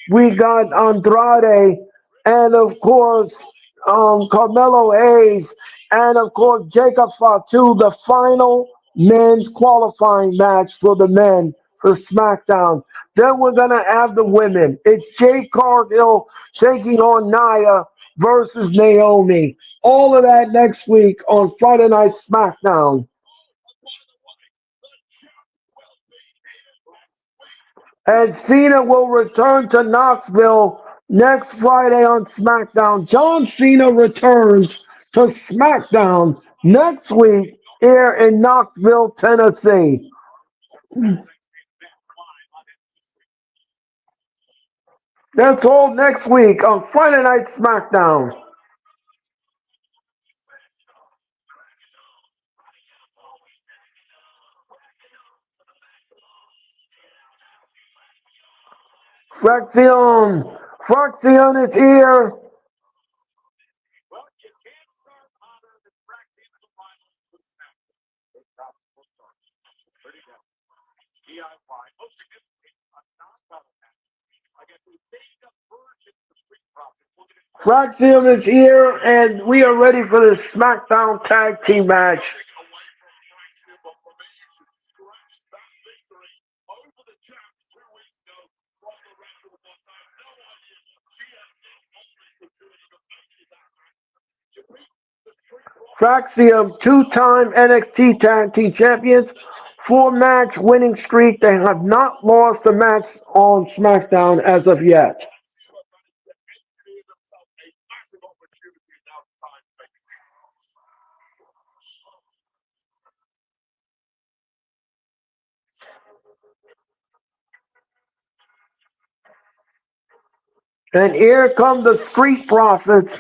We got Andrade, and of course Carmelo Hayes, and of course Jacob Fatu, the final men's qualifying match for the men for SmackDown. Then we're gonna have the women. It's Jade Cargill taking on Nia versus Naomi. All of that next week on Friday Night SmackDown. And Cena will return to Knoxville next Friday on SmackDown. John Cena returns to SmackDown next week here in Knoxville, Tennessee. That's all next week on Friday Night SmackDown. Fraction. Fraction is here. Fraction is here, and we are ready for the SmackDown Tag Team match. Fraxium, two-time NXT Tag Team Champions, four-match winning streak. They have not lost a match on SmackDown as of yet. And here come the Street Profits.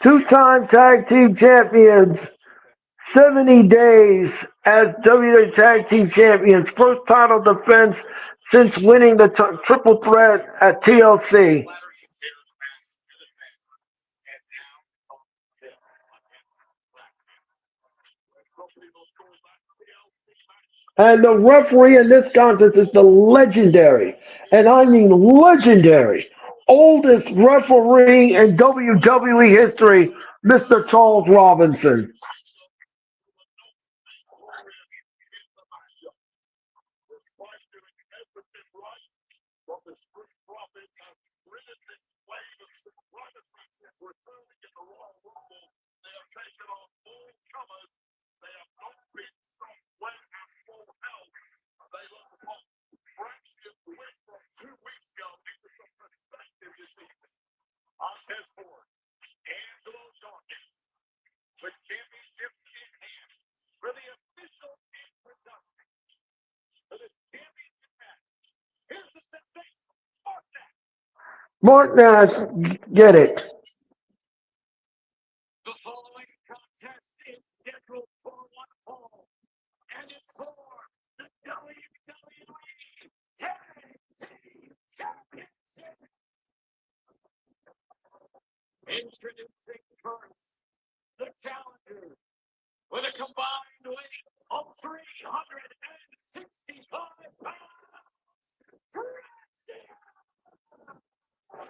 Two-time Tag Team Champions. 70 days as WWE Tag Team Champions. First title defense since winning the triple threat at TLC. And the referee in this contest is the legendary, and I mean legendary, oldest referee in WWE history, Mr. Charles Robinson. Mark Nash, get it.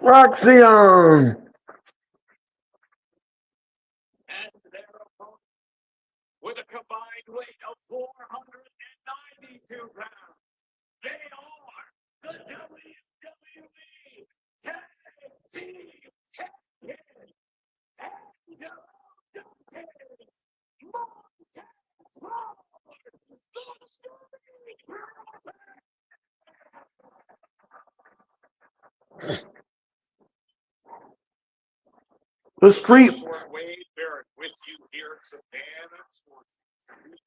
Roxy The Street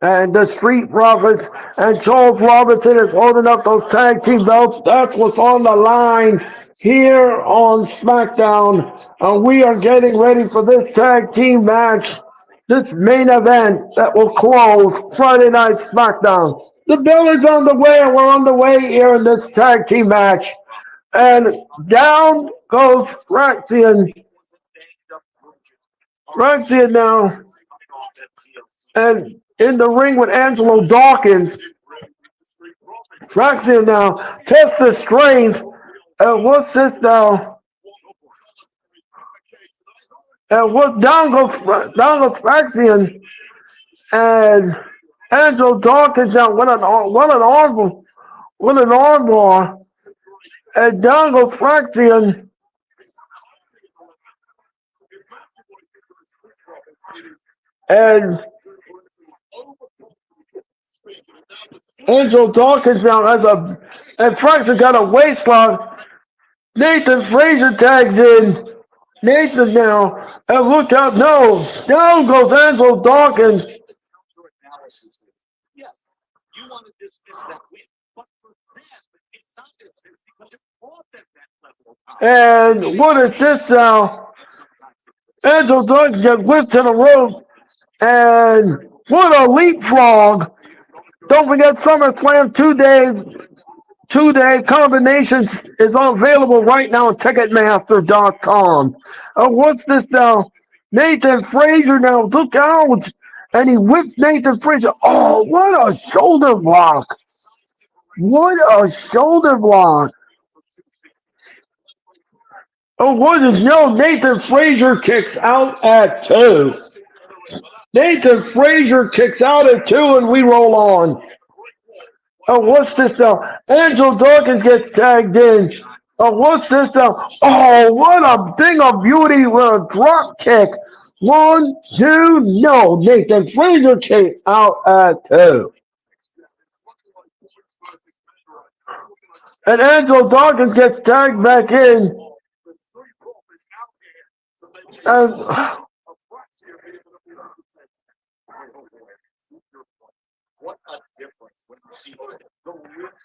and the Street Profits and Charles Robinson is holding up those tag team belts. That's what's on the line here on SmackDown. And we are getting ready for this tag team match, this main event that will close Friday Night SmackDown. The building's on the way, and we're on the way here in this tag team match. And down goes Fraxian. Fraxian now. And in the ring with Angelo Dawkins. Fraxian now tests the strength. And what's this now? And what down goes Fraxian. And Angelo Dawkins now with an armbar. And down goes Fraxian. And Angelo Dawkins now and Fraxian got a waistlock. Nathan Frazier tags in. Nathan now, and look out, no, down goes Angelo Dawkins. And what is this now? Angelo Dawkins gets whipped to the rope, and what a leapfrog. Don't forget SummerSlam 2-day combinations is available right now at Ticketmaster.com. What's this now? Nathan Frazier now, look out! And he whips Nathan Frazier. Oh, what a shoulder block! What a shoulder block! Oh, what is no? Nathan Frazier kicks out at 2. Nathan Frazier kicks out at 2, and we roll on. Oh, what's this now? Angelo Dawkins gets tagged in. Oh, what's this now? Oh, what a thing of beauty with a drop kick. 1, 2, no. Nathan Frazier kicks out at 2. And Angelo Dawkins gets tagged back in. And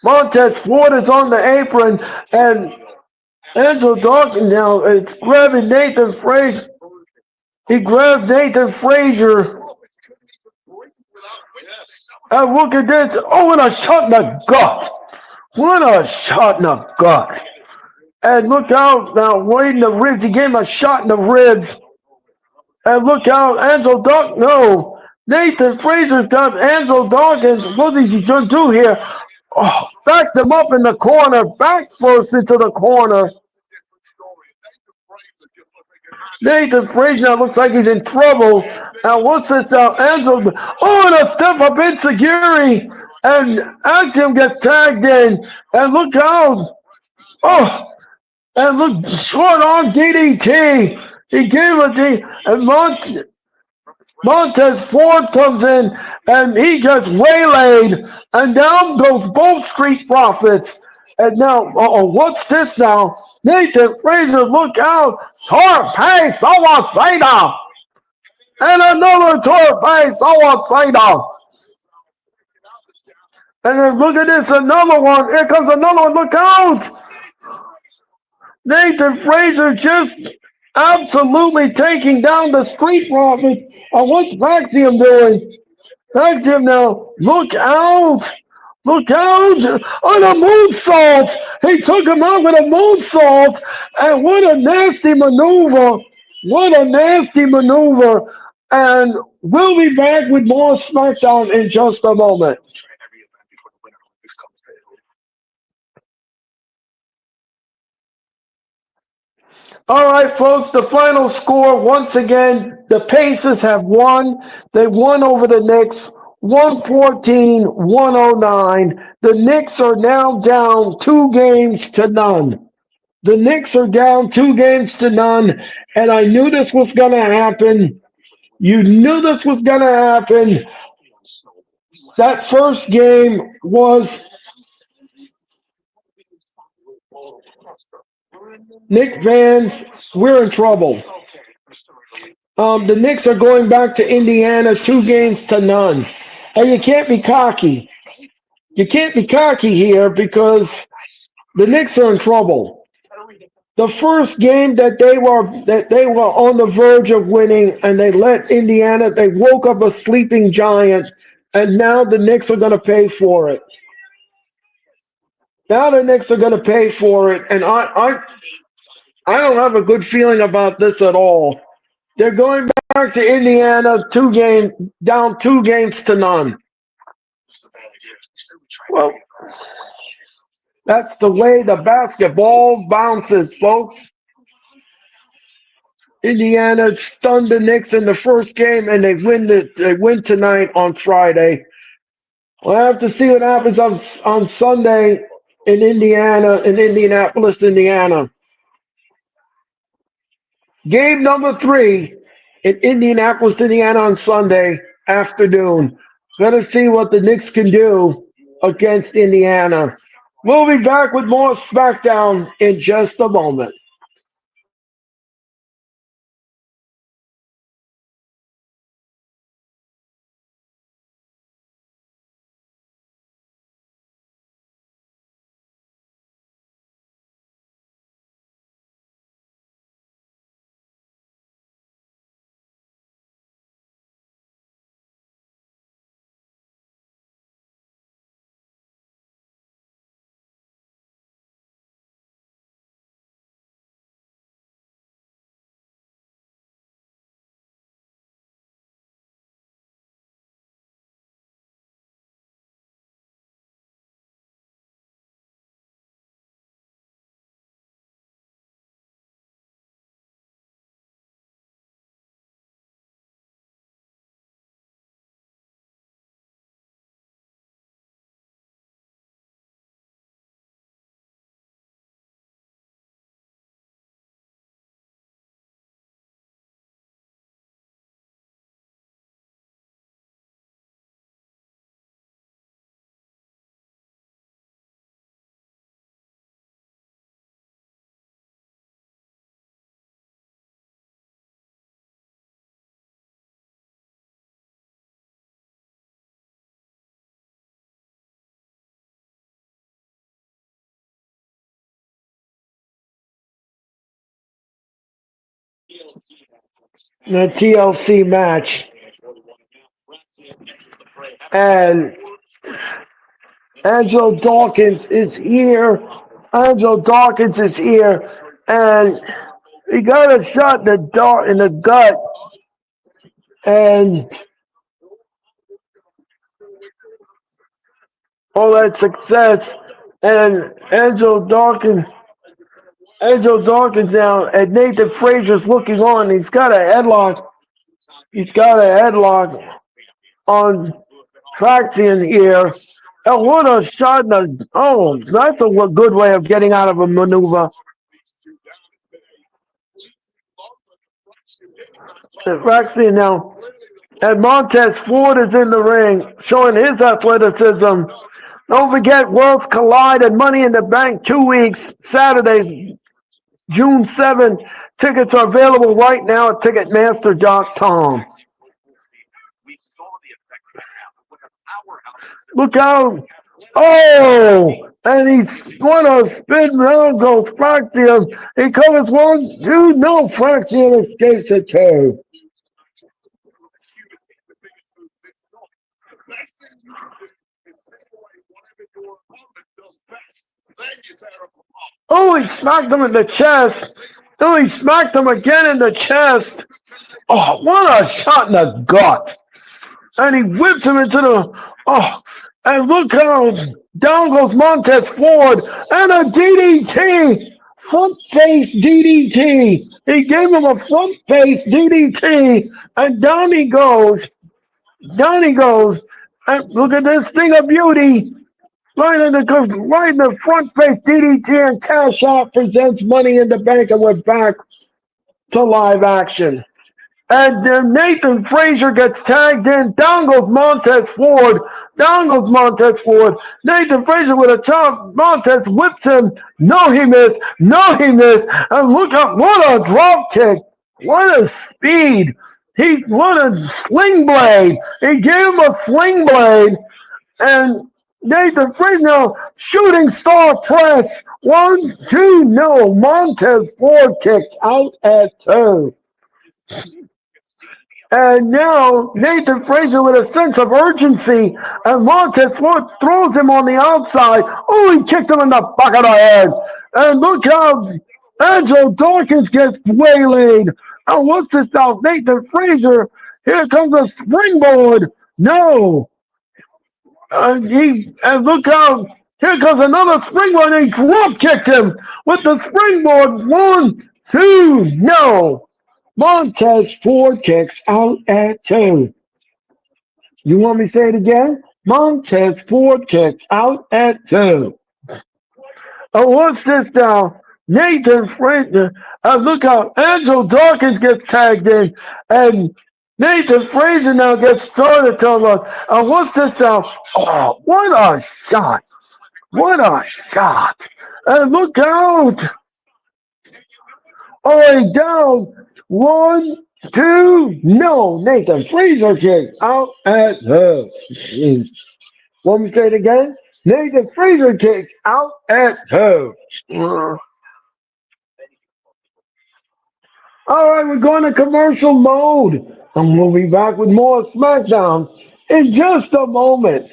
Montez Ford is on the apron, and Angelo Dawkins now is grabbing Nathan Frazier. He grabs Nathan Frazier. And look at this. Oh, and a shot in the gut. What a shot in the gut. And look out now, waiting the ribs. He gave him a shot in the ribs. And look out, Angelo Dawkins. No. Nathan Frazier's got Angelo Dawkins. What is he going to do here? Oh, backed him up in the corner. Back first into the corner. Nathan Frazier now looks like he's in trouble. Now, what's this now? Angelo. Oh, and a step up insecurity. And Axiom gets tagged in. And look out. Oh, and look, short arm DDT. He gave a D. And Montez Ford comes in, and he gets waylaid. And down goes both Street Profits. And now, what's this now? Nathan Frazier, look out. Torpe Sawasada. And another Torpe Sawasada. And then look at this, another one. Here comes another one. Look out. Nathan Frazier just absolutely taking down the Street Profits. What's Axiom doing? Axiom now, look out. Look out! On a moonsault! He took him out with a moonsault! And what a nasty maneuver! What a nasty maneuver! And we'll be back with more SmackDown in just a moment. All right, folks, the final score once again, the Pacers have won. They won over the Knicks 114-109. The Knicks are now down 2 games to none. The Knicks are down 2 games to none, and I knew this was going to happen. You knew this was going to happen. That first game was Nick Vans. We're in trouble. The Knicks are going back to Indiana 2 games to none. And you can't be cocky. You can't be cocky here because the Knicks are in trouble. The first game that they were on the verge of winning, and they let Indiana. They woke up a sleeping giant, and now the Knicks are going to pay for it. Now the Knicks are going to pay for it, and I don't have a good feeling about this at all. They're going back to Indiana, down 2 games to none. Well, that's the way the basketball bounces, folks. Indiana stunned the Knicks in the first game, and they win tonight on Friday. We'll have to see what happens on Sunday in Indianapolis, Indiana. Game number 3 in Indianapolis, Indiana on Sunday afternoon. Gonna see what the Knicks can do against Indiana. We'll be back with more SmackDown in just a moment. The TLC match, and Angelo Dawkins is here. Angelo Dawkins is here, and he got a shot in the gut, and all that success. And Angelo Dawkins now, and Nathan Frazier's looking on. He's got a headlock. He's got a headlock on Traxian here. And what a shot! That's a good way of getting out of a maneuver. Traxian now. And Montez Ford is in the ring, showing his athleticism. Don't forget Worlds Collide and Money in the Bank 2 weeks, Saturday, June 7th. Tickets are available right now at Ticketmaster.com. Look out. Oh, and he's going to spin round, goes Fraction. He covers 1, 2, no, Fraction escapes it too. Oh, he smacked him in the chest. Oh, he smacked him again in the chest. Oh, what a shot in the gut. And he whips him into and look how down goes Montez Ford, and a DDT front face DDT. He gave him a front face DDT, and down he goes. Down he goes. And look at this thing of beauty. Right in the front face DDT, and Cash Out presents Money in the Bank, and we're back to live action. And Nathan Frazier gets tagged in. Down goes Montez Ford. Down goes Montez Ford. Nathan Frazier with a chop. Montez whips him. No, he missed. No, he missed. And look up. What a drop kick. What a speed. What a sling blade. He gave him a sling blade. And Nathan Frazier, shooting star press. 1, 2, no. Montez Ford kicks out at 2. And now Nathan Frazier with a sense of urgency, and Montez Ford throws him on the outside. Oh, he kicked him in the back of the head. And look how Angelo Dawkins gets waylaid. And what's this now? Nathan Frazier. Here comes a springboard. No. And look how here comes another springboard. And he drop kicked him with the springboard. 1, 2, no. Montez Ford kicks out at 2. You want me to say it again? Montez Ford kicks out at 2. Oh, what's this now? Nathan Frazier. Look how Angelo Dawkins gets tagged in. And Nathan Frazier now gets started to look. What's this now? Oh, what a shot. What a shot. And look out. Oh, down. 1, 2, no. Nathan Frazier kicks out at her. Want me to say it again? Nathan Frazier kicks out at her. All right, we're going to commercial mode. And we'll be back with more SmackDown in just a moment.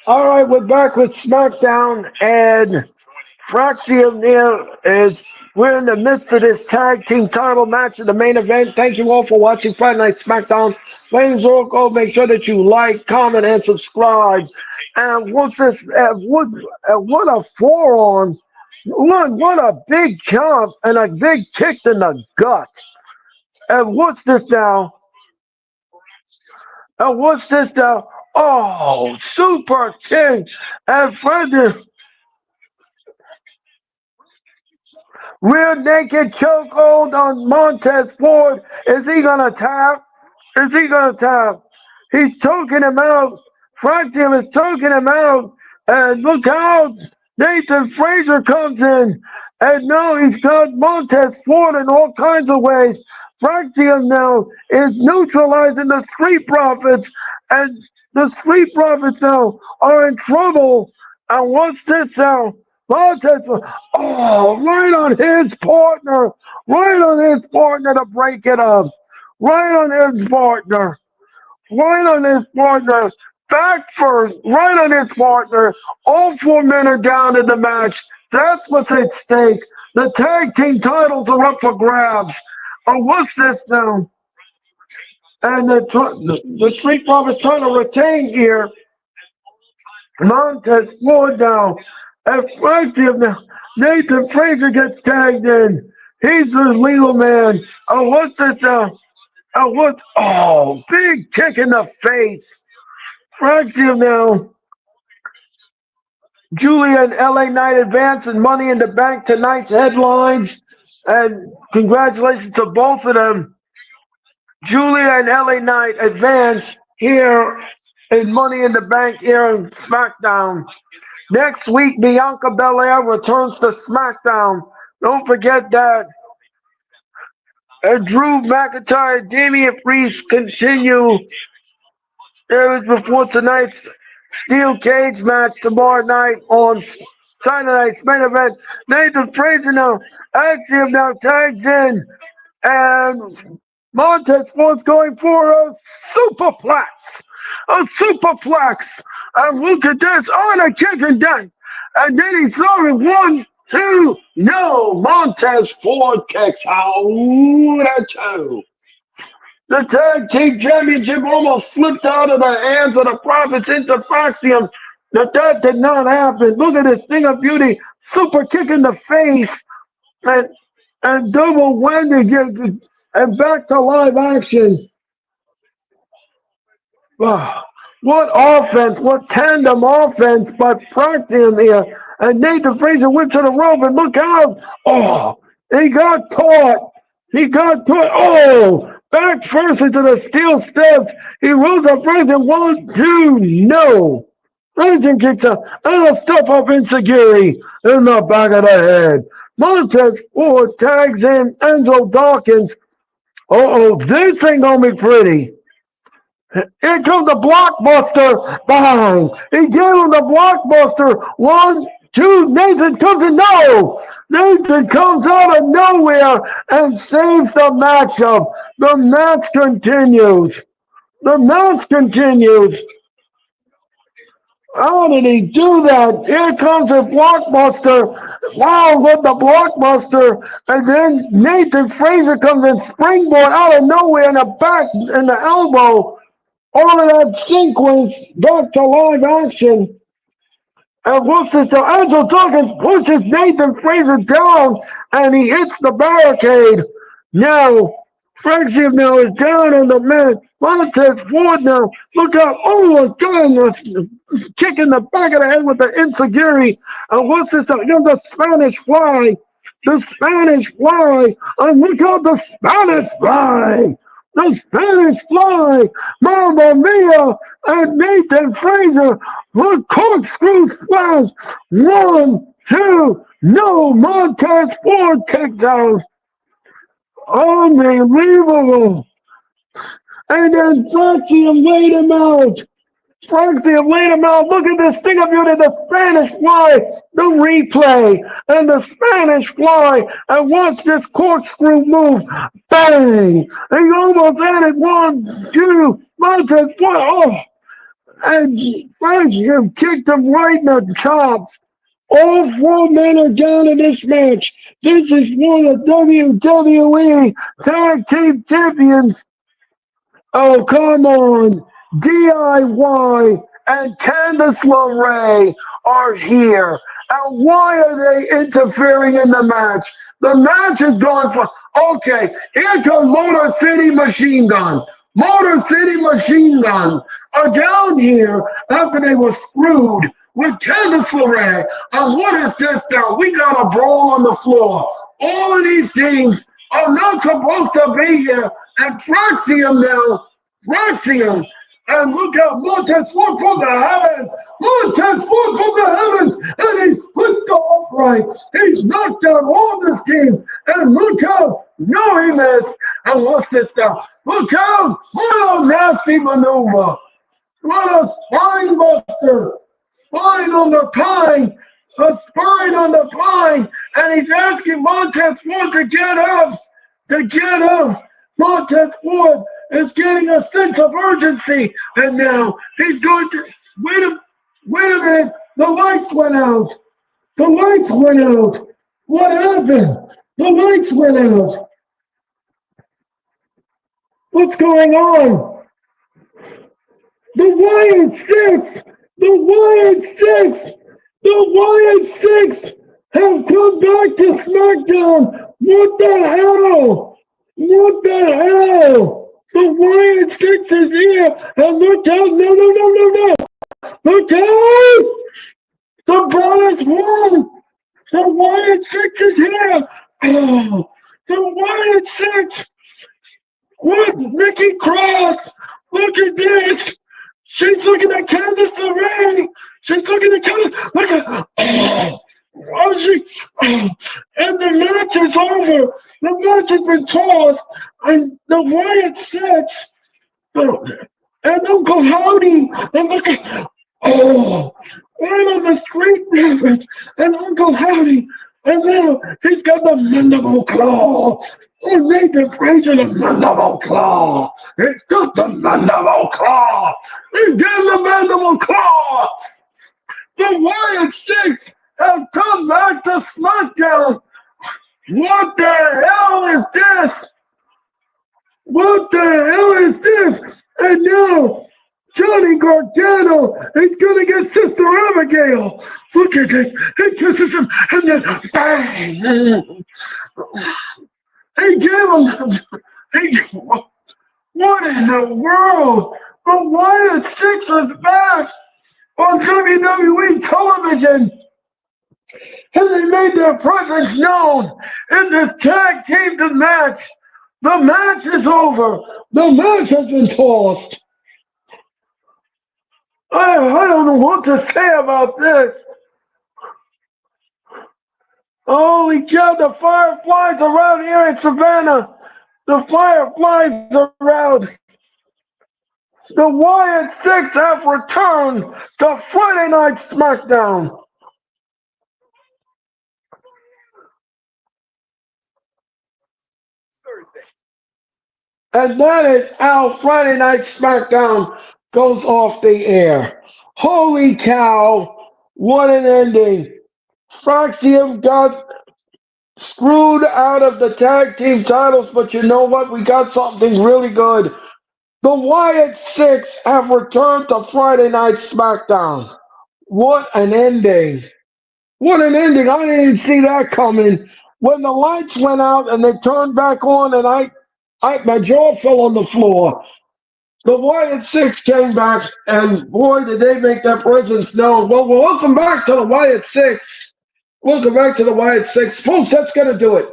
All right, we're back with SmackDown, and Fraxium here is we're in the midst of this tag team title match in the main event. Thank you all for watching Friday Night SmackDown. My name is Earl Cole. Make sure that you like, comment, and subscribe. And what's this? What a forearm! What a big jump and a big kick in the gut. And what's this now? And what's this now? Oh, super kick! And Freddy. Rear naked chokehold on Montez Ford. Is he gonna tap? Is he gonna tap? He's choking him out. Fraction is choking him out. And look out! Nathan Frazier comes in. And now he's got Montez Ford in all kinds of ways. Fraction now is neutralizing the Street Profits. And the Street Profits now are in trouble. And what's this now? Montez, oh, right on his partner. Right on his partner to break it up. Right on his partner. Right on his partner. Back first. Right on his partner. All 4 men are down in the match. That's what's at stake. The tag team titles are up for grabs. Oh, what's this now? And the Street Profits trying to retain here. Montez Ford now. And Frazier now. Nathan Frazier gets tagged in. He's the legal man. Oh, what's this now? Oh, what? Oh, big kick in the face. Frazier now. Julia and LA Knight advance and Money in the Bank tonight's headlines. And congratulations to both of them. Julia and LA Knight advance here in Money in the Bank here in SmackDown. Next week, Bianca Belair returns to SmackDown. Don't forget that. And Drew McIntyre and Damian Priest continue. There is before tonight's Steel Cage match tomorrow night on Saturday night's main event. Nathan Frazier now, Axiom now tags in. And Montez Ford's going for a superplex. A superplex. And look at this. On a kick and then. And then he's throwing 1, 2. No. Montez Ford kicks out at 2. The tag team championship almost slipped out of the hands of the Profits into Faxium. That did not happen. Look at this thing of beauty. Super kick in the face. And, and double whammy. And back to live action. Oh, what offense, what tandem offense by Faxium here. And Nathan Frazier went to the rope and look out. Oh, he got caught. He got caught. Oh, back first into the steel steps. He rolls up Frazier. 1, 2, no. Frazier kicks out. And a stuff up Insecurity in the back of the head. Montez Ford tags in Enzo Dawkins. Uh-oh, this ain't gonna be pretty. Here comes the blockbuster. Bang! He gave him the blockbuster. 1, 2. Nathan comes in. No! Nathan comes out of nowhere and saves the matchup. The match continues. The match continues. How did he do that? Here comes a blockbuster. Wow, with the blockbuster. And then Nathan Frazier comes in springboard out of nowhere in the back, in the elbow. All of that sequence back to live action. And what's this? Angel Dawkins pushes Nathan Frazier down and he hits the barricade. Now, Frazier now is down on the mat. Montez Ford now. Look out. Oh, my God. Kick in the back of the head with the Insecurity. And what's this? Here's the Spanish Fly. The Spanish Fly. And look out, the Spanish Fly. The Spanish Fly, Mamma Mia, and Nathan Frazier. Look, corkscrew splash. 1, 2, no. Montez Ford kicked out. Unbelievable. And then Fraxium laid him out. Fraxium laid him out. Look at this thing of beauty, the Spanish Fly, the replay, and the Spanish Fly. And watch this corkscrew move. Bang! He almost had it. 1, 2. Montez Ford. Oh, And Frazier kicked him right in the chops. All four men are down in this match. This is one of WWE Tag Team Champions. Oh, come on. DIY and Candice LeRae are here. And why are they interfering in the match? The match is going for. Okay, here comes Motor City Machine Gun. Motor City Machine Gun are down here after they were screwed with Candice LeRae. And what is this now? We got a brawl on the floor. All of these teams are not supposed to be here. And Fraxium now. Fraxium. And look out, Montez Ford from the heavens! Montez Ford from the heavens! And he's pushed the upright. He's knocked out all this team. And look out! No, he missed. And what's this now? Look out! What a nasty maneuver! What a spine buster! Spine on the pine! A spine on the pine! And he's asking Montez Ford to get up! To get up! Montez Ford is getting a sense of urgency, and now he's going to wait a minute. The lights went out. The lights went out. What happened? The lights went out. What's going on? The Wyatt Six. The Wyatt Six. The Wyatt Six have come back to SmackDown. What the hell? What the hell? The Wyatt Six is here, and look out! No, no, no, no, no! Look out! The Brothers won! The Wyatt Six is here! Oh, the Wyatt Six! What? Nikki Cross! Look at this! She's looking at Candice LeRae! She's looking at Candice! Look at... Oh, and the match is over. The match has been tossed, and the Wyatt Six and Uncle Howdy. And look at right on the street profit, and Uncle Howdy. And now he's got the mandible claw. Oh, Nathan Frazier, the mandible claw. He's got the mandible claw. He's got the mandible claw. The Wyatt Six have come back to SmackDown. What the hell is this? What the hell is this? And now Johnny Gargano is going to get Sister Abigail. Look at this. He kisses him and then bang. He gave him. What in the world? The Wyatt Six is back on WWE television. And they made their presence known in this tag team match. The match is over. The match has been tossed. I don't know what to say about this. Holy cow, the fireflies around here in Savannah. The fireflies around. The Wyatt Six have returned to Friday Night SmackDown. And that is how Friday Night SmackDown goes off the air. Holy cow, what an ending. Fraxium got screwed out of the tag team titles, but you know what? We got something really good. The Wyatt Six have returned to Friday Night SmackDown. What an ending. What an ending. I didn't even see that coming. When the lights went out and they turned back on and my jaw fell on the floor. The Wyatt Six came back, and boy, did they make their presence known. Well, welcome back to the Wyatt Six. Welcome back to the Wyatt Six. Folks, that's going to do it.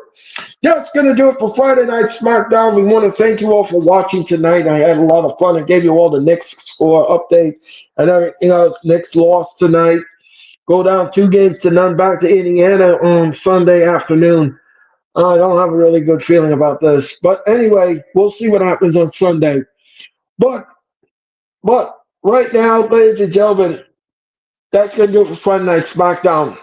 That's going to do it for Friday Night SmackDown. We want to thank you all for watching tonight. I had a lot of fun. I gave you all the Knicks score update and everything else. Knicks lost tonight. Go down 2-0 back to Indiana on Sunday afternoon. I don't have a really good feeling about this. But anyway, we'll see what happens on Sunday. But right now, ladies and gentlemen, that's going to do it for Friday Night SmackDown.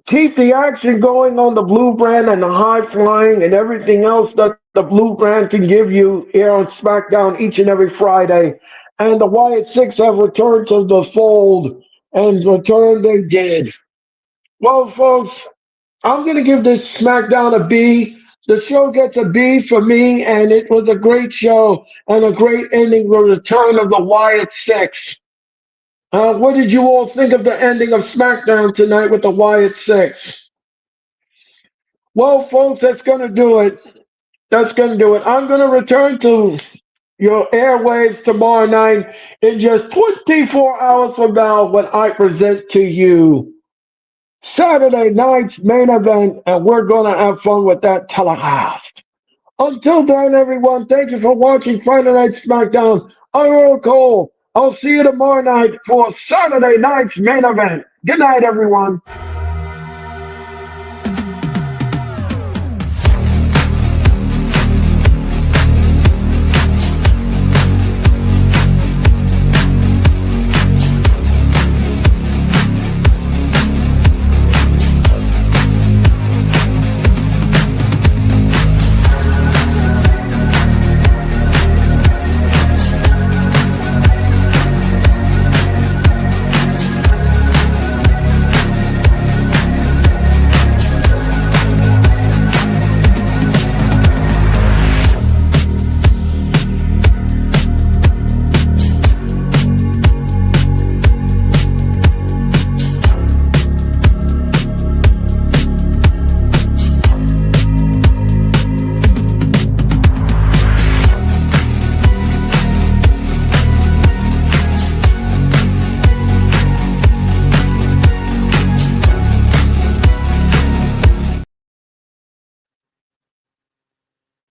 Keep the action going on the Blue Brand and the high flying and everything else that the Blue Brand can give you here on SmackDown each and every Friday. And the Wyatt Six have returned to the fold, and return they did. Well, folks, I'm going to give this SmackDown a B. The show gets a B for me, and it was a great show and a great ending. The return of the Wyatt Six. What did you all think of the ending of SmackDown tonight with the Wyatt Six? Well, folks, that's going to do it. That's going to do it. I'm going to return to your airwaves tomorrow night in just 24 hours from now when I present to you Saturday night's main event, and we're going to have fun with that telecast. Until then, everyone, thank you for watching Friday Night SmackDown. I'm Earl Cole. I'll see you tomorrow night for Saturday night's main event. Good night, everyone.